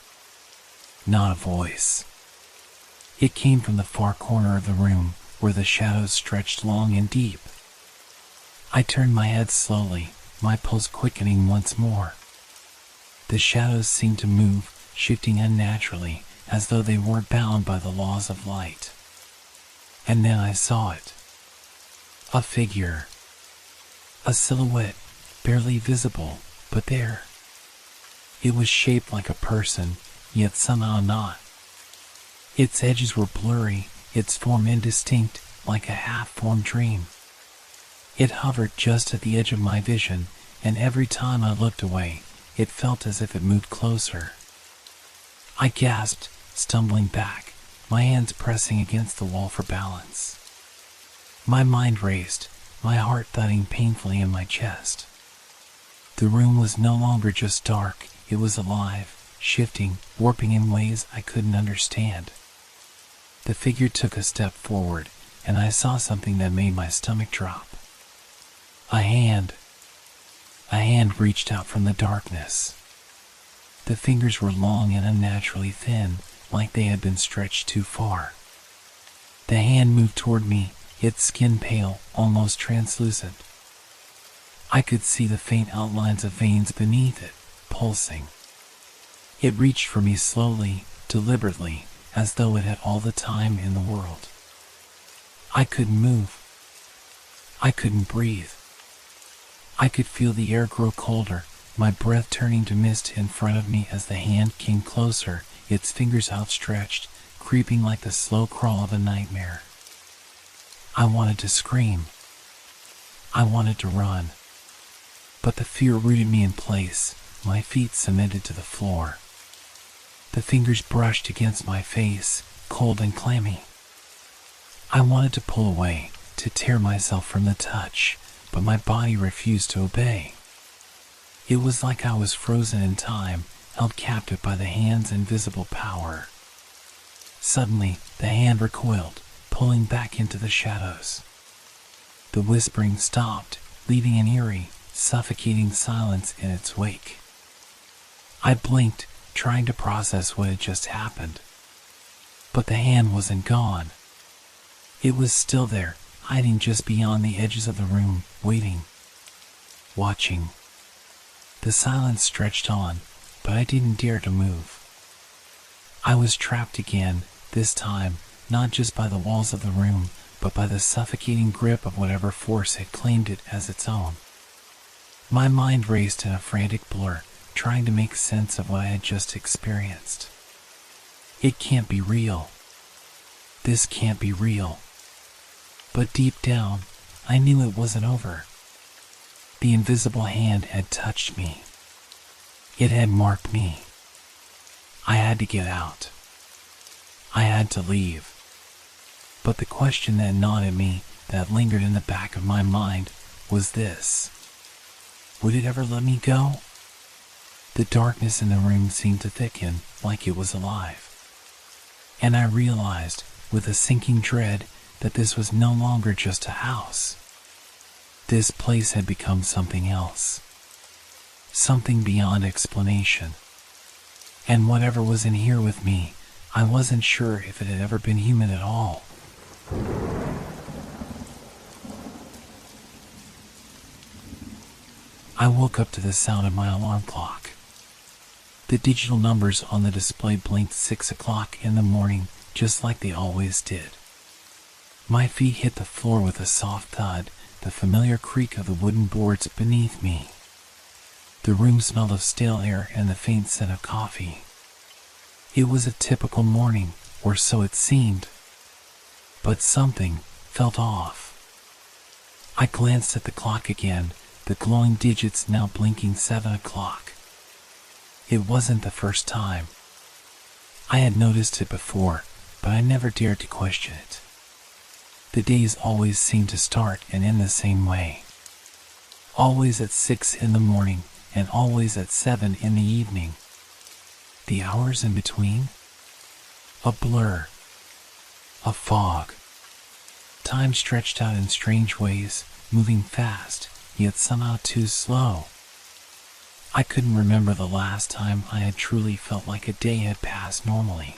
Not a voice. It came from the far corner of the room, where the shadows stretched long and deep. I turned my head slowly, my pulse quickening once more. The shadows seemed to move, shifting unnaturally, as though they weren't bound by the laws of light. And then I saw it. A figure. A silhouette, barely visible, but there. It was shaped like a person, yet somehow not. Its edges were blurry, its form indistinct, like a half-formed dream. It hovered just at the edge of my vision, and every time I looked away, it felt as if it moved closer. I gasped, stumbling back, my hands pressing against the wall for balance. My mind raced, my heart thudding painfully in my chest. The room was no longer just dark, it was alive, shifting, warping in ways I couldn't understand. The figure took a step forward, and I saw something that made my stomach drop. A hand. A hand reached out from the darkness. The fingers were long and unnaturally thin, like they had been stretched too far. The hand moved toward me, its skin pale, almost translucent. I could see the faint outlines of veins beneath it, pulsing. It reached for me slowly, deliberately, as though it had all the time in the world. I couldn't move. I couldn't breathe. I could feel the air grow colder, my breath turning to mist in front of me as the hand came closer, its fingers outstretched, creeping like the slow crawl of a nightmare. I wanted to scream. I wanted to run. But the fear rooted me in place, my feet cemented to the floor. The fingers brushed against my face, cold and clammy. I wanted to pull away, to tear myself from the touch, but my body refused to obey. It was like I was frozen in time, held captive by the hand's invisible power. Suddenly, the hand recoiled, pulling back into the shadows. The whispering stopped, leaving an eerie, suffocating silence in its wake. I blinked, trying to process what had just happened. But the hand wasn't gone. It was still there, hiding just beyond the edges of the room, waiting, watching. The silence stretched on, but I didn't dare to move. I was trapped again, this time, not just by the walls of the room, but by the suffocating grip of whatever force had claimed it as its own. My mind raced in a frantic blur, trying to make sense of what I had just experienced. It can't be real. This can't be real. But deep down, I knew it wasn't over. The invisible hand had touched me. It had marked me. I had to get out. I had to leave. But the question that gnawed at me, that lingered in the back of my mind, was this. Would it ever let me go? The darkness in the room seemed to thicken, like it was alive. And I realized, with a sinking dread, that this was no longer just a house. This place had become something else. Something beyond explanation. And whatever was in here with me, I wasn't sure if it had ever been human at all. I woke up to the sound of my alarm clock. The digital numbers on the display blinked 6 o'clock in the morning, just like they always did. My feet hit the floor with a soft thud, the familiar creak of the wooden boards beneath me. The room smelled of stale air and the faint scent of coffee. It was a typical morning, or so it seemed. But something felt off. I glanced at the clock again, the glowing digits now blinking 7 o'clock. It wasn't the first time. I had noticed it before, but I never dared to question it. The days always seemed to start and end the same way. Always at 6 in the morning and always at 7 in the evening. The hours in between? A blur. A fog. Time stretched out in strange ways, moving fast, yet somehow too slow. I couldn't remember the last time I had truly felt like a day had passed normally.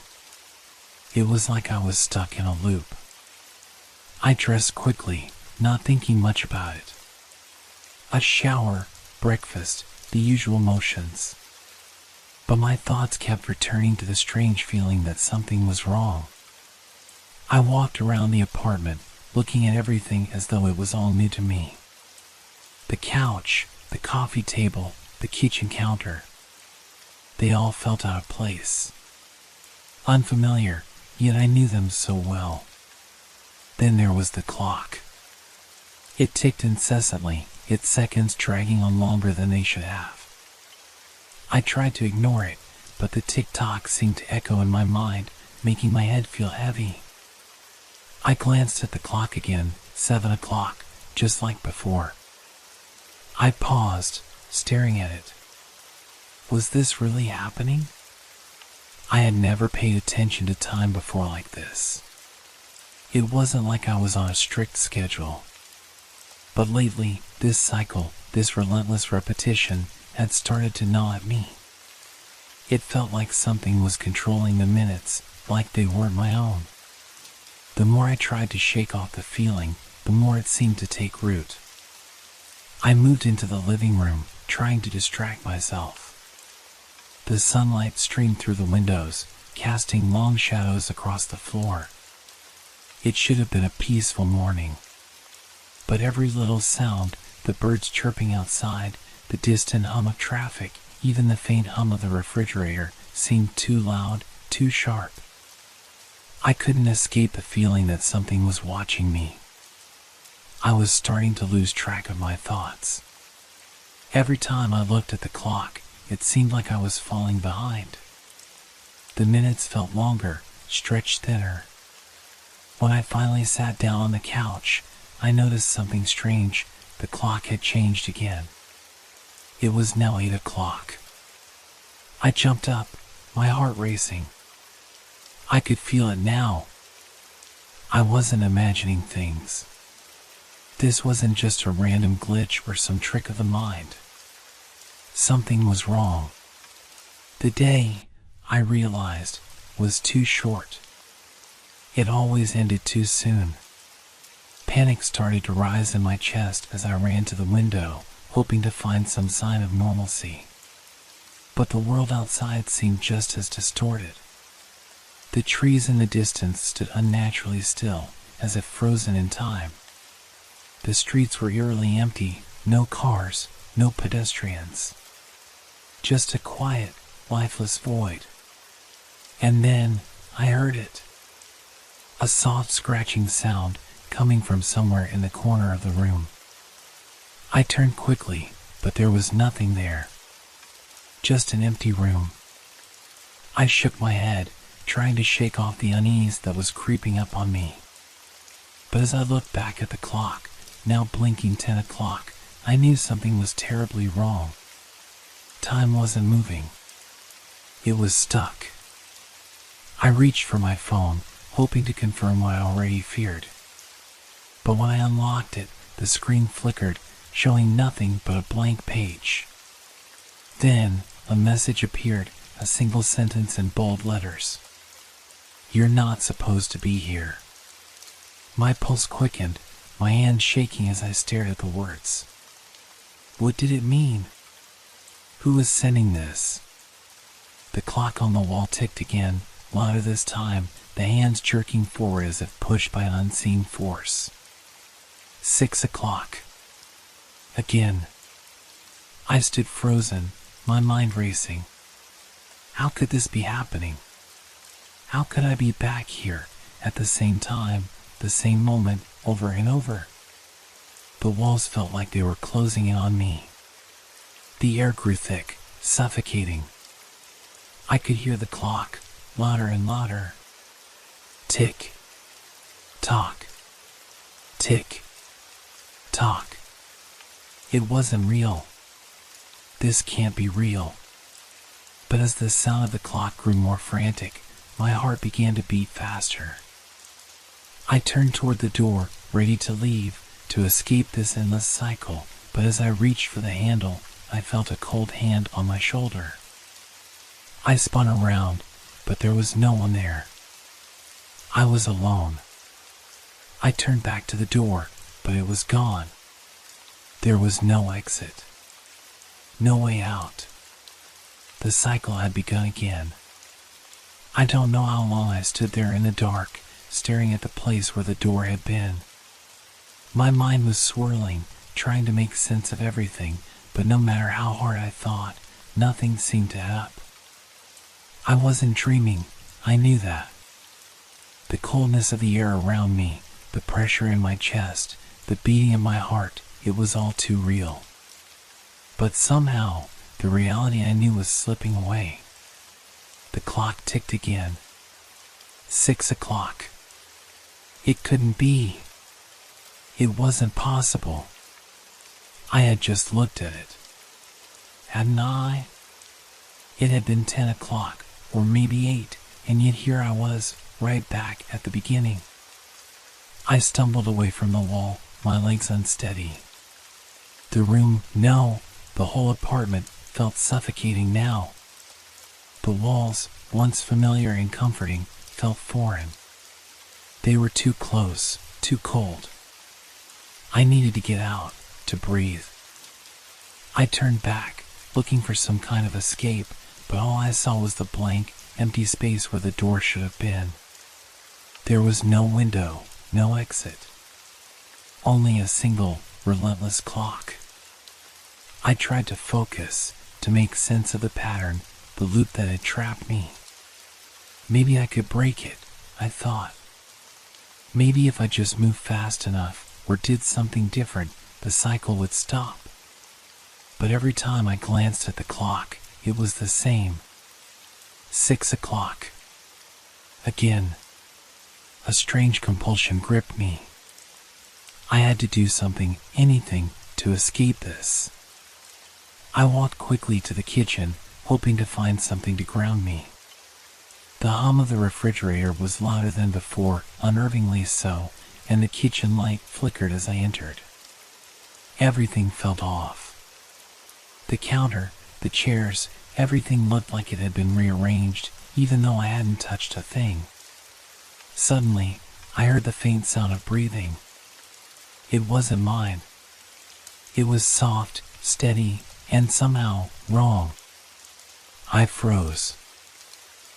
It was like I was stuck in a loop. I dressed quickly, not thinking much about it. A shower, breakfast, the usual motions. But my thoughts kept returning to the strange feeling that something was wrong. I walked around the apartment, looking at everything as though it was all new to me. The couch, the coffee table, the kitchen counter. They all felt out of place. Unfamiliar, yet I knew them so well. Then there was the clock. It ticked incessantly, its seconds dragging on longer than they should have. I tried to ignore it, but the tick-tock seemed to echo in my mind, making my head feel heavy. I glanced at the clock again, 7 o'clock, just like before. I paused, staring at it. Was this really happening? I had never paid attention to time before like this. It wasn't like I was on a strict schedule. But lately, this cycle, this relentless repetition, had started to gnaw at me. It felt like something was controlling the minutes, like they weren't my own. The more I tried to shake off the feeling, the more it seemed to take root. I moved into the living room, trying to distract myself. The sunlight streamed through the windows, casting long shadows across the floor. It should have been a peaceful morning. But every little sound, the birds chirping outside, the distant hum of traffic, even the faint hum of the refrigerator, seemed too loud, too sharp. I couldn't escape the feeling that something was watching me. I was starting to lose track of my thoughts. Every time I looked at the clock, it seemed like I was falling behind. The minutes felt longer, stretched thinner. When I finally sat down on the couch, I noticed something strange. The clock had changed again. It was now 8 o'clock. I jumped up, my heart racing. I could feel it now. I wasn't imagining things. This wasn't just a random glitch or some trick of the mind. Something was wrong. The day, I realized, was too short. It always ended too soon. Panic started to rise in my chest as I ran to the window, hoping to find some sign of normalcy. But the world outside seemed just as distorted. The trees in the distance stood unnaturally still, as if frozen in time. The streets were eerily empty, no cars, no pedestrians. Just a quiet, lifeless void. And then, I heard it. A soft scratching sound coming from somewhere in the corner of the room. I turned quickly, but there was nothing there. Just an empty room. I shook my head, trying to shake off the unease that was creeping up on me. But as I looked back at the clock, now blinking 10 o'clock, I knew something was terribly wrong. Time wasn't moving. It was stuck. I reached for my phone, hoping to confirm what I already feared. But when I unlocked it, the screen flickered, showing nothing but a blank page. Then, a message appeared, a single sentence in bold letters. "You're not supposed to be here." My pulse quickened, my hand shaking as I stared at the words. What did it mean? Who was sending this? The clock on the wall ticked again, louder this time, the hands jerking forward as if pushed by an unseen force. 6 o'clock. Again. I stood frozen, my mind racing. How could this be happening? How could I be back here, at the same time, the same moment, over and over? The walls felt like they were closing in on me. The air grew thick, suffocating. I could hear the clock, louder and louder. Tick, tock, tick, tock. It wasn't real. This can't be real. But as the sound of the clock grew more frantic, my heart began to beat faster. I turned toward the door, ready to leave, to escape this endless cycle, but as I reached for the handle, I felt a cold hand on my shoulder. I spun around, but there was no one there. I was alone. I turned back to the door, but it was gone. There was no exit. No way out. The cycle had begun again. I don't know how long I stood there in the dark, staring at the place where the door had been. My mind was swirling, trying to make sense of everything, but no matter how hard I thought, nothing seemed to help. I wasn't dreaming, I knew that. The coldness of the air around me, the pressure in my chest, the beating of my heart, it was all too real. But somehow, the reality I knew was slipping away. The clock ticked again. 6 o'clock. It couldn't be. It wasn't possible. I had just looked at it. Hadn't I? It had been 10 o'clock, or maybe 8, and yet here I was, right back at the beginning. I stumbled away from the wall, my legs unsteady. The room, no, the whole apartment, felt suffocating now. The walls, once familiar and comforting, felt foreign. They were too close, too cold. I needed to get out, to breathe. I turned back, looking for some kind of escape, but all I saw was the blank, empty space where the door should have been. There was no window, no exit. Only a single, relentless clock. I tried to focus, to make sense of the pattern, the loop that had trapped me. Maybe I could break it, I thought. Maybe if I just moved fast enough, or did something different, the cycle would stop. But every time I glanced at the clock, it was the same. 6 o'clock. Again. A strange compulsion gripped me. I had to do something, anything, to escape this. I walked quickly to the kitchen, hoping to find something to ground me. The hum of the refrigerator was louder than before, unnervingly so, and the kitchen light flickered as I entered. Everything felt off. The counter, the chairs, everything looked like it had been rearranged, even though I hadn't touched a thing. Suddenly, I heard the faint sound of breathing. It wasn't mine. It was soft, steady, and somehow wrong. I froze.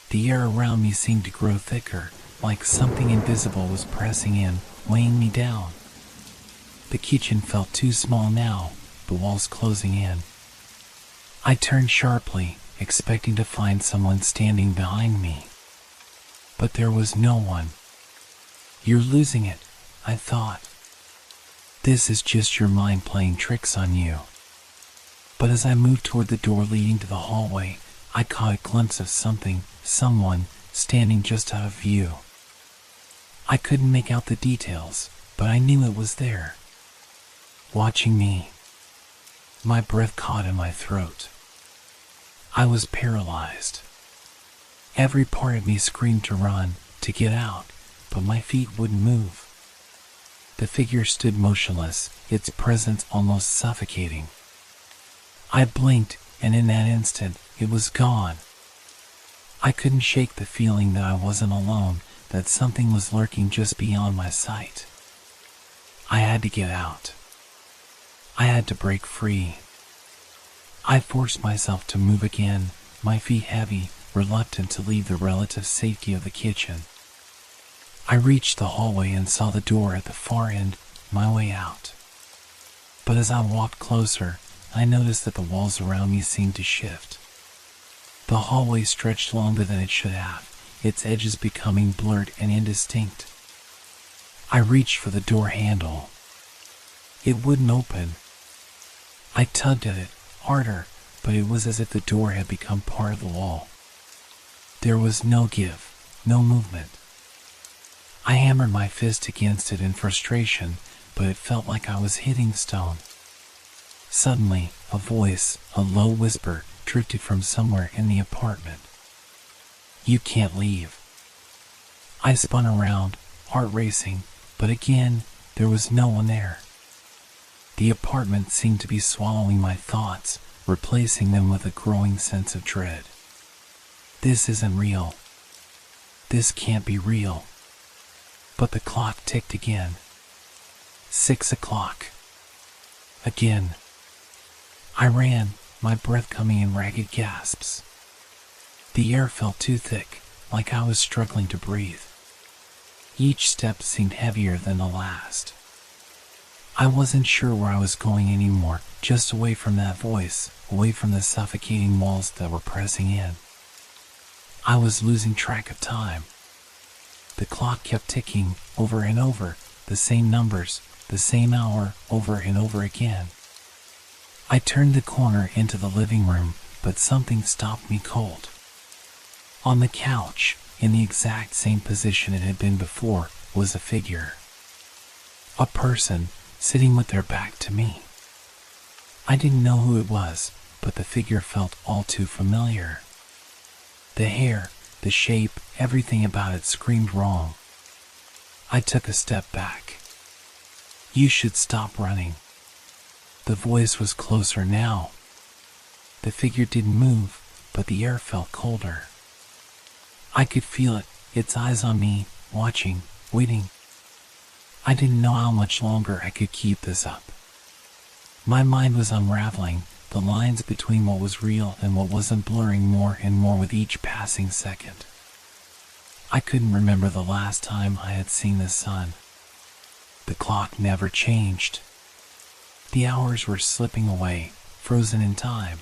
The air around me seemed to grow thicker, like something invisible was pressing in, weighing me down. The kitchen felt too small now, the walls closing in. I turned sharply, expecting to find someone standing behind me. But there was no one. You're losing it, I thought. This is just your mind playing tricks on you. But as I moved toward the door leading to the hallway, I caught a glimpse of something, someone, standing just out of view. I couldn't make out the details, but I knew it was there. Watching me. My breath caught in my throat. I was paralyzed. Every part of me screamed to run, to get out, but my feet wouldn't move. The figure stood motionless, its presence almost suffocating. I blinked, and in that instant, it was gone. I couldn't shake the feeling that I wasn't alone, that something was lurking just beyond my sight. I had to get out. I had to break free. I forced myself to move again, my feet heavy, reluctant to leave the relative safety of the kitchen. I reached the hallway and saw the door at the far end, my way out. But as I walked closer, I noticed that the walls around me seemed to shift. The hallway stretched longer than it should have, its edges becoming blurred and indistinct. I reached for the door handle. It wouldn't open. I tugged at it, harder, but it was as if the door had become part of the wall. There was no give, no movement. I hammered my fist against it in frustration, but it felt like I was hitting stone. Suddenly, a voice, a low whisper, drifted from somewhere in the apartment. "You can't leave." I spun around, heart racing, but again, there was no one there. The apartment seemed to be swallowing my thoughts, replacing them with a growing sense of dread. This isn't real. This can't be real. But the clock ticked again. 6 o'clock. Again. I ran, my breath coming in ragged gasps. The air felt too thick, like I was struggling to breathe. Each step seemed heavier than the last. I wasn't sure where I was going anymore, just away from that voice, away from the suffocating walls that were pressing in. I was losing track of time. The clock kept ticking over and over, the same numbers, the same hour over and over again. I turned the corner into the living room, but something stopped me cold. On the couch, in the exact same position it had been before, was a figure. A person, sitting with their back to me. I didn't know who it was, but the figure felt all too familiar. The hair, the shape, everything about it screamed wrong. I took a step back. "You should stop running." The voice was closer now. The figure didn't move, but the air felt colder. I could feel it, its eyes on me, watching, waiting. I didn't know how much longer I could keep this up. My mind was unraveling, the lines between what was real and what wasn't blurring more and more with each passing second. I couldn't remember the last time I had seen the sun. The clock never changed. The hours were slipping away, frozen in time.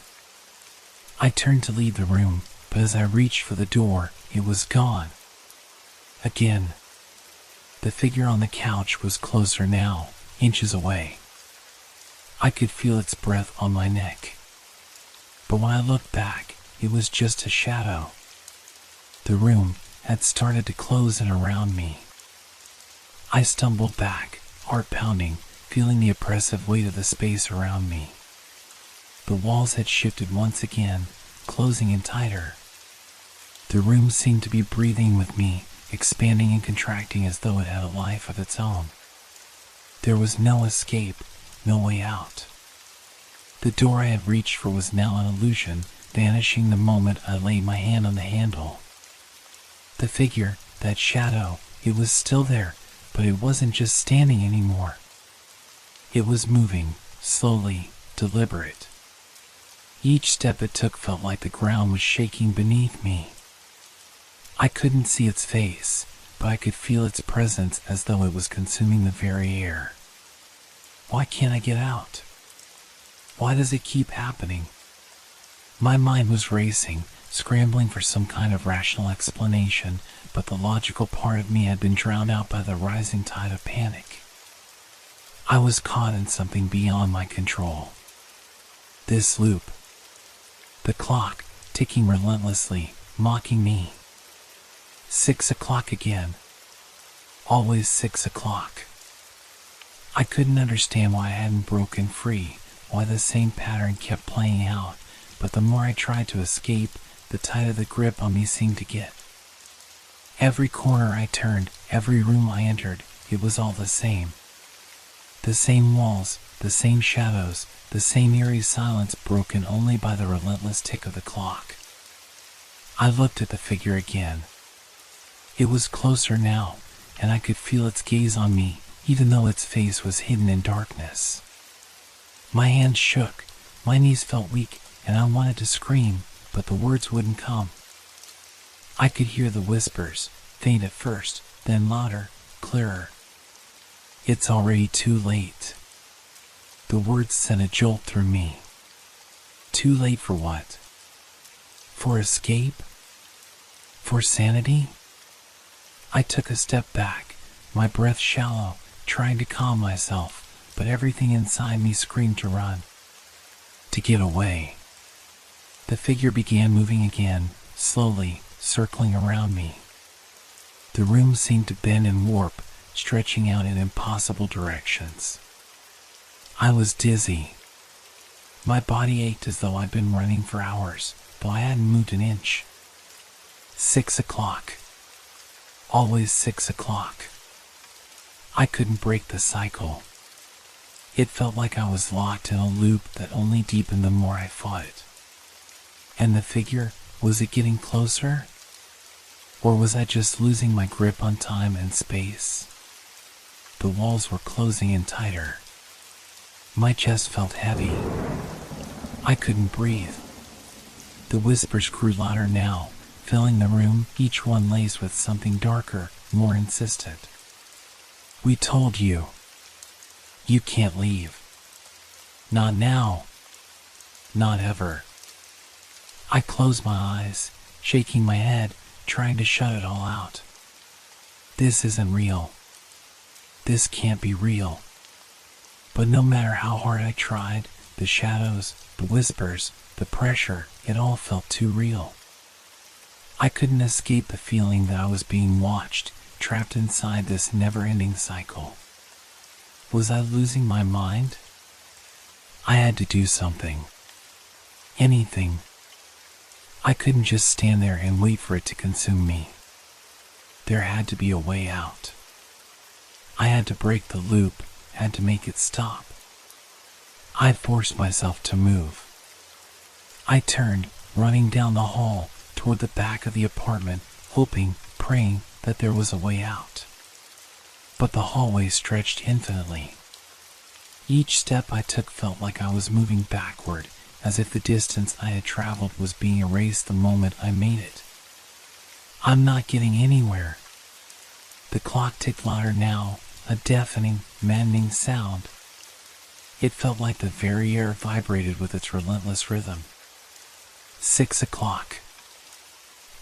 I turned to leave the room, but as I reached for the door, it was gone. Again. The figure on the couch was closer now, inches away. I could feel its breath on my neck. But when I looked back, it was just a shadow. The room had started to close in around me. I stumbled back, heart pounding, feeling the oppressive weight of the space around me. The walls had shifted once again, closing in tighter. The room seemed to be breathing with me, expanding and contracting as though it had a life of its own. There was no escape, no way out. The door I had reached for was now an illusion, vanishing the moment I laid my hand on the handle. The figure, that shadow, it was still there, but it wasn't just standing anymore. It was moving, slowly, deliberate. Each step it took felt like the ground was shaking beneath me. I couldn't see its face, but I could feel its presence as though it was consuming the very air. Why can't I get out? Why does it keep happening? My mind was racing, scrambling for some kind of rational explanation, but the logical part of me had been drowned out by the rising tide of panic. I was caught in something beyond my control. This loop. The clock, ticking relentlessly, mocking me. 6 o'clock again. Always 6 o'clock. I couldn't understand why I hadn't broken free, why the same pattern kept playing out, but the more I tried to escape, the tighter the grip on me seemed to get. Every corner I turned, every room I entered, it was all the same. The same walls, the same shadows, the same eerie silence broken only by the relentless tick of the clock. I looked at the figure again. It was closer now, and I could feel its gaze on me, even though its face was hidden in darkness. My hands shook, my knees felt weak, and I wanted to scream, but the words wouldn't come. I could hear the whispers, faint at first, then louder, clearer. "It's already too late." The words sent a jolt through me. Too late for what? For escape? For sanity? I took a step back, my breath shallow, trying to calm myself, but everything inside me screamed to run. To get away. The figure began moving again, slowly, circling around me. The room seemed to bend and warp, stretching out in impossible directions. I was dizzy. My body ached as though I'd been running for hours, though I hadn't moved an inch. 6 o'clock. Always 6 o'clock. I couldn't break the cycle. It felt like I was locked in a loop that only deepened the more I fought it. And the figure, was it getting closer? Or was I just losing my grip on time and space? The walls were closing in tighter. My chest felt heavy. I couldn't breathe. The whispers grew louder now, filling the room, each one laced with something darker, more insistent. We told you. You can't leave. Not now. Not ever. I closed my eyes, shaking my head, trying to shut it all out. This isn't real. This can't be real. But no matter how hard I tried, the shadows, the whispers, the pressure, it all felt too real. I couldn't escape the feeling that I was being watched, trapped inside this never-ending cycle. Was I losing my mind? I had to do something. Anything. I couldn't just stand there and wait for it to consume me. There had to be a way out. I had to break the loop, had to make it stop. I forced myself to move. I turned, running down the hall, toward the back of the apartment, hoping, praying that there was a way out. But the hallway stretched infinitely. Each step I took felt like I was moving backward, as if the distance I had traveled was being erased the moment I made it. I'm not getting anywhere. The clock ticked louder now, a deafening, maddening sound. It felt like the very air vibrated with its relentless rhythm. 6 o'clock.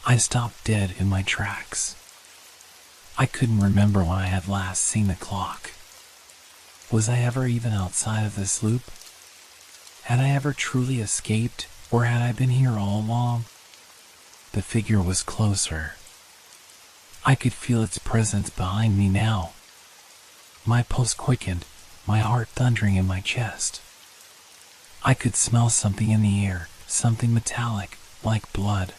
I stopped dead in my tracks. I couldn't remember when I had last seen the clock. Was I ever even outside of this loop? Had I ever truly escaped, or had I been here all along? The figure was closer. I could feel its presence behind me now. My pulse quickened, my heart thundering in my chest. I could smell something in the air, something metallic, like blood.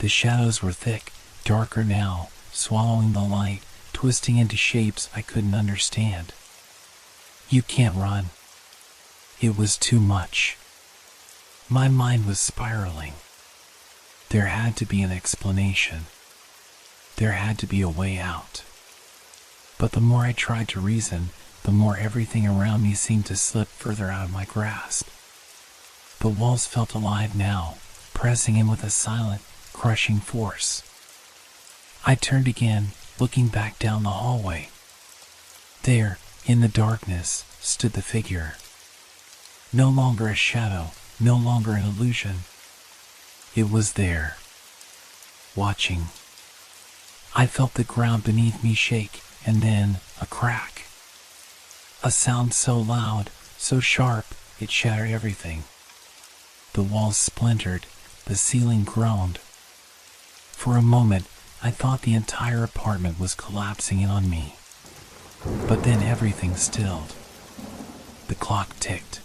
The shadows were thick, darker now, swallowing the light, twisting into shapes I couldn't understand. You can't run. It was too much. My mind was spiraling. There had to be an explanation. There had to be a way out. But the more I tried to reason, the more everything around me seemed to slip further out of my grasp. The walls felt alive now, pressing in with a silent, crushing force. I turned again, looking back down the hallway. There, in the darkness, stood the figure. No longer a shadow, no longer an illusion. It was there, watching. I felt the ground beneath me shake, and then a crack. A sound so loud, so sharp, it shattered everything. The walls splintered, the ceiling groaned. For a moment, I thought the entire apartment was collapsing in on me. But then everything stilled. The clock ticked.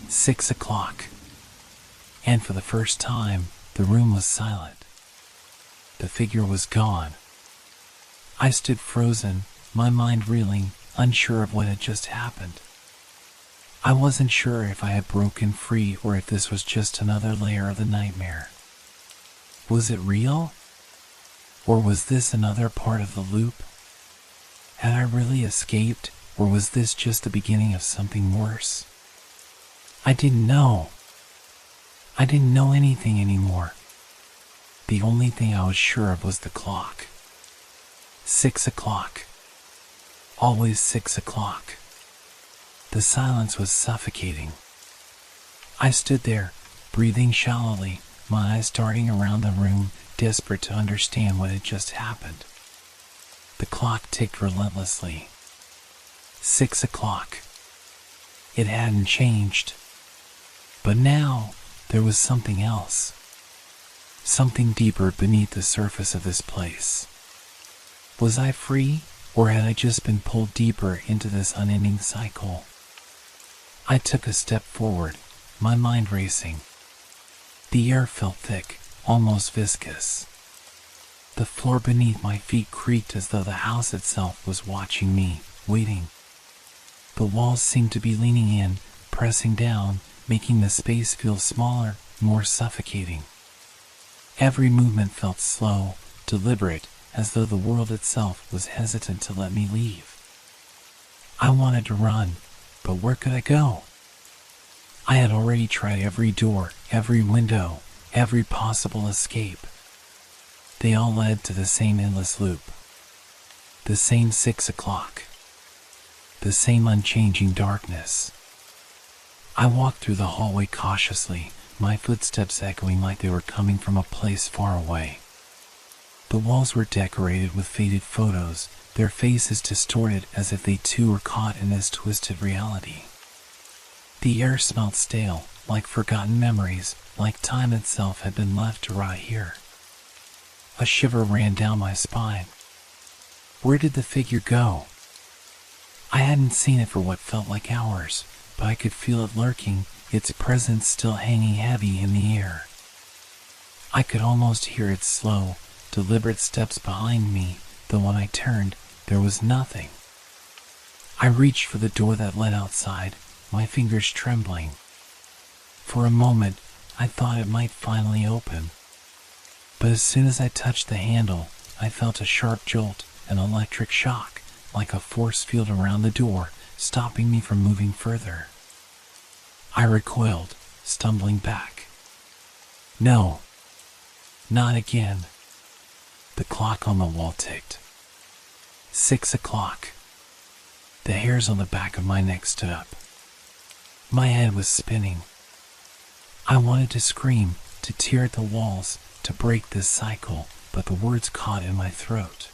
6 o'clock. And for the first time, the room was silent. The figure was gone. I stood frozen, my mind reeling, unsure of what had just happened. I wasn't sure if I had broken free or if this was just another layer of the nightmare. Was it real? Or was this another part of the loop? Had I really escaped, or was this just the beginning of something worse? I didn't know. I didn't know anything anymore. The only thing I was sure of was the clock. 6 o'clock. Always 6 o'clock. The silence was suffocating. I stood there, breathing shallowly, my eyes darting around the room, desperate to understand what had just happened. The clock ticked relentlessly. 6 o'clock. It hadn't changed. But now, there was something else. Something deeper beneath the surface of this place. Was I free, or had I just been pulled deeper into this unending cycle? I took a step forward, my mind racing. The air felt thick, almost viscous. The floor beneath my feet creaked as though the house itself was watching me, waiting. The walls seemed to be leaning in, pressing down, making the space feel smaller, more suffocating. Every movement felt slow, deliberate, as though the world itself was hesitant to let me leave. I wanted to run, but where could I go? I had already tried every door, every window, every possible escape. They all led to the same endless loop. The same 6 o'clock. The same unchanging darkness. I walked through the hallway cautiously, my footsteps echoing like they were coming from a place far away. The walls were decorated with faded photos, their faces distorted as if they too were caught in this twisted reality. The air smelled stale, like forgotten memories, like time itself had been left to rot here. A shiver ran down my spine. Where did the figure go? I hadn't seen it for what felt like hours, but I could feel it lurking, its presence still hanging heavy in the air. I could almost hear its slow, deliberate steps behind me, though when I turned, there was nothing. I reached for the door that led outside, my fingers trembling. For a moment, I thought it might finally open. But as soon as I touched the handle, I felt a sharp jolt, an electric shock, like a force field around the door, stopping me from moving further. I recoiled, stumbling back. No, not again. The clock on the wall ticked. 6 o'clock. The hairs on the back of my neck stood up. My head was spinning. I wanted to scream, to tear at the walls, to break this cycle, but the words caught in my throat.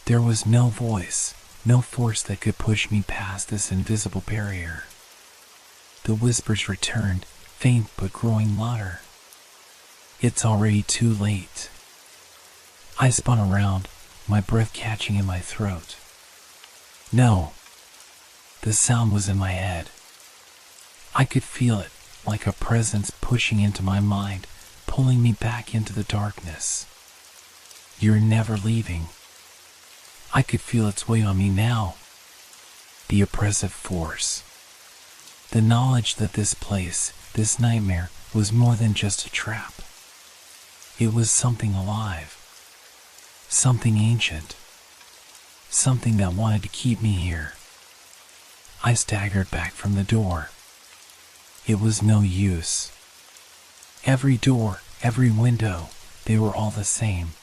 There was no voice, no force that could push me past this invisible barrier. The whispers returned, faint but growing louder. It's already too late. I spun around, my breath catching in my throat. No. The sound was in my head. I could feel it, like a presence pushing into my mind, pulling me back into the darkness. You're never leaving. I could feel its weight on me now. The oppressive force. The knowledge that this place, this nightmare, was more than just a trap. It was something alive. Something ancient. Something that wanted to keep me here. I staggered back from the door. It was no use. Every door, every window, they were all the same.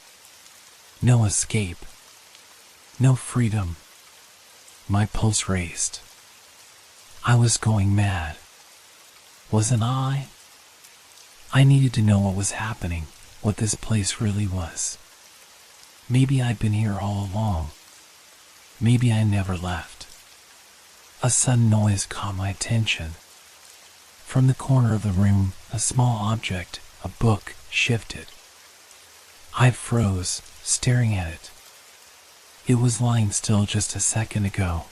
No escape. No freedom. My pulse raced. I was going mad. Wasn't I? I needed to know what was happening, what this place really was. Maybe I'd been here all along. Maybe I never left. A sudden noise caught my attention. From the corner of the room, a small object, a book, shifted. I froze, staring at it. It was lying still just a second ago.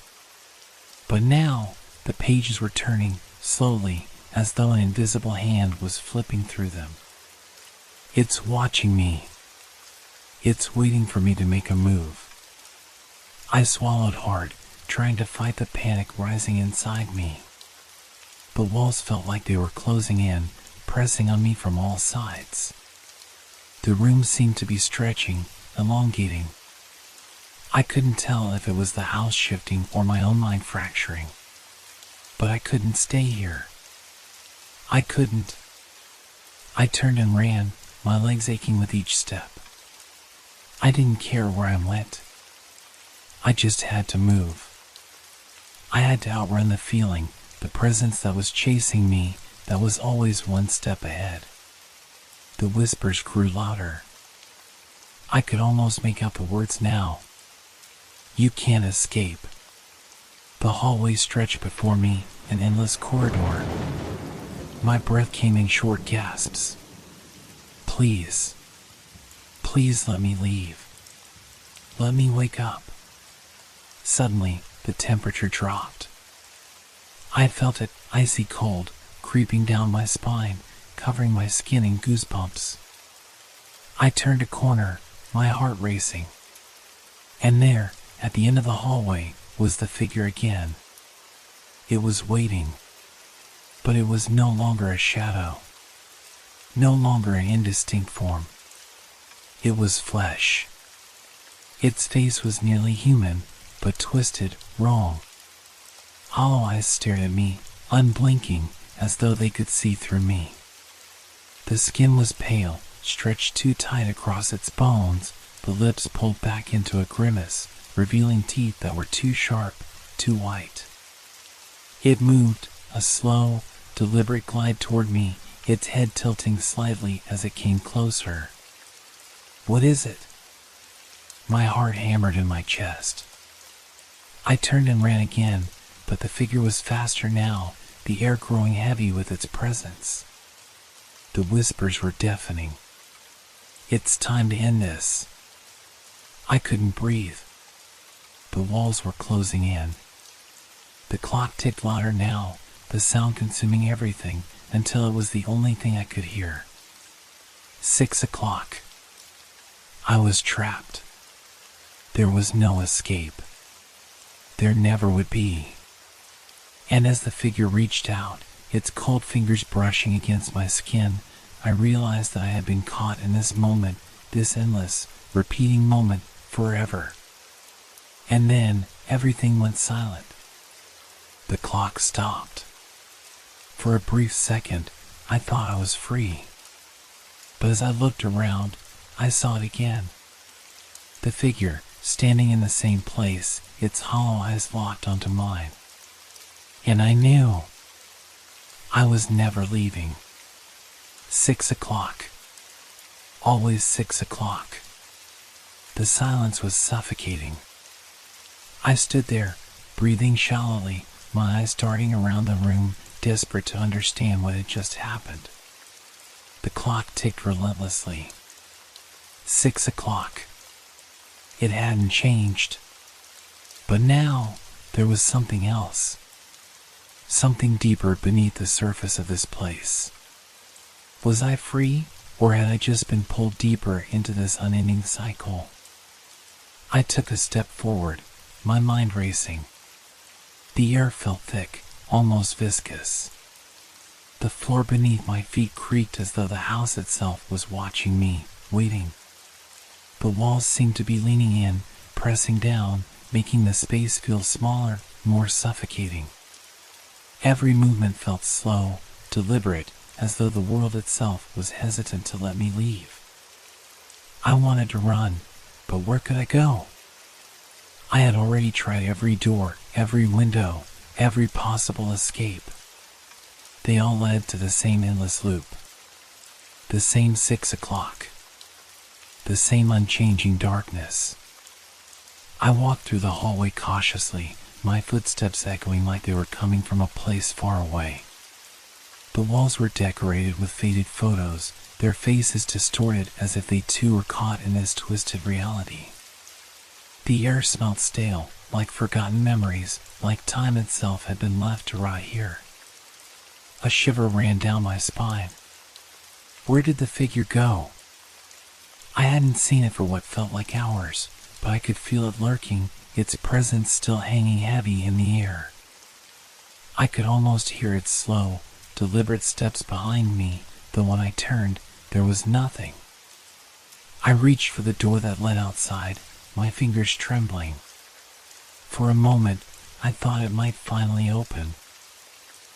But now, the pages were turning, slowly, as though an invisible hand was flipping through them. It's watching me. It's waiting for me to make a move. I swallowed hard, trying to fight the panic rising inside me. The walls felt like they were closing in, pressing on me from all sides. The room seemed to be stretching, elongating. I couldn't tell if it was the house shifting or my own mind fracturing. But I couldn't stay here. I couldn't. I turned and ran, my legs aching with each step. I didn't care where I went. I just had to move. I had to outrun the feeling, the presence that was chasing me, that was always one step ahead. The whispers grew louder. I could almost make out the words now. You can't escape. The hallway stretched before me, an endless corridor. My breath came in short gasps. Please. Please let me leave. Let me wake up. Suddenly, the temperature dropped. I felt it icy cold, creeping down my spine, covering my skin in goosebumps. I turned a corner, my heart racing. And there, at the end of the hallway, was the figure again. It was waiting. But it was no longer a shadow. No longer an indistinct form. It was flesh. Its face was nearly human, but twisted, wrong. Hollow eyes stared at me, unblinking, as though they could see through me. The skin was pale, stretched too tight across its bones, the lips pulled back into a grimace, revealing teeth that were too sharp, too white. It moved, a slow, deliberate glide toward me, its head tilting slightly as it came closer. What is it? My heart hammered in my chest. I turned and ran again, but the figure was faster now, the air growing heavy with its presence. The whispers were deafening. It's time to end this. I couldn't breathe. The walls were closing in. The clock ticked louder now, the sound consuming everything, until it was the only thing I could hear. 6 o'clock. I was trapped. There was no escape. There never would be. And as the figure reached out, its cold fingers brushing against my skin, I realized that I had been caught in this moment, this endless, repeating moment, forever. And then, everything went silent. The clock stopped. For a brief second, I thought I was free. But as I looked around, I saw it again. The figure, standing in the same place, its hollow eyes locked onto mine. And I knew I was never leaving. 6 o'clock. Always 6 o'clock. The silence was suffocating. I stood there, breathing shallowly, my eyes darting around the room, desperate to understand what had just happened. The clock ticked relentlessly. 6 o'clock. It hadn't changed. But now, there was something else. Something deeper beneath the surface of this place. Was I free, or had I just been pulled deeper into this unending cycle? I took a step forward, my mind racing. The air felt thick, almost viscous. The floor beneath my feet creaked as though the house itself was watching me, waiting. The walls seemed to be leaning in, pressing down, making the space feel smaller, more suffocating. Every movement felt slow, deliberate, as though the world itself was hesitant to let me leave. I wanted to run, but where could I go? I had already tried every door, every window, every possible escape. They all led to the same endless loop. The same 6 o'clock. The same unchanging darkness. I walked through the hallway cautiously, my footsteps echoing like they were coming from a place far away. The walls were decorated with faded photos, their faces distorted as if they too were caught in this twisted reality. The air smelled stale, like forgotten memories, like time itself had been left to rot here. A shiver ran down my spine. Where did the figure go? I hadn't seen it for what felt like hours, but I could feel it lurking, its presence still hanging heavy in the air. I could almost hear its slow, deliberate steps behind me, though when I turned, there was nothing. I reached for the door that led outside, my fingers trembling. For a moment, I thought it might finally open.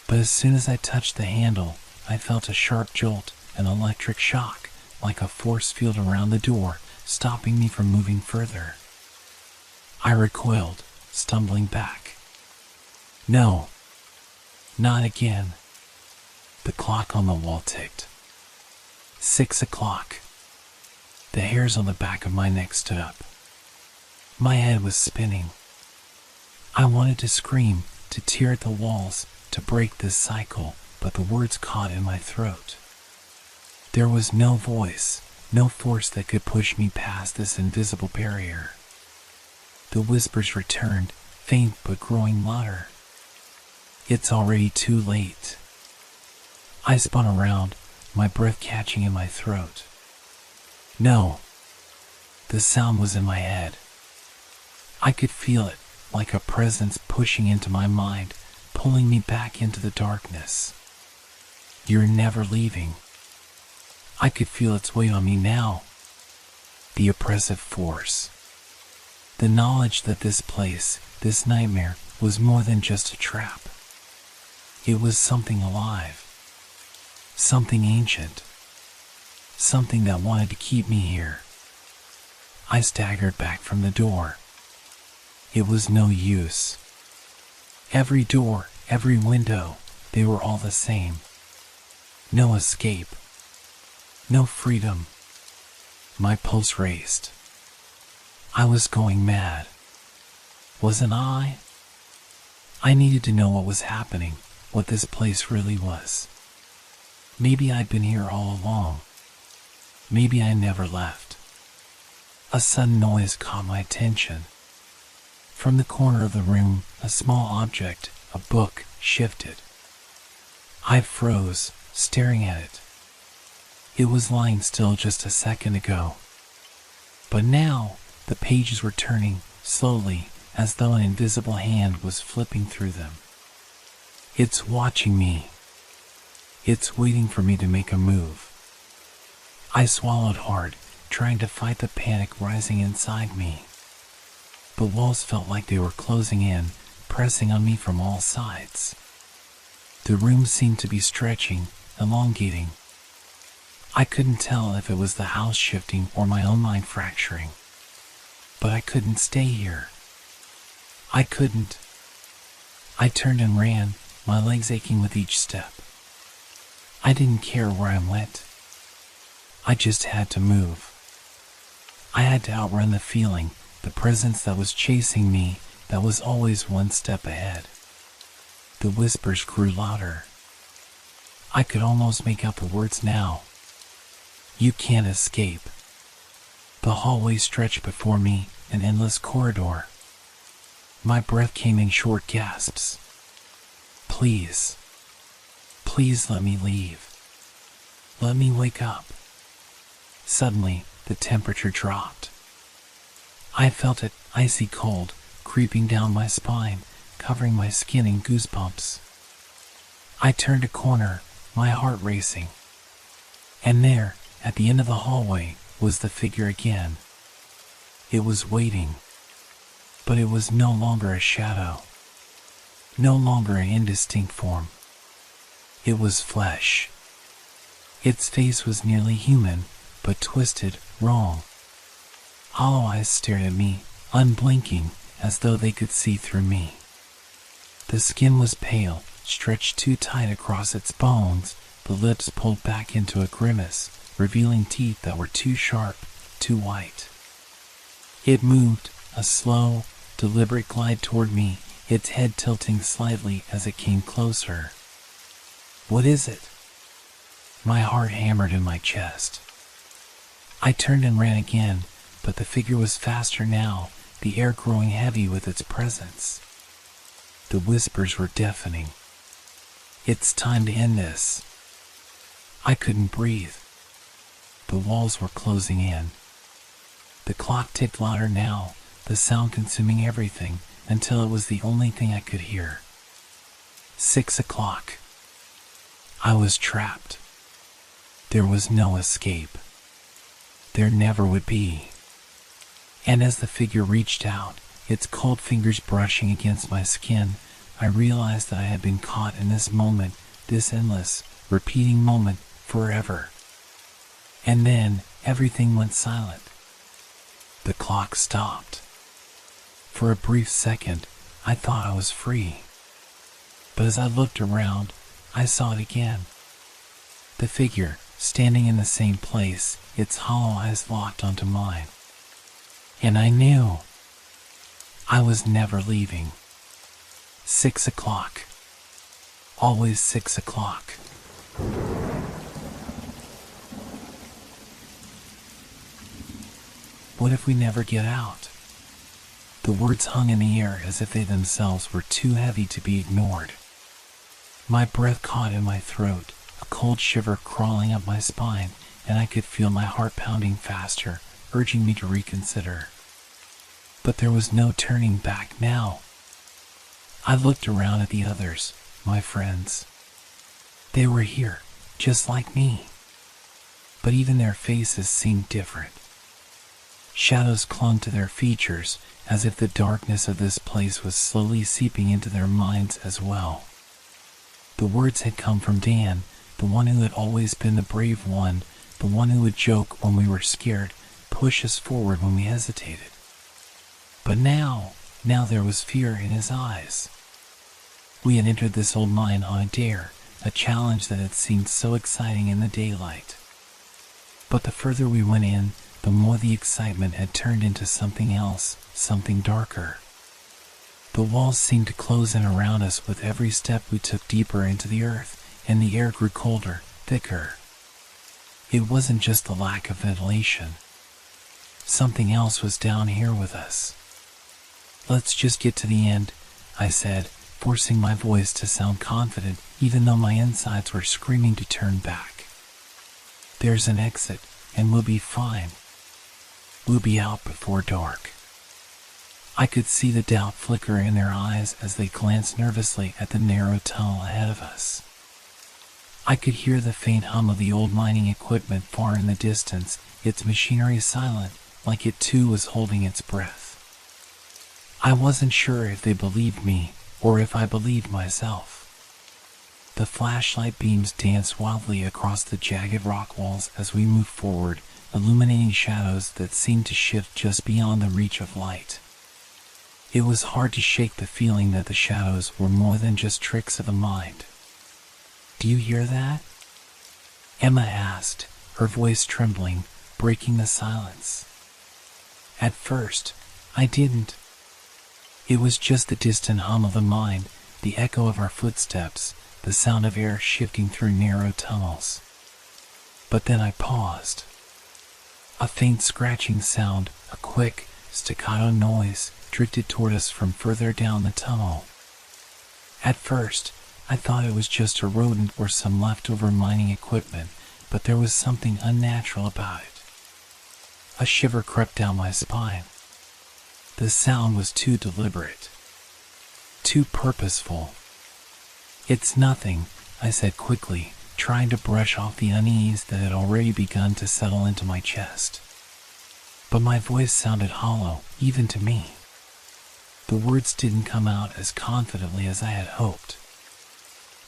But as soon as I touched the handle, I felt a sharp jolt, an electric shock, like a force field around the door, stopping me from moving further. I recoiled, stumbling back. No, not again. The clock on the wall ticked. 6 o'clock. The hairs on the back of my neck stood up. My head was spinning. I wanted to scream, to tear at the walls, to break this cycle, but the words caught in my throat. There was no voice, no force that could push me past this invisible barrier. The whispers returned, faint but growing louder. It's already too late. I spun around, my breath catching in my throat. No. The sound was in my head. I could feel it, like a presence pushing into my mind, pulling me back into the darkness. You're never leaving. I could feel its weight on me now. The oppressive force. The knowledge that this place, this nightmare, was more than just a trap. It was something alive. Something ancient. Something that wanted to keep me here. I staggered back from the door. It was no use. Every door, every window, they were all the same. No escape. No freedom. My pulse raced. I was going mad. Wasn't I? I needed to know what was happening, what this place really was. Maybe I'd been here all along. Maybe I never left. A sudden noise caught my attention. From the corner of the room, a small object, a book, shifted. I froze, staring at it. It was lying still just a second ago. But now, the pages were turning, slowly, as though an invisible hand was flipping through them. It's watching me. It's waiting for me to make a move. I swallowed hard, trying to fight the panic rising inside me. The walls felt like they were closing in, pressing on me from all sides. The room seemed to be stretching, elongating. I couldn't tell if it was the house shifting or my own mind fracturing. But I couldn't stay here. I couldn't. I turned and ran, my legs aching with each step. I didn't care where I went. I just had to move. I had to outrun the feeling, the presence that was chasing me, that was always one step ahead. The whispers grew louder. I could almost make out the words now. You can't escape. The hallway stretched before me, an endless corridor. My breath came in short gasps. Please. Please let me leave. Let me wake up. Suddenly, the temperature dropped. I felt it, icy cold, creeping down my spine, covering my skin in goosebumps. I turned a corner, my heart racing. And there, at the end of the hallway, was the figure again. It was waiting. But it was no longer a shadow. No longer an indistinct form. It was flesh. Its face was nearly human, but twisted, wrong. Hollow eyes stared at me, unblinking, as though they could see through me. The skin was pale, stretched too tight across its bones, the lips pulled back into a grimace, revealing teeth that were too sharp, too white. It moved, a slow, deliberate glide toward me, its head tilting slightly as it came closer. What is it? My heart hammered in my chest. I turned and ran again, but the figure was faster now, the air growing heavy with its presence. The whispers were deafening. It's time to end this. I couldn't breathe. The walls were closing in. The clock ticked louder now, the sound consuming everything, until it was the only thing I could hear. 6 o'clock. I was trapped. There was no escape. There never would be. And as the figure reached out, its cold fingers brushing against my skin, I realized that I had been caught in this moment, this endless, repeating moment, forever. And then, everything went silent. The clock stopped. For a brief second, I thought I was free. But as I looked around, I saw it again. The figure, standing in the same place, its hollow eyes locked onto mine. And I knew. I was never leaving. 6 o'clock. Always 6 o'clock. What if we never get out? The words hung in the air as if they themselves were too heavy to be ignored. My breath caught in my throat, a cold shiver crawling up my spine, and I could feel my heart pounding faster, urging me to reconsider. But there was no turning back now. I looked around at the others, my friends. They were here, just like me. But even their faces seemed different. Shadows clung to their features, as if the darkness of this place was slowly seeping into their minds as well. The words had come from Dan, the one who had always been the brave one, the one who would joke when we were scared, push us forward when we hesitated. But now there was fear in his eyes. We had entered this old mine on a dare, a challenge that had seemed so exciting in the daylight. But the further we went in, the more the excitement had turned into something else, something darker. The walls seemed to close in around us with every step we took deeper into the earth, and the air grew colder, thicker. It wasn't just the lack of ventilation. Something else was down here with us. "Let's just get to the end," I said, forcing my voice to sound confident even though my insides were screaming to turn back. "There's an exit, and we'll be fine. We'll be out before dark." I could see the doubt flicker in their eyes as they glanced nervously at the narrow tunnel ahead of us. I could hear the faint hum of the old mining equipment far in the distance, its machinery silent, like it too was holding its breath. I wasn't sure if they believed me, or if I believed myself. The flashlight beams danced wildly across the jagged rock walls as we moved forward, illuminating shadows that seemed to shift just beyond the reach of light. It was hard to shake the feeling that the shadows were more than just tricks of the mind. "Do you hear that?" Emma asked, her voice trembling, breaking the silence. At first, I didn't. It was just the distant hum of the mine, the echo of our footsteps, the sound of air shifting through narrow tunnels. But then I paused. A faint scratching sound, a quick, staccato noise, drifted toward us from further down the tunnel. At first, I thought it was just a rodent or some leftover mining equipment, but there was something unnatural about it. A shiver crept down my spine. The sound was too deliberate, too purposeful. "It's nothing," I said quickly, trying to brush off the unease that had already begun to settle into my chest. But my voice sounded hollow, even to me. The words didn't come out as confidently as I had hoped.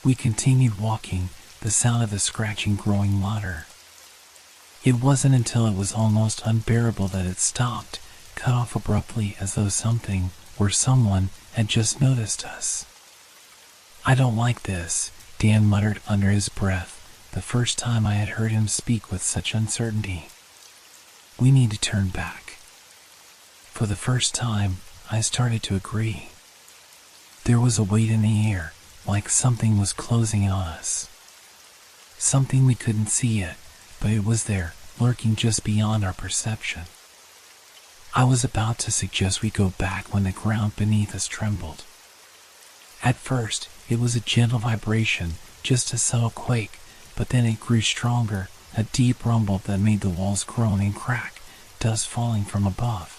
We continued walking, the sound of the scratching growing louder. It wasn't until it was almost unbearable that it stopped, cut off abruptly as though something, or someone, had just noticed us. "I don't like this," Dan muttered under his breath, the first time I had heard him speak with such uncertainty. "We need to turn back." For the first time, I started to agree. There was a weight in the air, like something was closing on us. Something we couldn't see yet, but it was there, lurking just beyond our perception. I was about to suggest we go back when the ground beneath us trembled. At first, it was a gentle vibration, just a subtle quake, but then it grew stronger, a deep rumble that made the walls groan and crack, dust falling from above.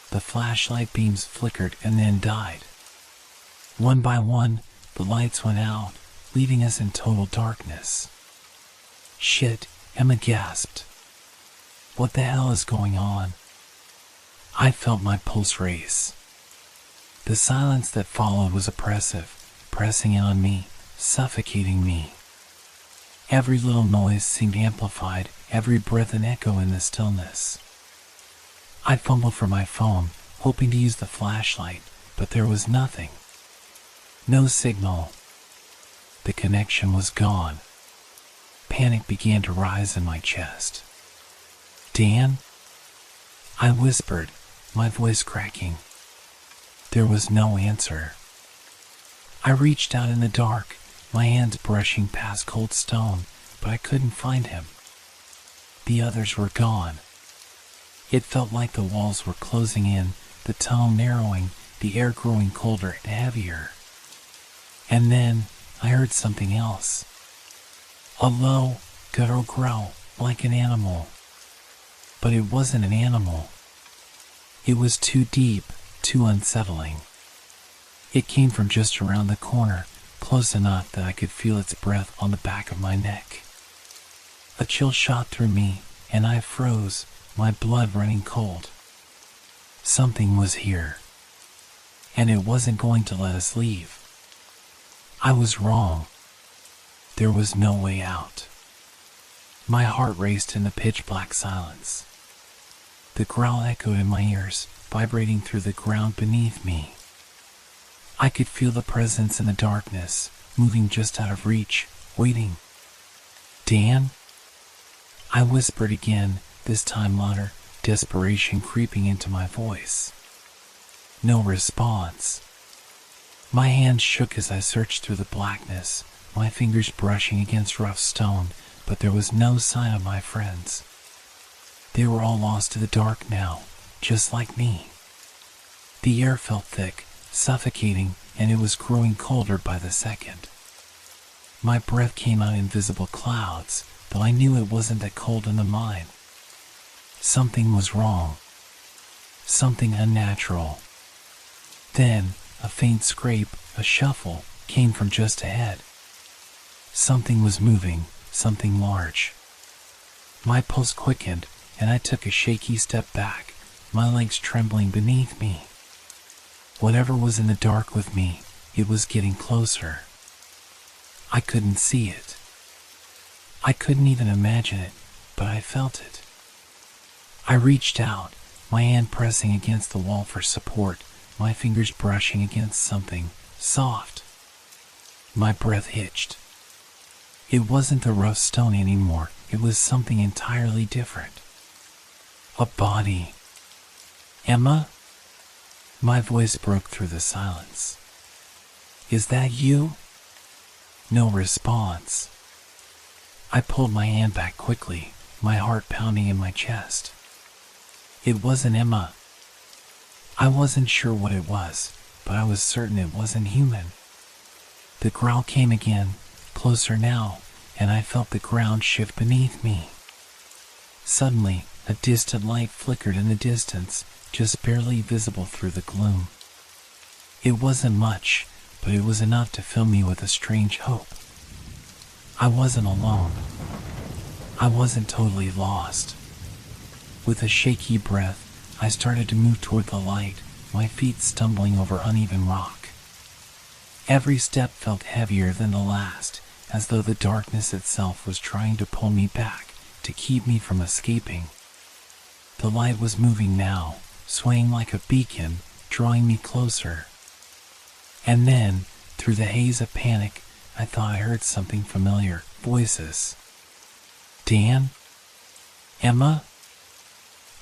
The flashlight beams flickered and then died. One by one, the lights went out, leaving us in total darkness. "Shit," Emma gasped. "What the hell is going on?" I felt my pulse race. The silence that followed was oppressive, pressing in on me, suffocating me. Every little noise seemed amplified, every breath an echo in the stillness. I fumbled for my phone, hoping to use the flashlight, but there was nothing. No signal. The connection was gone. Panic began to rise in my chest. "Dan?" I whispered, my voice cracking. There was no answer. I reached out in the dark, my hands brushing past cold stone, but I couldn't find him. The others were gone. It felt like the walls were closing in, the tunnel narrowing, the air growing colder and heavier. And then I heard something else. A low, guttural growl, like an animal. But it wasn't an animal. It was too deep, too unsettling. It came from just around the corner, close enough that I could feel its breath on the back of my neck. A chill shot through me, and I froze, my blood running cold. Something was here, and it wasn't going to let us leave. I was wrong. There was no way out. My heart raced in the pitch-black silence. The growl echoed in my ears, vibrating through the ground beneath me. I could feel the presence in the darkness, moving just out of reach, waiting. Dan? I whispered again, this time louder, desperation creeping into my voice. No response. My hands shook as I searched through the blackness, my fingers brushing against rough stone, but there was no sign of my friends. They were all lost to the dark now, just like me. The air felt thick, suffocating, and it was growing colder by the second. My breath came out in invisible clouds, though I knew it wasn't that cold in the mine. Something was wrong. Something unnatural. Then, a faint scrape, a shuffle, came from just ahead. Something was moving, something large. My pulse quickened, and I took a shaky step back, my legs trembling beneath me. Whatever was in the dark with me, it was getting closer. I couldn't see it. I couldn't even imagine it, but I felt it. I reached out, my hand pressing against the wall for support, my fingers brushing against something soft. My breath hitched. It wasn't the rough stone anymore, it was something entirely different. A body. Emma? My voice broke through the silence. Is that you? No response. I pulled my hand back quickly, my heart pounding in my chest. It wasn't Emma. I wasn't sure what it was, but I was certain it wasn't human. The growl came again, closer now, and I felt the ground shift beneath me. Suddenly, a distant light flickered in the distance, just barely visible through the gloom. It wasn't much, but it was enough to fill me with a strange hope. I wasn't alone. I wasn't totally lost. With a shaky breath, I started to move toward the light, my feet stumbling over uneven rock. Every step felt heavier than the last, as though the darkness itself was trying to pull me back, to keep me from escaping. The light was moving now, swaying like a beacon, drawing me closer. And then, through the haze of panic, I thought I heard something familiar, voices. Dan? Emma?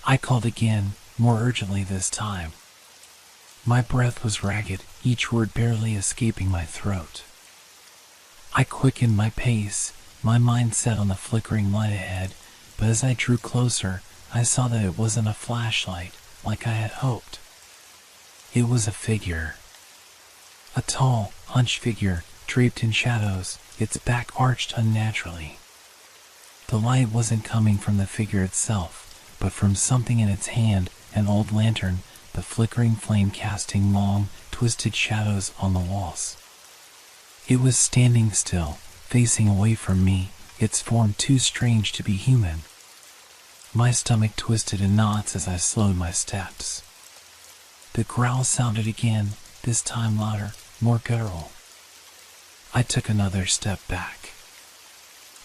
I called again, more urgently this time. My breath was ragged, each word barely escaping my throat. I quickened my pace, my mind set on the flickering light ahead, but as I drew closer, I saw that it wasn't a flashlight, like I had hoped. It was a figure. A tall, hunched figure, draped in shadows, its back arched unnaturally. The light wasn't coming from the figure itself, but from something in its hand, an old lantern, the flickering flame casting long, twisted shadows on the walls. It was standing still, facing away from me, its form too strange to be human. My stomach twisted in knots as I slowed my steps. The growl sounded again, this time louder, more guttural. I took another step back.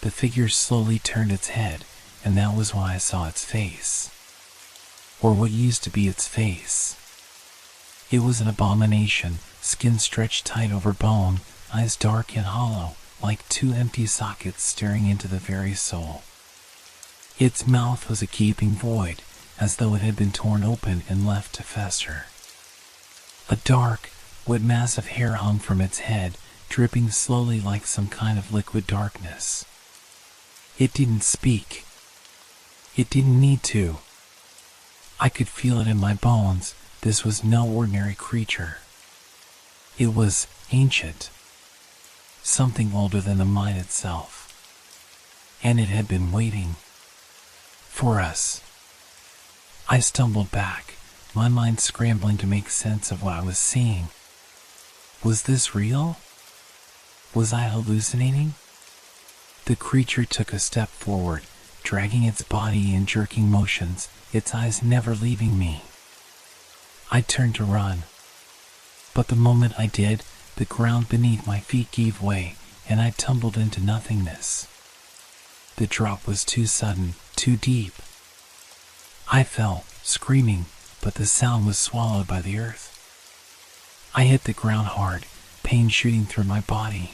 The figure slowly turned its head, and that was when I saw its face. Or what used to be its face. It was an abomination, skin stretched tight over bone, eyes dark and hollow, like two empty sockets staring into the very soul. Its mouth was a gaping void, as though it had been torn open and left to fester. A dark, wet mass of hair hung from its head, dripping slowly like some kind of liquid darkness. It didn't speak. It didn't need to. I could feel it in my bones, This was no ordinary creature. It was ancient, something older than the mine itself. And it had been waiting for us. I stumbled back, my mind scrambling to make sense of what I was seeing. Was this real? Was I hallucinating? The creature took a step forward, dragging its body in jerking motions, its eyes never leaving me. I turned to run. But the moment I did, the ground beneath my feet gave way, and I tumbled into nothingness. The drop was too sudden, too deep. I fell, screaming, but the sound was swallowed by the earth. I hit the ground hard, pain shooting through my body.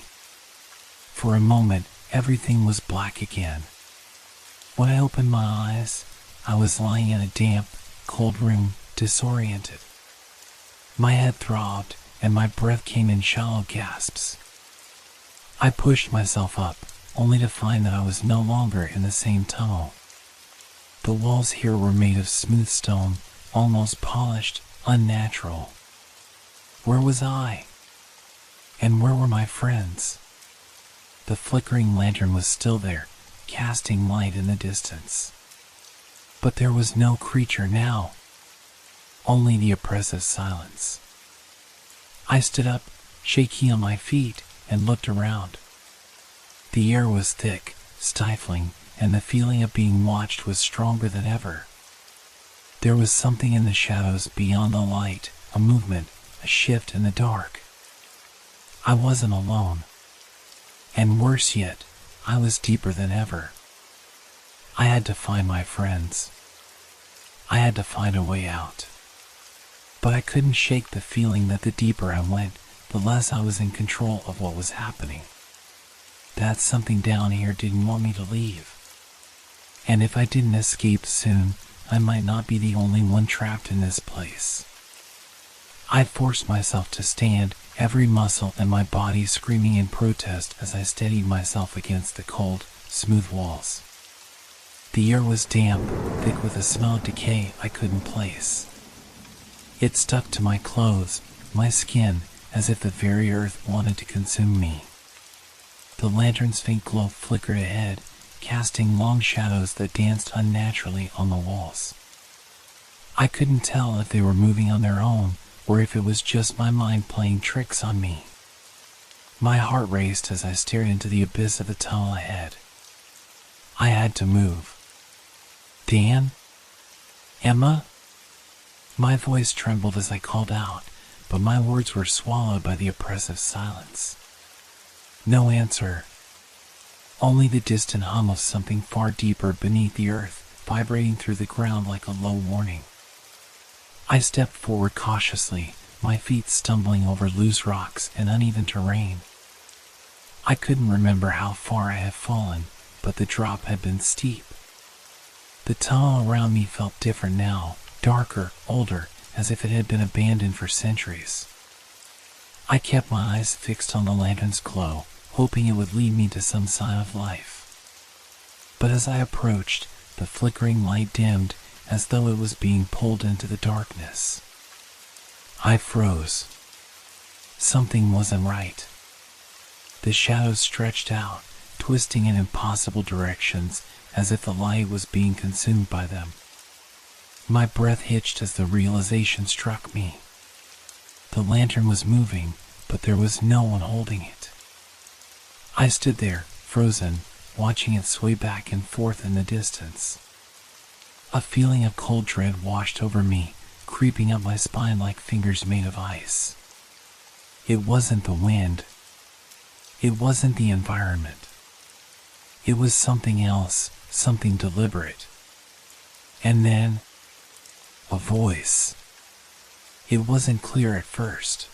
For a moment, everything was black again. When I opened my eyes, I was lying in a damp, cold room, disoriented. My head throbbed, and my breath came in shallow gasps. I pushed myself up, only to find that I was no longer in the same tunnel. The walls here were made of smooth stone, almost polished, unnatural. Where was I? And where were my friends? The flickering lantern was still there, casting light in the distance. But there was no creature now, only the oppressive silence. I stood up, shaky on my feet, and looked around. The air was thick, stifling, and the feeling of being watched was stronger than ever. There was something in the shadows beyond the light, a movement, a shift in the dark. I wasn't alone. And worse yet, I was deeper than ever. I had to find my friends. I had to find a way out. But I couldn't shake the feeling that the deeper I went, the less I was in control of what was happening. That something down here didn't want me to leave. And if I didn't escape soon, I might not be the only one trapped in this place. I forced myself to stand, every muscle in my body screaming in protest as I steadied myself against the cold, smooth walls. The air was damp, thick with a smell of decay I couldn't place. It stuck to my clothes, my skin, as if the very earth wanted to consume me. The lantern's faint glow flickered ahead, casting long shadows that danced unnaturally on the walls. I couldn't tell if they were moving on their own, or if it was just my mind playing tricks on me. My heart raced as I stared into the abyss of the tunnel ahead. I had to move. Dan? Emma? My voice trembled as I called out, but my words were swallowed by the oppressive silence. No answer. Only the distant hum of something far deeper beneath the earth, vibrating through the ground like a low warning. I stepped forward cautiously, my feet stumbling over loose rocks and uneven terrain. I couldn't remember how far I had fallen, but the drop had been steep. The tunnel around me felt different now, darker, older, as if it had been abandoned for centuries. I kept my eyes fixed on the lantern's glow, hoping it would lead me to some sign of life. But as I approached, the flickering light dimmed, as though it was being pulled into the darkness. I froze. Something wasn't right. The shadows stretched out, twisting in impossible directions, as if the light was being consumed by them. My breath hitched as the realization struck me. The lantern was moving, but there was no one holding it. I stood there, frozen, watching it sway back and forth in the distance. A feeling of cold dread washed over me, creeping up my spine like fingers made of ice. It wasn't the wind. It wasn't the environment. It was something else, something deliberate. And then, a voice. It wasn't clear at first.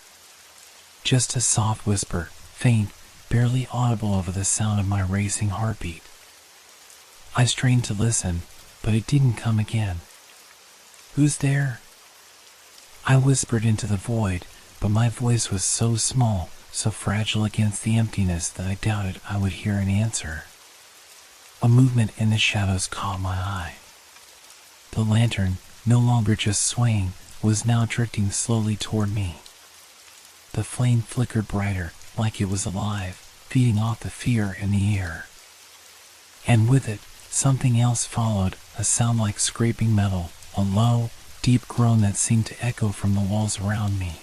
Just a soft whisper, faint, barely audible over the sound of my racing heartbeat. I strained to listen, but it didn't come again. Who's there? I whispered into the void, but my voice was so small, so fragile against the emptiness that I doubted I would hear an answer. A movement in the shadows caught my eye. The lantern, no longer just swaying, was now drifting slowly toward me. The flame flickered brighter, like it was alive, feeding off the fear in the air. And with it, something else followed, a sound like scraping metal, a low, deep groan that seemed to echo from the walls around me.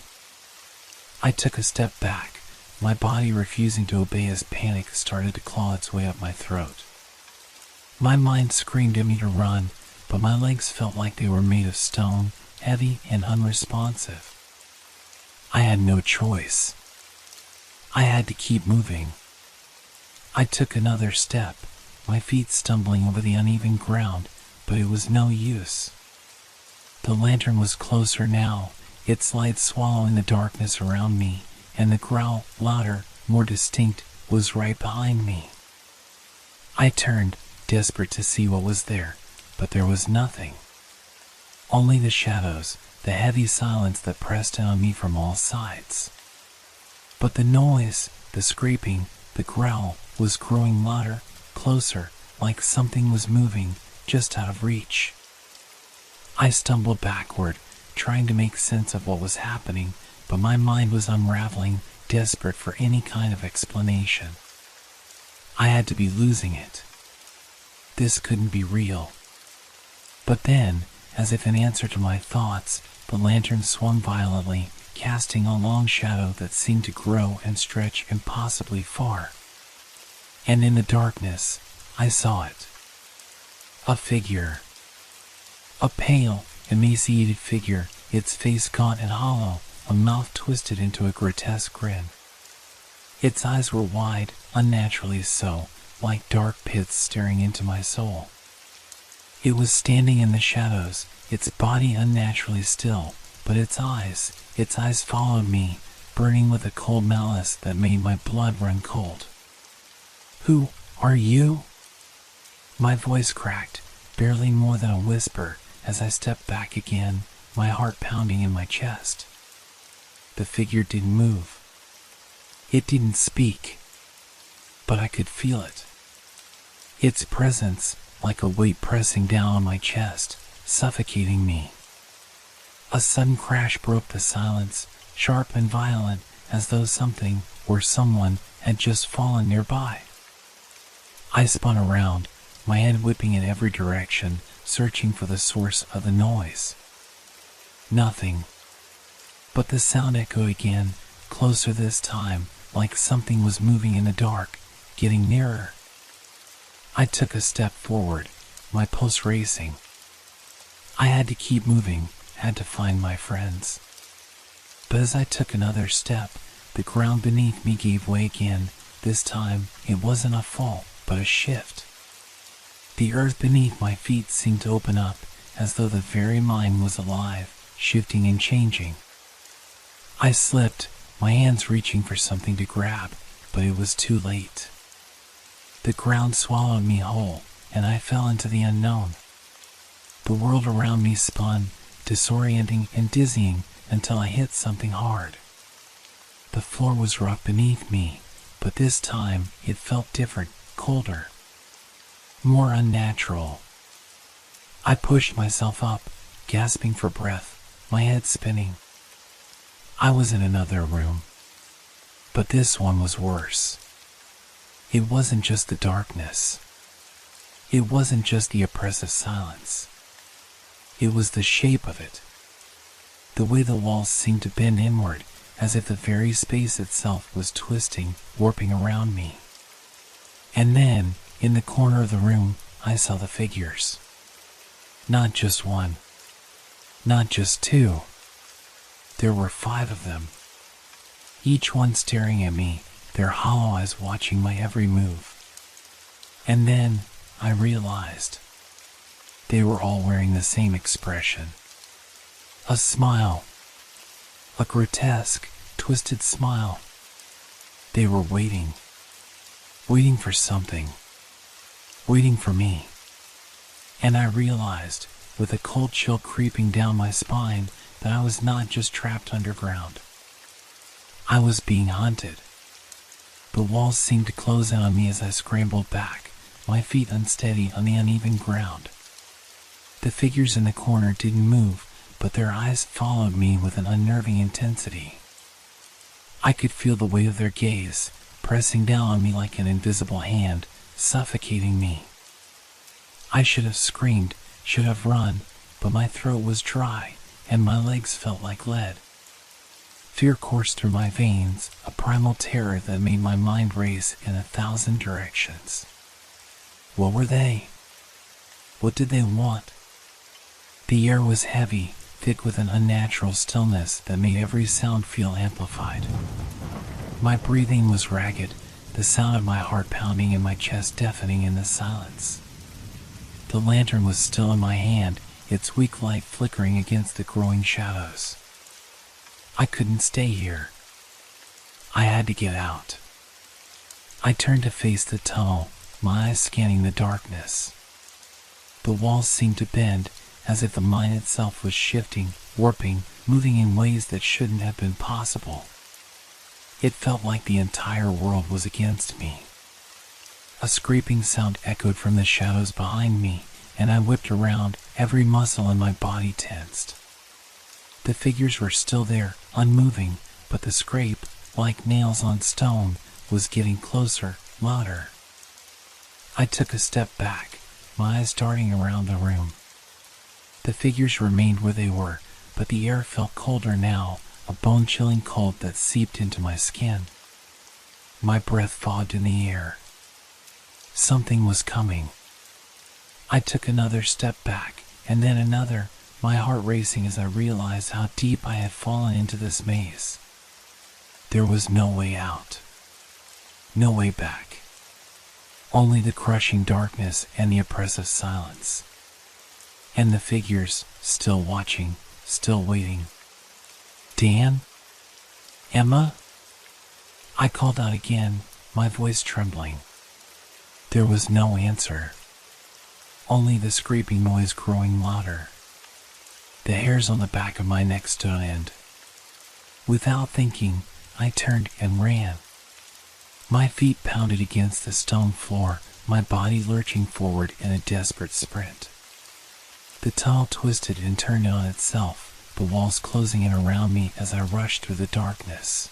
I took a step back, my body refusing to obey as panic started to claw its way up my throat. My mind screamed at me to run, but my legs felt like they were made of stone, heavy and unresponsive. I had no choice. I had to keep moving. I took another step, my feet stumbling over the uneven ground, but it was no use. The lantern was closer now, its light swallowing the darkness around me, and the growl, louder, more distinct, was right behind me. I turned, desperate to see what was there, but there was nothing. Only the shadows, the heavy silence that pressed in on me from all sides. But the noise, the scraping, the growl, was growing louder, closer, like something was moving, just out of reach. I stumbled backward, trying to make sense of what was happening, but my mind was unraveling, desperate for any kind of explanation. I had to be losing it. This couldn't be real. But then, as if in answer to my thoughts, the lantern swung violently, casting a long shadow that seemed to grow and stretch impossibly far. And in the darkness, I saw it. A figure. A pale, emaciated figure, its face gaunt and hollow, a mouth twisted into a grotesque grin. Its eyes were wide, unnaturally so, like dark pits staring into my soul. It was standing in the shadows, its body unnaturally still, but its eyes followed me, burning with a cold malice that made my blood run cold. "Who are you?" My voice cracked, barely more than a whisper, as I stepped back again, my heart pounding in my chest. The figure didn't move. It didn't speak, but I could feel it. Its presence, like a weight pressing down on my chest, suffocating me. A sudden crash broke the silence, sharp and violent, as though something, or someone, had just fallen nearby. I spun around, my head whipping in every direction, searching for the source of the noise. Nothing. But the sound echoed again, closer this time, like something was moving in the dark, getting nearer. I took a step forward, my pulse racing. I had to keep moving, had to find my friends. But as I took another step, the ground beneath me gave way again. This time, it wasn't a fall, but a shift. The earth beneath my feet seemed to open up, as though the very mine was alive, shifting and changing. I slipped, my hands reaching for something to grab, but it was too late. The ground swallowed me whole, and I fell into the unknown. The world around me spun, disorienting and dizzying, until I hit something hard. The floor was rough beneath me, but this time it felt different, colder, more unnatural. I pushed myself up, gasping for breath, my head spinning. I was in another room, but this one was worse. It wasn't just the darkness. It wasn't just the oppressive silence. It was the shape of it. The way the walls seemed to bend inward, as if the very space itself was twisting, warping around me. And then, in the corner of the room, I saw the figures. Not just one. Not just two. There were 5 of them. Each one staring at me, their hollow eyes watching my every move. And then, I realized. They were all wearing the same expression. A smile. A grotesque, twisted smile. They were waiting. Waiting for something. Waiting for me. And I realized, with a cold chill creeping down my spine, that I was not just trapped underground. I was being hunted. The walls seemed to close in on me as I scrambled back, my feet unsteady on the uneven ground. The figures in the corner didn't move, but their eyes followed me with an unnerving intensity. I could feel the weight of their gaze, pressing down on me like an invisible hand, suffocating me. I should have screamed, should have run, but my throat was dry, and my legs felt like lead. Fear coursed through my veins, a primal terror that made my mind race in 1,000 directions. What were they? What did they want? The air was heavy, thick with an unnatural stillness that made every sound feel amplified. My breathing was ragged, the sound of my heart pounding in my chest deafening in the silence. The lantern was still in my hand, its weak light flickering against the growing shadows. I couldn't stay here. I had to get out. I turned to face the tunnel, my eyes scanning the darkness. The walls seemed to bend, as if the mind itself was shifting, warping, moving in ways that shouldn't have been possible. It felt like the entire world was against me. A scraping sound echoed from the shadows behind me, and I whipped around, every muscle in my body tensed. The figures were still there, unmoving, but the scrape, like nails on stone, was getting closer, louder. I took a step back, my eyes darting around the room. The figures remained where they were, but the air felt colder now, a bone-chilling cold that seeped into my skin. My breath fogged in the air. Something was coming. I took another step back, and then another, my heart racing as I realized how deep I had fallen into this maze. There was no way out. No way back. Only the crushing darkness and the oppressive silence. And the figures, still watching, still waiting. Dan? Emma? I called out again, my voice trembling. There was no answer. Only the scraping noise growing louder. The hairs on the back of my neck stood on end. Without thinking, I turned and ran. My feet pounded against the stone floor, my body lurching forward in a desperate sprint. The tunnel twisted and turned on itself, the walls closing in around me as I rushed through the darkness.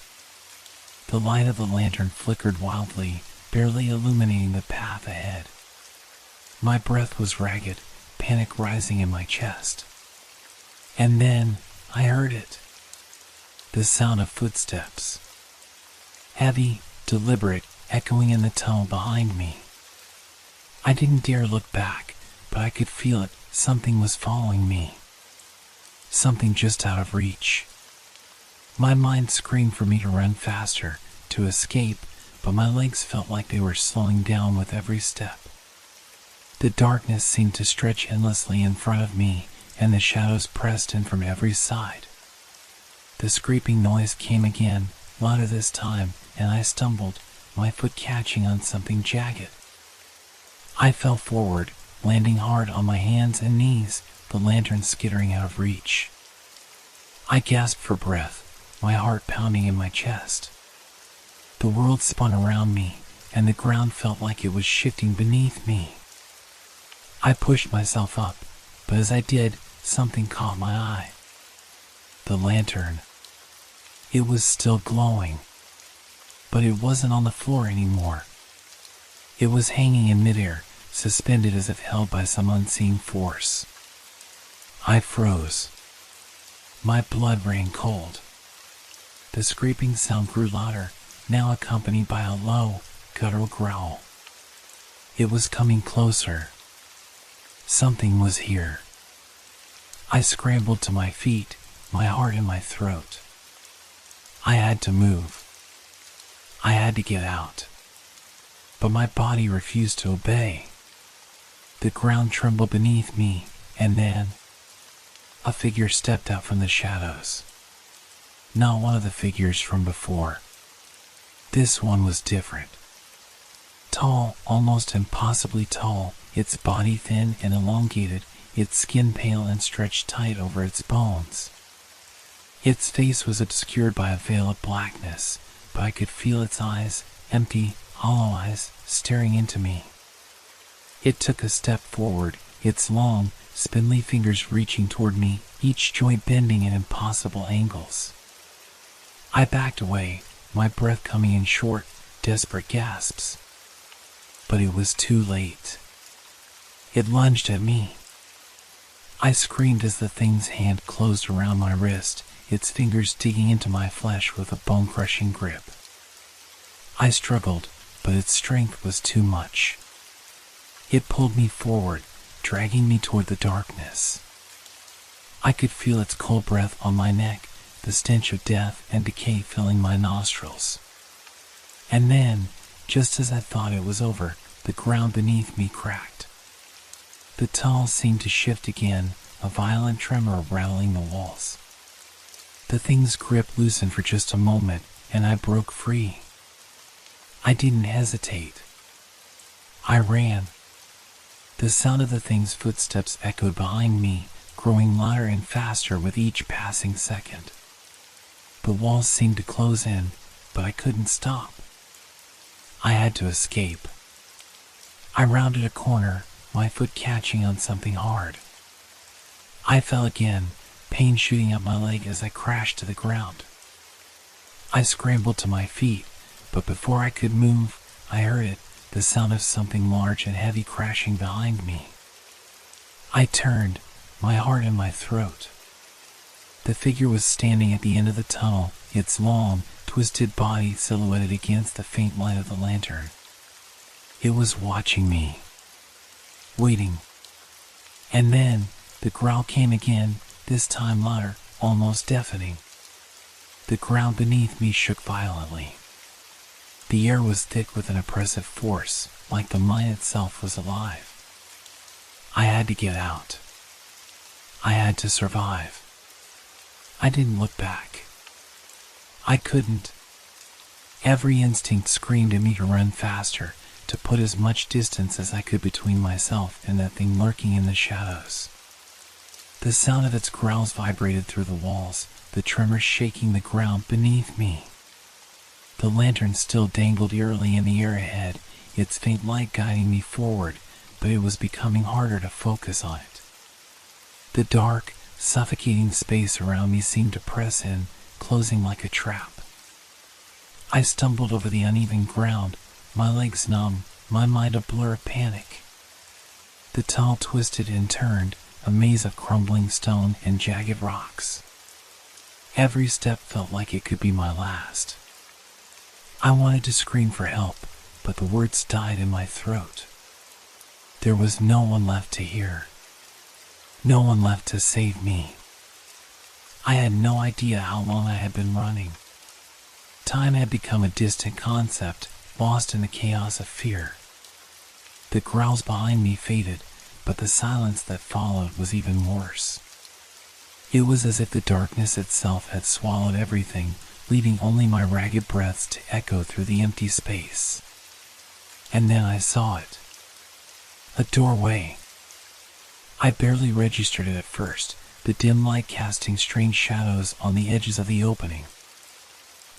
The light of the lantern flickered wildly, barely illuminating the path ahead. My breath was ragged, panic rising in my chest. And then I heard it. The sound of footsteps. Heavy, deliberate, echoing in the tunnel behind me. I didn't dare look back, but I could feel it. Something was following me. Something just out of reach. My mind screamed for me to run faster, to escape, but my legs felt like they were slowing down with every step. The darkness seemed to stretch endlessly in front of me, and the shadows pressed in from every side. The scraping noise came again, louder this time, and I stumbled, my foot catching on something jagged. I fell forward, landing hard on my hands and knees, the lantern skittering out of reach. I gasped for breath, my heart pounding in my chest. The world spun around me, and the ground felt like it was shifting beneath me. I pushed myself up, but as I did, something caught my eye. The lantern. It was still glowing, but it wasn't on the floor anymore. It was hanging in midair, suspended as if held by some unseen force. I froze. My blood ran cold. The scraping sound grew louder, now accompanied by a low, guttural growl. It was coming closer. Something was here. I scrambled to my feet, my heart in my throat. I had to move. I had to get out. But my body refused to obey. The ground trembled beneath me, and then a figure stepped out from the shadows. Not one of the figures from before. This one was different. Tall, almost impossibly tall, its body thin and elongated, its skin pale and stretched tight over its bones. Its face was obscured by a veil of blackness, but I could feel its eyes, empty, hollow eyes, staring into me. It took a step forward, its long, spindly fingers reaching toward me, each joint bending at impossible angles. I backed away, my breath coming in short, desperate gasps. But it was too late. It lunged at me. I screamed as the thing's hand closed around my wrist, its fingers digging into my flesh with a bone-crushing grip. I struggled, but its strength was too much. It pulled me forward, dragging me toward the darkness. I could feel its cold breath on my neck, the stench of death and decay filling my nostrils. And then, just as I thought it was over, the ground beneath me cracked. The tunnel seemed to shift again, a violent tremor rattling the walls. The thing's grip loosened for just a moment, and I broke free. I didn't hesitate. I ran. The sound of the thing's footsteps echoed behind me, growing louder and faster with each passing second. The walls seemed to close in, but I couldn't stop. I had to escape. I rounded a corner, my foot catching on something hard. I fell again, pain shooting up my leg as I crashed to the ground. I scrambled to my feet, but before I could move, I heard it, the sound of something large and heavy crashing behind me. I turned, my heart in my throat. The figure was standing at the end of the tunnel, its long, twisted body silhouetted against the faint light of the lantern. It was watching me, waiting. And then, the growl came again, this time louder, almost deafening. The ground beneath me shook violently. The air was thick with an oppressive force, like the mine itself was alive. I had to get out. I had to survive. I didn't look back. I couldn't. Every instinct screamed at me to run faster, to put as much distance as I could between myself and that thing lurking in the shadows. The sound of its growls vibrated through the walls, the tremor shaking the ground beneath me. The lantern still dangled eerily in the air ahead, its faint light guiding me forward, but it was becoming harder to focus on it. The dark, suffocating space around me seemed to press in, closing like a trap. I stumbled over the uneven ground, my legs numb, my mind a blur of panic. The tunnel twisted and turned, a maze of crumbling stone and jagged rocks. Every step felt like it could be my last. I wanted to scream for help, but the words died in my throat. There was no one left to hear. No one left to save me. I had no idea how long I had been running. Time had become a distant concept, lost in the chaos of fear. The growls behind me faded, but the silence that followed was even worse. It was as if the darkness itself had swallowed everything, leaving only my ragged breaths to echo through the empty space. And then I saw it. A doorway. I barely registered it at first, the dim light casting strange shadows on the edges of the opening.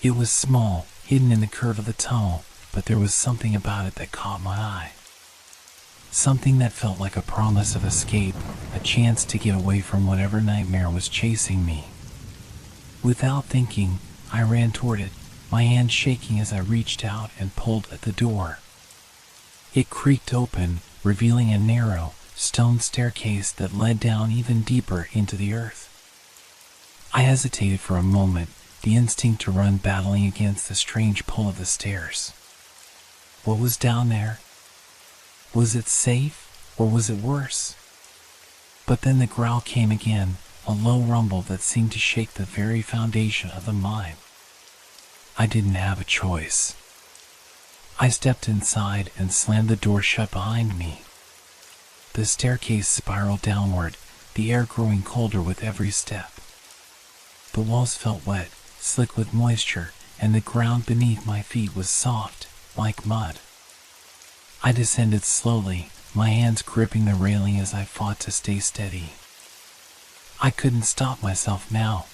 It was small, hidden in the curve of the tunnel, but there was something about it that caught my eye. Something that felt like a promise of escape, a chance to get away from whatever nightmare was chasing me. Without thinking, I ran toward it, my hand shaking as I reached out and pulled at the door. It creaked open, revealing a narrow, stone staircase that led down even deeper into the earth. I hesitated for a moment, the instinct to run battling against the strange pull of the stairs. What was down there? Was it safe, or was it worse? But then the growl came again, a low rumble that seemed to shake the very foundation of the mine. I didn't have a choice. I stepped inside and slammed the door shut behind me. The staircase spiraled downward, the air growing colder with every step. The walls felt wet, slick with moisture, and the ground beneath my feet was soft, like mud. I descended slowly, my hands gripping the railing as I fought to stay steady. I couldn't stop myself now.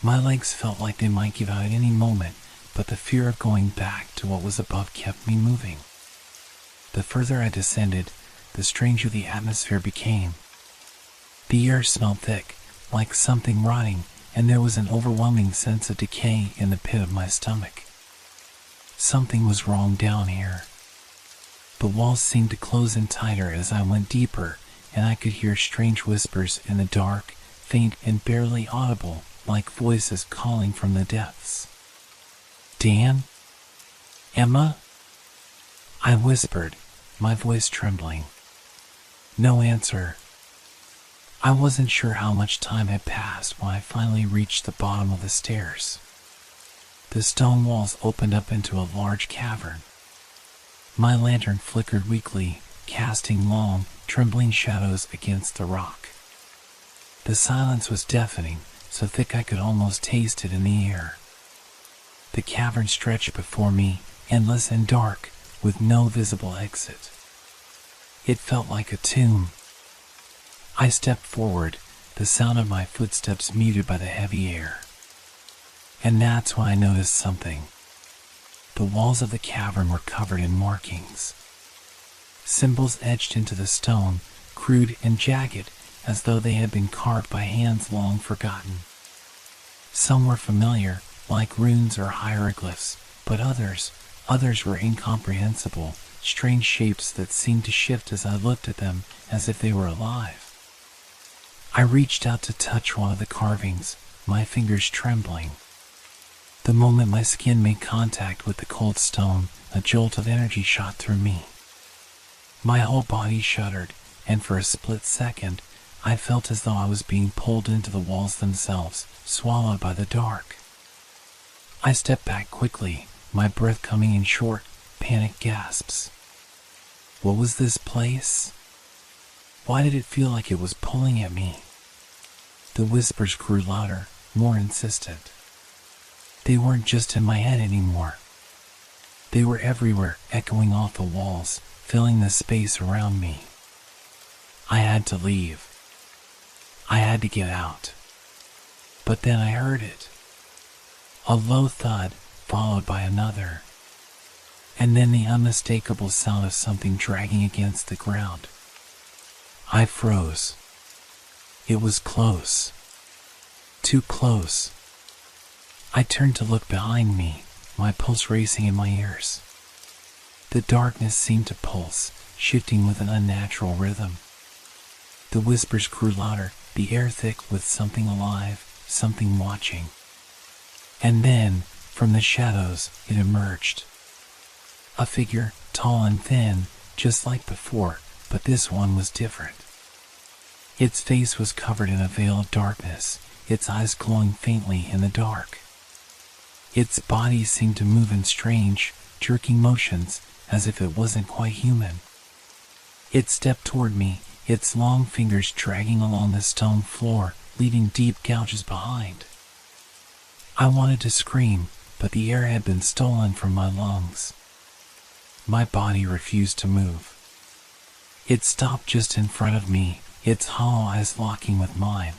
My legs felt like they might give out at any moment, but the fear of going back to what was above kept me moving. The further I descended, the stranger the atmosphere became. The air smelled thick, like something rotting, and there was an overwhelming sense of decay in the pit of my stomach. Something was wrong down here. The walls seemed to close in tighter as I went deeper, and I could hear strange whispers in the dark, faint and barely audible, like voices calling from the depths. "Dan? Emma?" I whispered, my voice trembling. No answer. I wasn't sure how much time had passed when I finally reached the bottom of the stairs. The stone walls opened up into a large cavern. My lantern flickered weakly, casting long, trembling shadows against the rock. The silence was deafening, so thick I could almost taste it in the air. The cavern stretched before me, endless and dark, with no visible exit. It felt like a tomb. I stepped forward, the sound of my footsteps muted by the heavy air. And that's when I noticed something. The walls of the cavern were covered in markings. Symbols etched into the stone, crude and jagged, as though they had been carved by hands long forgotten. Some were familiar, like runes or hieroglyphs, but others were incomprehensible, strange shapes that seemed to shift as I looked at them, as if they were alive. I reached out to touch one of the carvings, my fingers trembling. The moment my skin made contact with the cold stone, a jolt of energy shot through me. My whole body shuddered, and for a split second, I felt as though I was being pulled into the walls themselves, swallowed by the dark. I stepped back quickly, my breath coming in short, panicked gasps. What was this place? Why did it feel like it was pulling at me? The whispers grew louder, more insistent. They weren't just in my head anymore. They were everywhere, echoing off the walls, filling the space around me. I had to leave. I had to get out. But then I heard it. A low thud, followed by another. And then the unmistakable sound of something dragging against the ground. I froze. It was close. Too close. I turned to look behind me, my pulse racing in my ears. The darkness seemed to pulse, shifting with an unnatural rhythm. The whispers grew louder, the air thick with something alive, something watching. And then, from the shadows, it emerged. A figure, tall and thin, just like before, but this one was different. Its face was covered in a veil of darkness, its eyes glowing faintly in the dark. Its body seemed to move in strange, jerking motions, as if it wasn't quite human. It stepped toward me, its long fingers dragging along the stone floor, leaving deep gouges behind. I wanted to scream, but the air had been stolen from my lungs. My body refused to move. It stopped just in front of me, its hollow eyes locking with mine.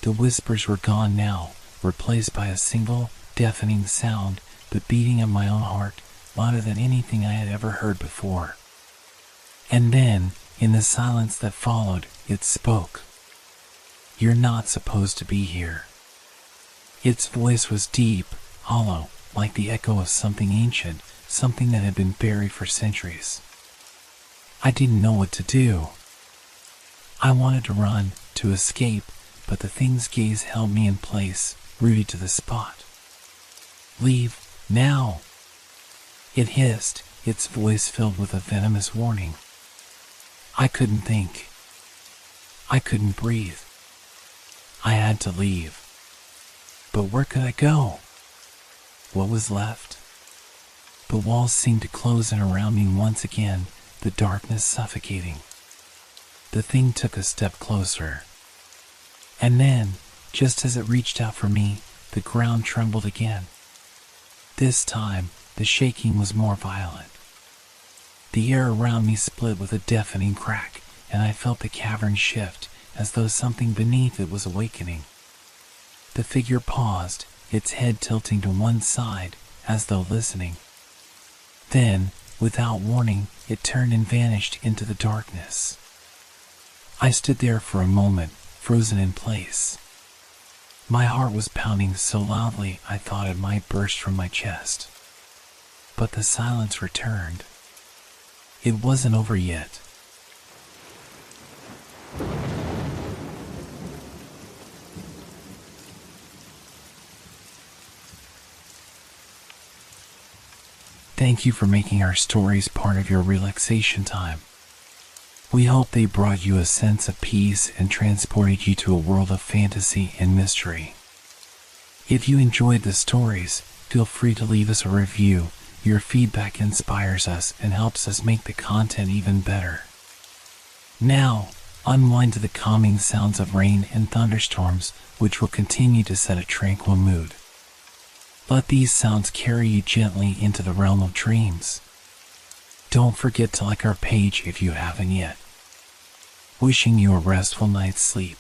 The whispers were gone now, replaced by a single, deafening sound, the beating of my own heart, louder than anything I had ever heard before. And then, in the silence that followed, it spoke. "You're not supposed to be here." Its voice was deep, hollow, like the echo of something ancient, something that had been buried for centuries. I didn't know what to do. I wanted to run, to escape, but the thing's gaze held me in place, rooted to the spot. "Leave, now!" It hissed, its voice filled with a venomous warning. I couldn't think. I couldn't breathe. I had to leave. But where could I go? What was left? The walls seemed to close in around me once again, the darkness suffocating. The thing took a step closer. And then, just as it reached out for me, the ground trembled again. This time, the shaking was more violent. The air around me split with a deafening crack, and I felt the cavern shift, as though something beneath it was awakening. The figure paused, its head tilting to one side, as though listening. Then, without warning, it turned and vanished into the darkness. I stood there for a moment, frozen in place. My heart was pounding so loudly I thought it might burst from my chest. But the silence returned. It wasn't over yet. Thank you for making our stories part of your relaxation time. We hope they brought you a sense of peace and transported you to a world of fantasy and mystery. If you enjoyed the stories, feel free to leave us a review. Your feedback inspires us and helps us make the content even better. Now, unwind to the calming sounds of rain and thunderstorms, which will continue to set a tranquil mood. Let these sounds carry you gently into the realm of dreams. Don't forget to like our page if you haven't yet. Wishing you a restful night's sleep.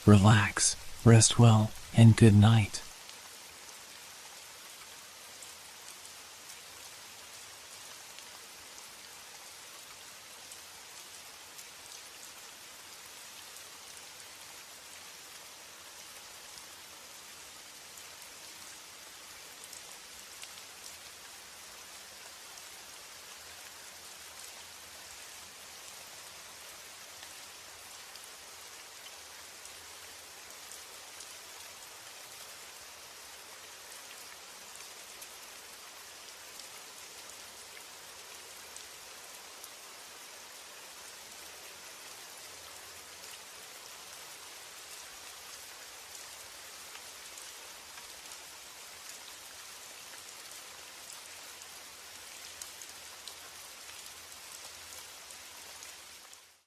Relax, rest well, and good night.